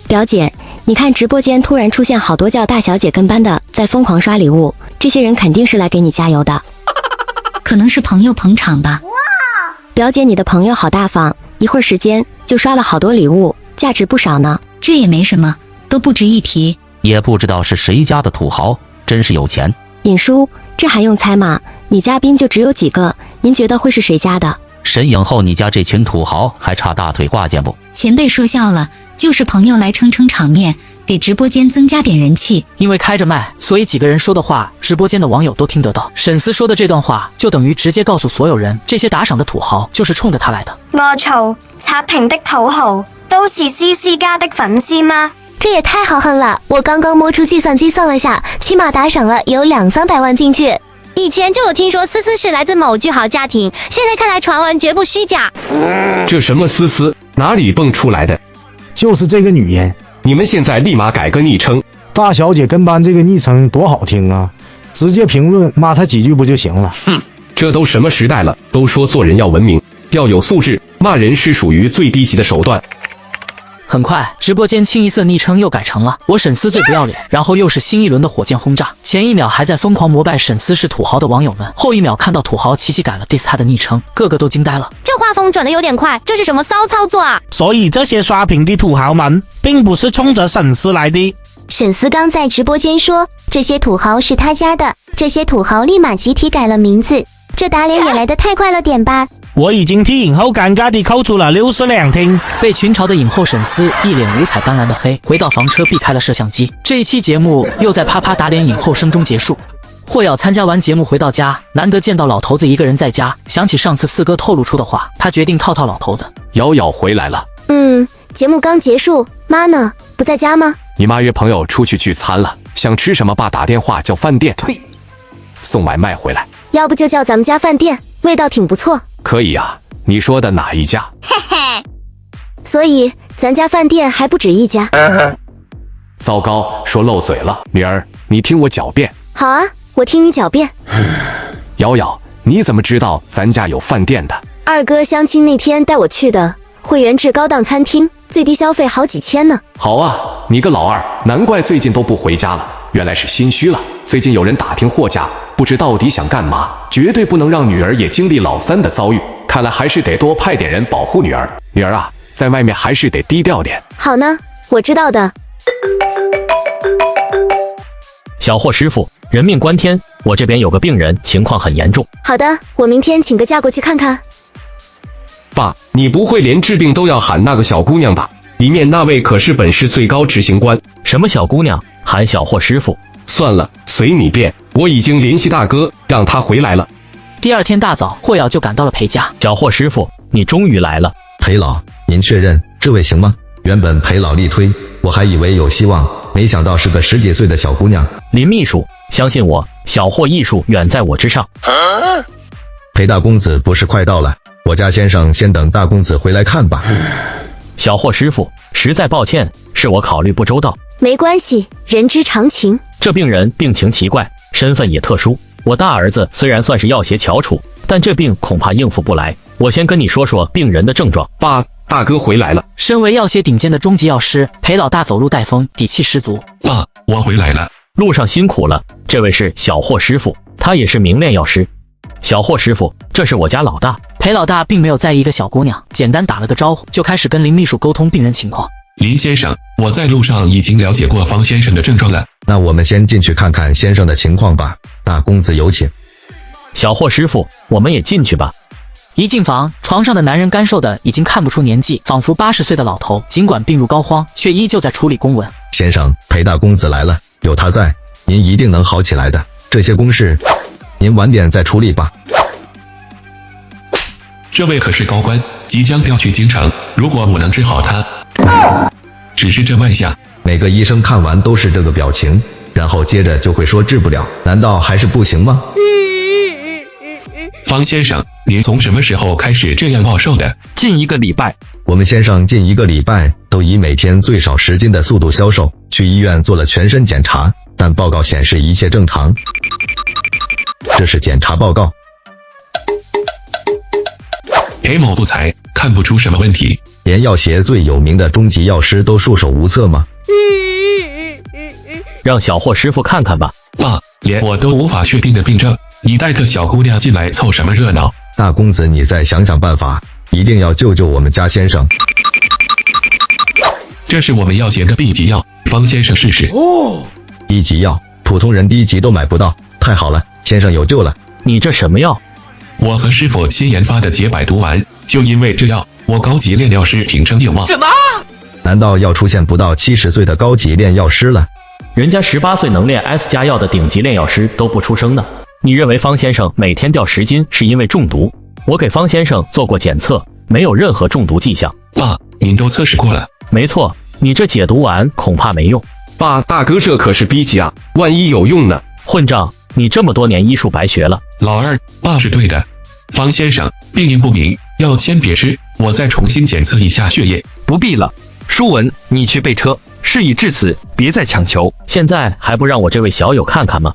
表姐，你看直播间突然出现好多叫大小姐跟班的，在疯狂刷礼物，这些人肯定是来给你加油的。可能是朋友捧场吧。表姐，你的朋友好大方，一会儿时间就刷了好多礼物，价值不少呢。这也没什么，都不值一提。也不知道是谁家的土豪，真是有钱。尹叔，这还用猜吗？你嘉宾就只有几个，您觉得会是谁家的？沈影后，你家这群土豪还差大腿挂件不？前辈说笑了，就是朋友来撑撑场面，给直播间增加点人气。因为开着麦，所以几个人说的话，直播间的网友都听得到。沈思说的这段话，就等于直接告诉所有人，这些打赏的土豪就是冲着他来的。我操，刷屏的土豪都是CC家的粉丝吗？这也太豪横了！我刚刚摸出计算机算了下，起码打赏了有200-300万进去。以前就有听说思思是来自某巨豪家庭，现在看来传闻绝不虚假。这什么思思哪里蹦出来的？就是这个女人。你们现在立马改个昵称。大小姐跟班这个昵称多好听啊，直接评论骂她几句不就行了？哼，这都什么时代了，都说做人要文明，要有素质，骂人是属于最低级的手段。很快，直播间清一色昵称又改成了我沈思最不要脸，然后又是新一轮的火箭轰炸。前一秒还在疯狂膜拜沈思是土豪的网友们，后一秒看到土豪齐齐改了 diss 他的昵称，个个都惊呆了。这画风转得有点快，这是什么骚操作啊？所以这些刷屏的土豪们并不是冲着沈思来的。沈思刚在直播间说这些土豪是他家的，这些土豪立马集体改了名字，这打脸也来得太快了点吧。我已经替影后尴尬地扣出了60两听。被群嘲的影后沈思一脸五彩斑斓的黑，回到房车避开了摄像机。这一期节目又在啪啪打脸影后声中结束。霍瑶参加完节目回到家，难得见到老头子一个人在家，想起上次四哥透露出的话，他决定套老头子。瑶瑶回来了。节目刚结束，妈呢？不在家吗？你妈约朋友出去聚餐了，想吃什么爸打电话叫饭店送外卖回来。要不就叫咱们家饭店，味道挺不错。可以啊，你说的哪一家？嘿嘿。所以咱家饭店还不止一家。糟糕，说漏嘴了，女儿，你听我狡辩。好啊，我听你狡辩。瑶瑶，你怎么知道咱家有饭店的？二哥相亲那天带我去的，会员制高档餐厅，最低消费好几千呢。好啊，你个老二，难怪最近都不回家了，原来是心虚了。最近有人打听霍家，不知到底想干嘛，绝对不能让女儿也经历老三的遭遇，看来还是得多派点人保护女儿。女儿啊，在外面还是得低调点。好呢，我知道的。小霍师傅，人命关天，我这边有个病人，情况很严重。好的，我明天请个假过去看看。爸，你不会连治病都要喊那个小姑娘吧？里面那位可是本市最高执行官。什么小姑娘？喊小霍师傅。算了，随你便。我已经联系大哥，让他回来了。第二天大早，霍瑶就赶到了裴家。小霍师傅，你终于来了。裴老，您确认这位行吗？原本裴老力推，我还以为有希望，没想到是个10几岁的小姑娘。林秘书，相信我，小霍艺术远在我之上。裴大公子不是快到了？我家先生先等大公子回来看吧。小霍师傅，实在抱歉，是我考虑不周到。没关系，人之常情。这病人病情奇怪，身份也特殊。我大儿子虽然算是药协翘楚，但这病恐怕应付不来。我先跟你说说病人的症状。爸，大哥回来了。身为药协顶尖的中级药师，裴老大走路带风，底气十足。爸，我回来了。路上辛苦了。这位是小霍师傅，他也是名炼药师。小霍师傅，这是我家老大。裴老大并没有在意一个小姑娘，简单打了个招呼，就开始跟林秘书沟通病人情况。林先生，我在路上已经了解过方先生的症状了。那我们先进去看看先生的情况吧。大公子有请。小霍师傅，我们也进去吧。一进房，床上的男人干瘦的已经看不出年纪，仿佛80岁的老头。尽管病入膏肓，却依旧在处理公文。先生，裴大公子来了，有他在，您一定能好起来的。这些公事，您晚点再处理吧。这位可是高官，即将调去京城。如果我能治好他，只是这外向。每个医生看完都是这个表情，然后接着就会说治不了，难道还是不行吗？方先生，您从什么时候开始这样暴瘦的？近1个礼拜。我们先生近1个礼拜都以每天最少10斤的速度消瘦，去医院做了全身检查，但报告显示一切正常。这是检查报告。裴某不才，看不出什么问题。连药协最有名的中级药师都束手无策吗？让小霍师傅看看吧。爸，连我都无法确定的病症，你带个小姑娘进来凑什么热闹？大公子，你再想想办法，一定要救救我们家先生。这是我们要捡的 B 级药，方先生试试。1级药，普通人低级都买不到，太好了，先生有救了。你这什么药？我和师傅新研发的解百毒丸，就因为这药，我高级炼药师平生有望。什么？难道要出现不到70岁的高级炼药师了？人家18岁能炼 S 加药的顶级炼药师都不出生呢。你认为方先生每天掉10斤是因为中毒？我给方先生做过检测，没有任何中毒迹象。爸，您都测试过了？没错，你这解毒丸恐怕没用。爸，大哥这可是 B 级啊，万一有用呢？混账，你这么多年医术白学了。老二，爸是对的。方先生病因不明，药先别吃，我再重新检测一下血液。不必了，舒文，你去备车。事已至此，别再强求。现在还不让我这位小友看看吗？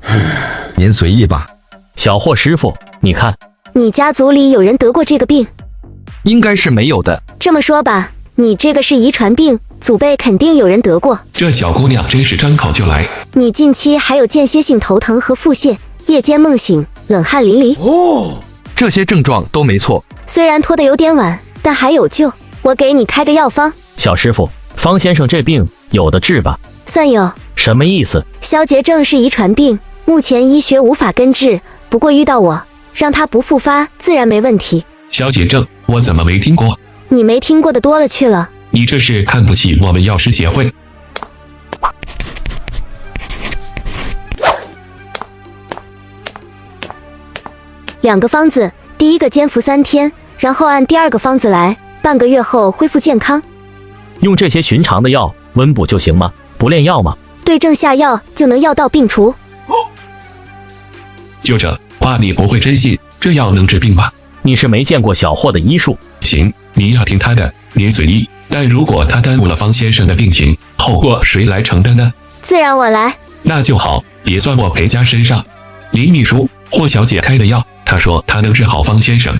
您随意吧。小霍师傅，你看，你家族里有人得过这个病？应该是没有的。这么说吧，你这个是遗传病，祖辈肯定有人得过。这小姑娘真是张口就来。你近期还有间歇性头疼和腹泻，夜间梦醒，冷汗淋漓。这些症状都没错。虽然拖得有点晚，但还有救。我给你开个药方。小师傅，方先生这病有的治吧？算有。什么意思？消结症是遗传病，目前医学无法根治，不过遇到我，让他不复发，自然没问题。消结症，我怎么没听过？你没听过的多了去了。你这是看不起我们药师协会？两个方子，第一个煎服3天，然后按第二个方子来，半个月后恢复健康。用这些寻常的药温补就行吗？不炼药吗？对症下药就能药到病除。就这，爸，你不会真信这药能治病吧？你是没见过小霍的医术。行，你要听他的，您随意。但如果他耽误了方先生的病情，后果谁来承担呢？自然我来。那就好，也算我赔家身上。林秘书，霍小姐开的药，她说她能治好方先生。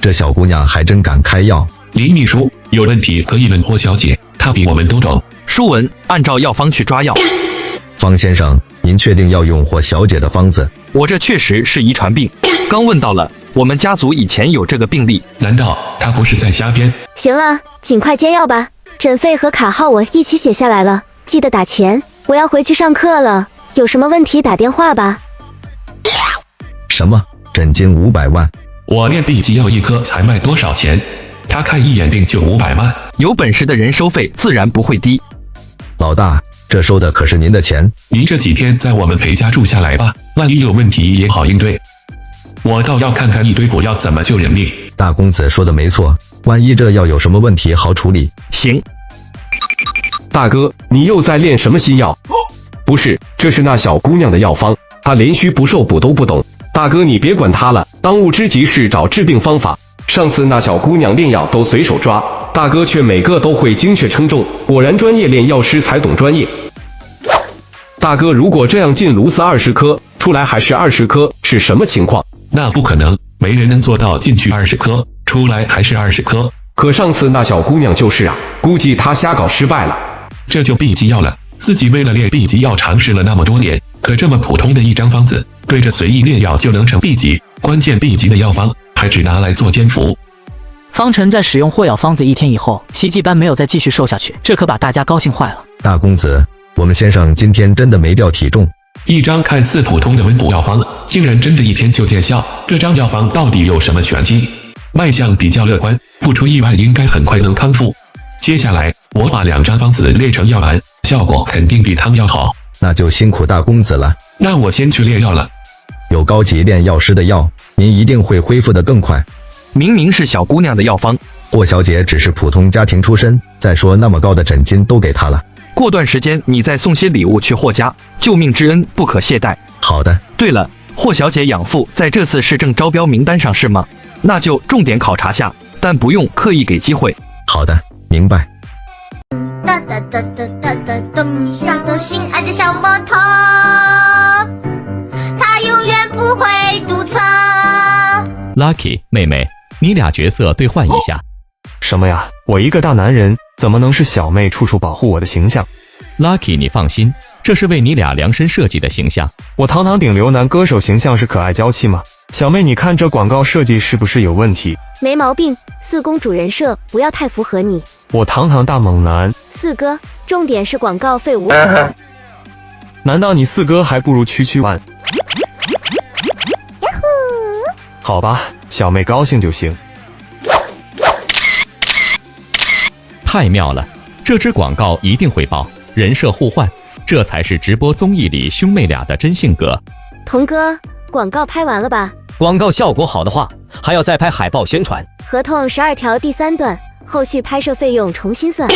这小姑娘还真敢开药。林秘书，有问题可以问霍小姐，她比我们都懂。舒文，按照药方去抓药。方先生，您确定要用霍小姐的方子？我这确实是遗传病，刚问到了，我们家族以前有这个病例。难道他不是在瞎编？行了，尽快煎药吧。诊费和卡号我一起写下来了，记得打钱。我要回去上课了，有什么问题打电话吧。什么？诊金500万？我炼 B 级药一颗才卖多少钱？他看一眼病就500万，有本事的人收费自然不会低。老大，这收的可是您的钱。您这几天在我们裴家住下来吧，万一有问题也好应对。我倒要看看一堆补药怎么救人命。大公子说的没错，万一这药有什么问题好处理。行。大哥，你又在炼什么新药？不是，这是那小姑娘的药方，她连虚不受补都不懂。大哥你别管她了，当务之急是找治病方法。上次那小姑娘炼药都随手抓，大哥却每个都会精确称重，果然专业炼药师才懂专业。大哥，如果这样进炉子20颗，出来还是20颗，是什么情况？那不可能，没人能做到进去20颗，出来还是20颗。可上次那小姑娘就是啊，估计她瞎搞失败了。这就 B 级药了，自己为了炼 B 级药尝试了那么多年，可这么普通的一张方子，对着随意炼药就能成 B 级，关键 B 级的药方还只拿来做煎服。方辰在使用霍药方子1天以后，奇迹般没有再继续瘦下去，这可把大家高兴坏了。大公子，我们先生今天真的没掉体重。一张看似普通的温补药方，竟然真的1天就见效，这张药方到底有什么玄机？卖相比较乐观，不出意外应该很快能康复。接下来我把2张方子炼成药丸，效果肯定比汤药好。那就辛苦大公子了。那我先去炼药了。有高级炼药师的药，您一定会恢复得更快。明明是小姑娘的药方，霍小姐只是普通家庭出身，再说那么高的诊金都给她了。过段时间你再送些礼物去霍家，救命之恩不可懈怠。好的。对了，霍小姐养父在这次市政招标名单上是吗？那就重点考察下，但不用刻意给机会。好的，明白。哒哒哒哒哒哒咚，上头心爱的小摩托，它永远不会堵车。Lucky 妹妹，你俩角色兑换一下。什么呀？我一个大男人怎么能是小妹处处保护我的形象？ Lucky 你放心，这是为你俩量身设计的形象。我堂堂顶流男歌手形象是可爱娇气吗？小妹，你看这广告设计是不是有问题？没毛病，四公主人设不要太符合你。我堂堂大猛男，四哥，重点是广告费无可能。难道你四哥还不如区区万？好吧，小妹高兴就行。太妙了，这支广告一定会爆，人设互换，这才是直播综艺里兄妹俩的真性格。童哥，广告拍完了吧？广告效果好的话，还要再拍海报宣传。合同12条第3段，后续拍摄费用重新算。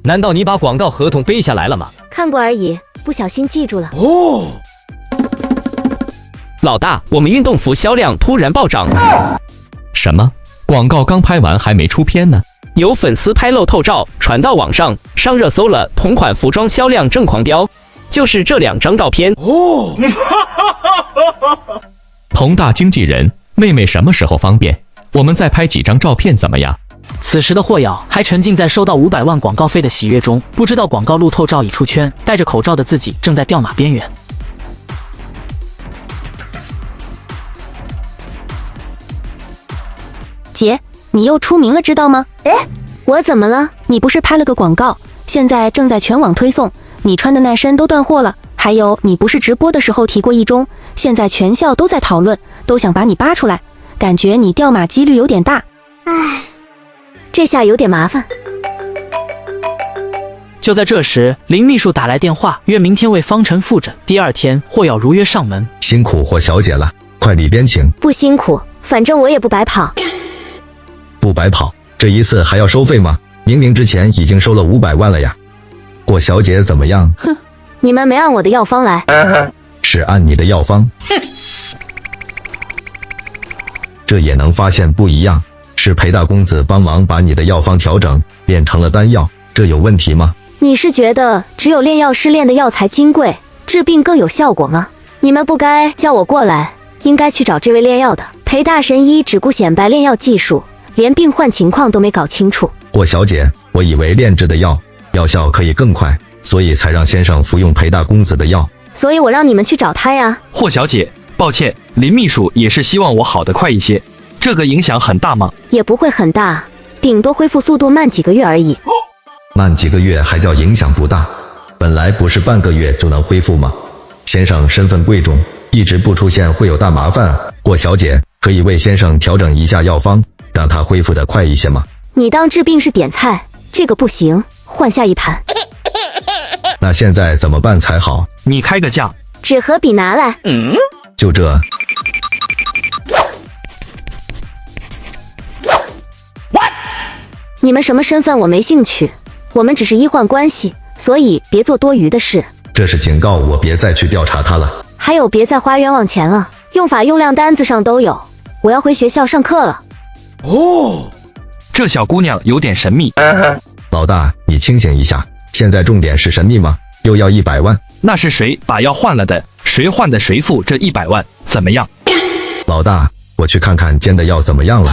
难道你把广告合同背下来了吗？看过而已，不小心记住了。哦，老大，我们运动服销量突然暴涨。什么？广告刚拍完还没出片呢？有粉丝拍露透照传到网上，上热搜了，同款服装销量正狂飙。就是这2张照片。哦，佟大经纪人，妹妹什么时候方便？我们再拍几张照片怎么样？此时的霍瑶还沉浸在收到500万广告费的喜悦中，不知道广告路透照已出圈，戴着口罩的自己正在掉马边缘。姐，你又出名了，知道吗？我怎么了？你不是拍了个广告，现在正在全网推送，你穿的那身都断货了。还有，你不是直播的时候提过1中，现在全校都在讨论，都想把你扒出来，感觉你掉马几率有点大。唉，这下有点麻烦。就在这时，林秘书打来电话，约明天为方晨复诊。第2天，霍瑶如约上门。辛苦霍小姐了，快里边请。不辛苦，反正我也不白跑。不白跑，这一次还要收费吗？明明之前已经收了500万了呀。霍小姐怎么样？哼，你们没按我的药方来。是按你的药方。这也能发现不一样，是裴大公子帮忙把你的药方调整变成了丹药，这有问题吗？你是觉得只有炼药师炼的药材金贵，治病更有效果吗？你们不该叫我过来，应该去找这位炼药的。裴大神医只顾显摆炼药技术，连病患情况都没搞清楚。霍小姐，我以为炼制的药药效可以更快，所以才让先生服用裴大公子的药。所以我让你们去找他呀。霍小姐，抱歉，林秘书也是希望我好得快一些，这个影响很大吗？也不会很大，顶多恢复速度慢几个月而已。慢几个月还叫影响不大？本来不是半个月就能恢复吗？先生身份贵重，一直不出现会有大麻烦啊。霍小姐，可以为先生调整一下药方，让他恢复得快一些吗？你当治病是点菜，这个不行，换下一盘。那现在怎么办才好？你开个价。纸和笔拿来。就这。你们什么身份我没兴趣，我们只是医患关系，所以别做多余的事。这是警告我别再去调查他了。还有别再花冤枉钱了，用法用量单子上都有。我要回学校上课了。哦，这小姑娘有点神秘。老大，你清醒一下，现在重点是神秘吗？又要100万？那是谁把药换了的？谁换的谁付这100万？怎么样？老大，我去看看煎的药怎么样了。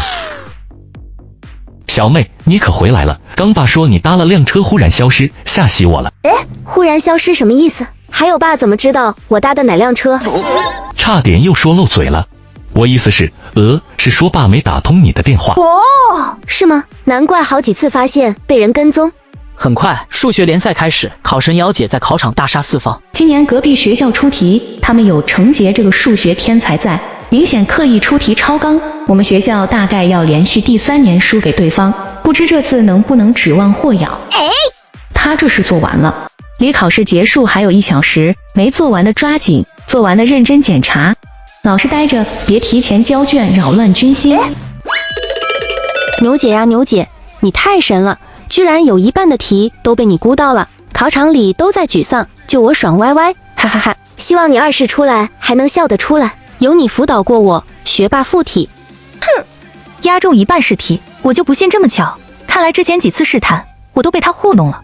小妹，你可回来了！刚爸说你搭了辆车忽然消失，吓死我了。忽然消失什么意思？还有爸怎么知道我搭的哪辆车？差点又说漏嘴了。我意思是，是说爸没打通你的电话。哦，是吗？难怪好几次发现被人跟踪。很快，数学联赛开始，考神姚姐在考场大杀四方。今年隔壁学校出题，他们有程杰这个数学天才在，明显刻意出题超纲。我们学校大概要连续第3年输给对方，不知这次能不能指望霍瑶？他这是做完了，离考试结束还有1小时，没做完的抓紧，做完的认真检查。老实待着，别提前交卷，扰乱军心。牛姐呀，牛姐，你太神了！居然有1半的题都被你估到了，考场里都在沮丧，就我爽歪歪，哈哈哈！希望你2试出来还能笑得出来。有你辅导过我，学霸附体。哼，压中1半试题，我就不信这么巧。看来之前几次试探，我都被他糊弄了。